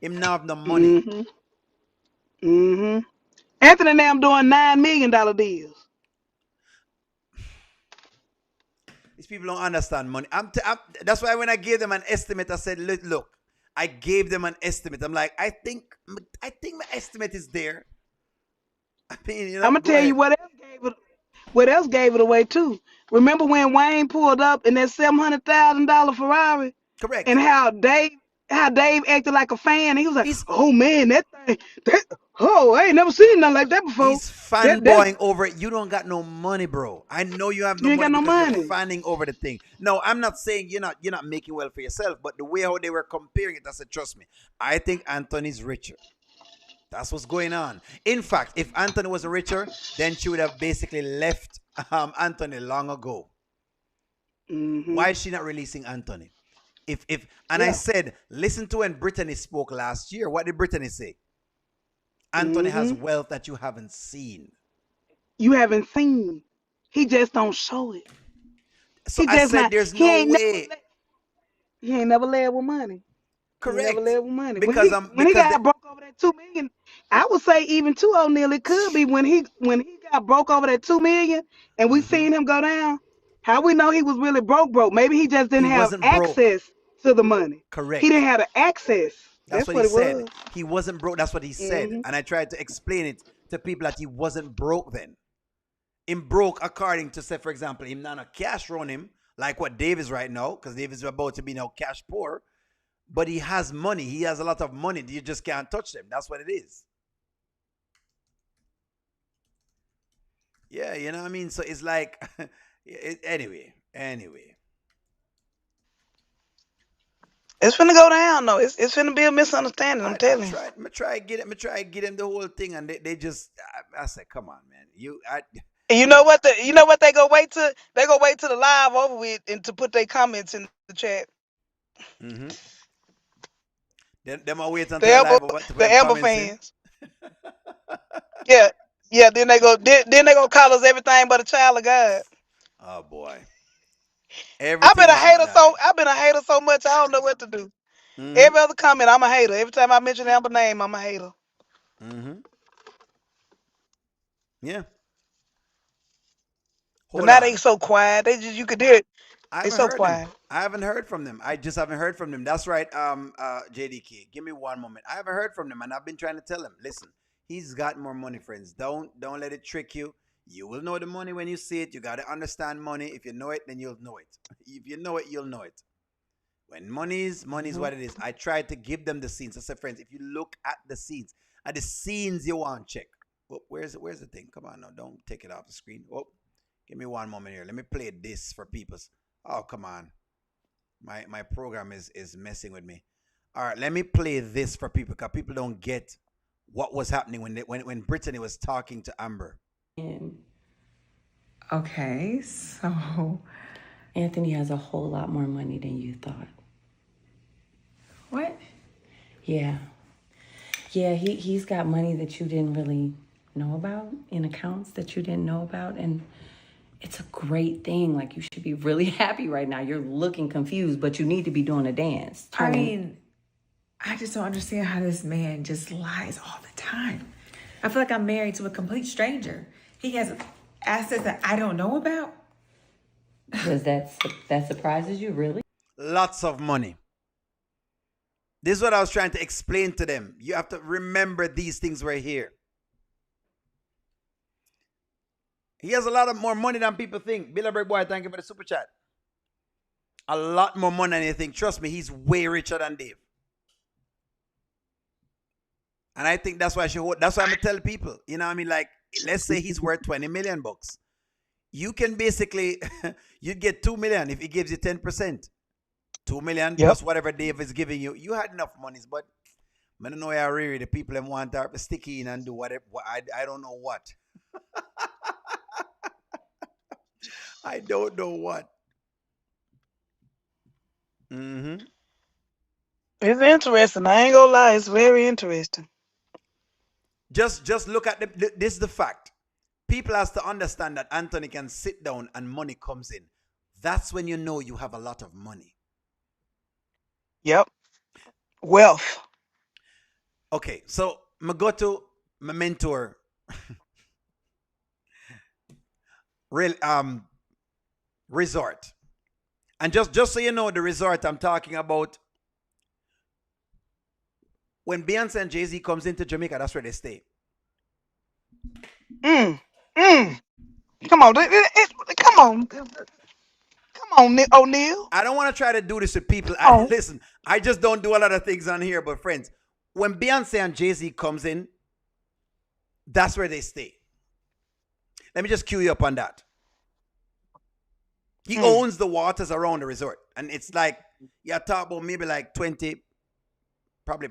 Him now have no money. Anthony and I'm doing $9 million deals. These people don't understand money. That's why when I gave them an estimate, I said, look, I gave them an estimate. I'm like, I think my estimate is there. I mean, I'm gonna tell you what else gave it away too. Remember when Wayne pulled up in that $700,000 Ferrari? Correct. And how Dave acted like a fan. He was like, "Oh man, I ain't never seen nothing like that before." He's fanboying over it. You don't got no money, bro. I know you have no ain't money got no because money. you're fanning over the thing. No, I'm not saying you're not making well for yourself, but the way how they were comparing it, I said, trust me, I think Anthony's richer. That's what's going on. In fact, if Anthony was richer, then she would have basically left Anthony long ago. Why is she not releasing Anthony? I said, listen to when Brittany spoke last year. What did Brittany say? Anthony has wealth that you haven't seen. You haven't seen. He just don't show it. So I said, there's no way. He ain't never led with money. He never Correct. left with money. Because When he got broke over that 2 million, I would say even too, O'Neal, it could be when he got broke over that 2 million and we seen him go down. How we know he was really broke? Maybe he just he didn't have wasn't broke. access to the money. He Correct. didn't have the access. That's That's what he what it said. was. He wasn't broke. That's what he said. Hmm. And I tried to explain it to people that he wasn't broke then. Him broke according to, say, for example, him not a cash run him, like what Dave is right now, because Dave is about to be now cash poor. But he has money. He has a lot of money. You just can't touch them. That's what it is. Yeah, you know what I mean? So it's like, anyway. It's finna go down though. It's finna be a misunderstanding. I'm telling you. I'm try to get him the whole thing, and they just, I said, come on, man. And you know what? They go wait till the live over with and to put their comments in the chat. Mm-hmm. Them I wait until The the Amber, live over to put the them Amber comments in. fans. Yeah. Then they go call us everything but a child of God. Oh boy. I've been a hater so much I don't know what to do. Mm-hmm. Every other comment, I'm a hater. Every time I mention Amber name, I'm a hater. Mm-hmm. Yeah. But now they so quiet. You could hear it. They so quiet. I haven't heard from them. I just haven't heard from them. That's right. JDK. Give me one moment. I haven't heard from them, and I've been trying to tell him. Listen, he's got more money, friends. Don't let it trick you. You will know the money when you see it. You got to understand money. If you know it, then you'll know it. If you know it, you'll know it. When money is what it is. I tried to give them the scenes. I said, friends, if you look at the scenes you want to check. Oh, where's the thing? Come on now, don't take it off the screen. Oh, give me one moment here. Let me play this for people. Oh, come on. My program is messing with me. All right, let me play this for people because people don't get what was happening when Brittany was talking to Amber. Okay, so Anthony has a whole lot more money than you thought. What? Yeah. Yeah, he's got money that you didn't really know about, in accounts that you didn't know about, and it's a great thing. Like, you should be really happy right now. You're looking confused, but you need to be doing a dance. I mean, I just don't understand how this man just lies all the time. I feel like I'm married to a complete stranger. He has assets that I don't know about. Does that surprises you, really? Lots of money. This is what I was trying to explain to them. You have to remember these things right here. He has a lot of more money than people think. Billabreak Boy, thank you for the super chat. A lot more money than you think. Trust me, he's way richer than Dave. And I think that's why I'm going to tell people. You know what I mean? Like, let's say he's worth 20 million bucks. You can basically, you'd get 2 million if he gives you 10%. 2 million plus whatever Dave is giving you. You had enough monies, but I don't know how really the people them want to stick in and do whatever. I don't know what. I don't know what. Mm-hmm. It's interesting. I ain't gonna lie. It's very interesting. Just look at this is the fact. People has to understand that Anthony can sit down and money comes in. That's when you know you have a lot of money. Yep. Wealth. Okay, so I go to my mentor. Resort. And just so you know, the resort I'm talking about, when Beyonce and Jay-Z comes into Jamaica, that's where they stay. Come on. Come on, O'Neal. I don't want to try to do this with people. Listen, I just don't do a lot of things on here, but friends, when Beyonce and Jay-Z comes in, that's where they stay. Let me just cue you up on that. He owns the waters around the resort. And it's like, you're talking about maybe like 20, probably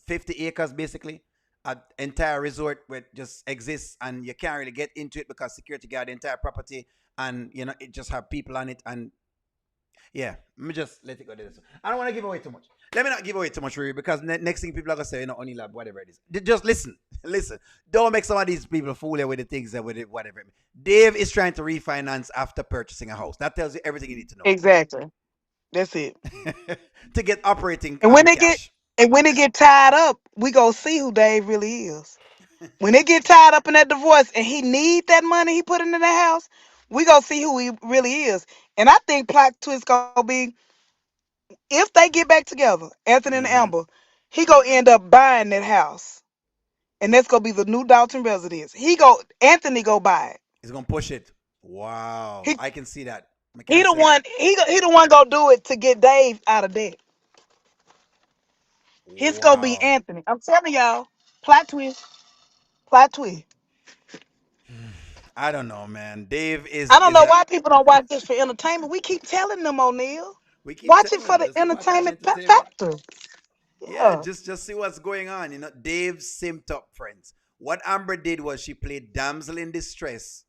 50 acres basically. An entire resort where it just exists and you can't really get into it because security guard the entire property and, you know, it just have people on it. And yeah, let me just let it go this. I don't want to give away too much. Let me not give away too much, really, because next thing people are going to say, you know, only lab, whatever it is. Just listen. Don't make some of these people fool you with the things that with it, whatever. Dave is trying to refinance after purchasing a house. That tells you everything you need to know. Exactly. That's it. To get operating And when it cash. get tied up, we go see who Dave really is. When it get tied up in that divorce and he need that money he put into that house, we go see who he really is. And I think plot twist gonna be if they get back together, Anthony and Amber, he gonna end up buying that house, and that's gonna be the new Dalton residence. Anthony go buy it. He's gonna push it. Wow, I can see that. I He can't the say that. one. He the one gonna do it to get Dave out of debt. It's gonna be Wow. Anthony. I'm telling y'all, plot twist, plot twist. I don't know, man. Dave I don't is know a. why people don't watch this for entertainment. We keep telling them, O'Neal. We keep Watch it telling for them. the Let's watch it for entertainment entertainment. factor. Yeah, Yeah. just see what's going on. You know, Dave simped up, friends. What Amber did was she played damsel in distress,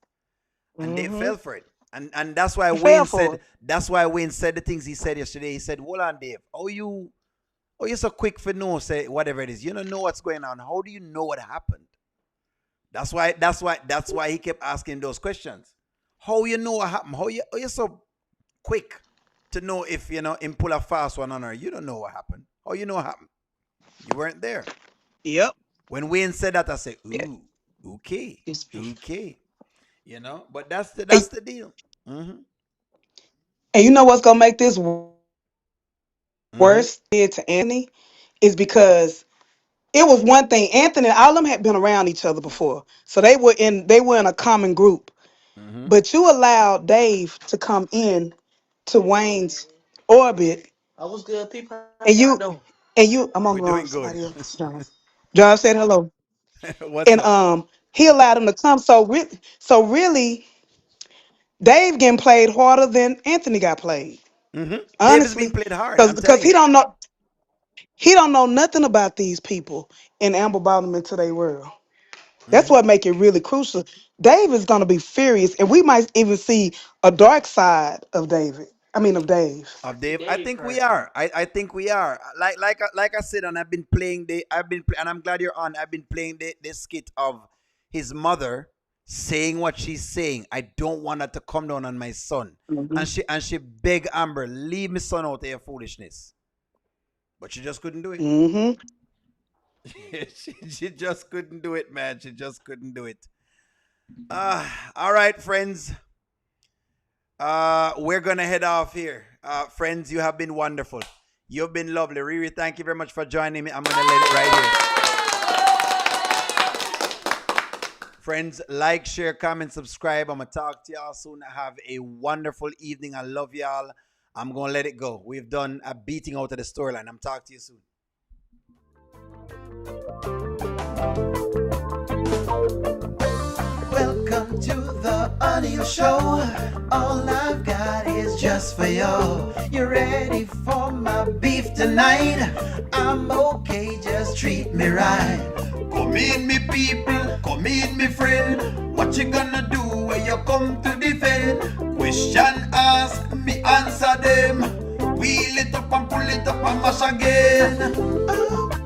and Dave fell for it. And that's why He fell for Wayne said. it. That's why Wayne said the things he said yesterday. He said, "Hold on, Dave. Oh, you're so quick for no say whatever it is. You don't know what's going on. How do you know what happened?" That's why he kept asking those questions. How you know what happened? How you so quick to know if him pull a fast one on her? You don't know what happened. How you know what happened? You weren't there. Yep. When Wayne said that, I said, "Ooh, okay, okay." But that's the deal. And you know what's gonna make this worse to Anthony is because it was one thing. Anthony and all of them had been around each other before, so they were in a common group. But you allowed Dave to come in to Wayne's orbit, I was good, people. and you. I'm on We're the wrong doing good. somebody else. John said hello, What's and up? he allowed him to come. So really, Dave getting played harder than Anthony got played. Dave is being Honestly, played hard. I'm because telling you. he don't know nothing about these people, and Amber brought them into their world. That's what make it really crucial. Dave is gonna be furious, and we might even see a dark side of David. I mean, of Dave. Of Dave, I think we are. I think we are. Like I said, and I've been playing and I'm glad you're on. I've been playing the skit of his mother saying what she's saying. I don't want her to come down on my son, and she begged Amber, leave my son out of your foolishness, but she just couldn't do it. She just couldn't do it, man. She just couldn't do it. All right, friends. We're gonna head off here. Friends, you have been wonderful. You've been lovely. Riri, thank you very much for joining me. I'm gonna let it right here. Friends, like, share, comment, subscribe. I'm gonna talk to y'all soon. Have a wonderful evening. I love y'all. I'm gonna let it go. We've done a beating out of the storyline. I'm talking to you soon. Welcome to the audio show. All I've got is just for you. You ready for my beef tonight? I'm okay, just treat me right. Come in, me people, come in, me friend. What you gonna do when you come to defend? Question ask, me answer them. Wheel it up and pull it up and mash again. Oh.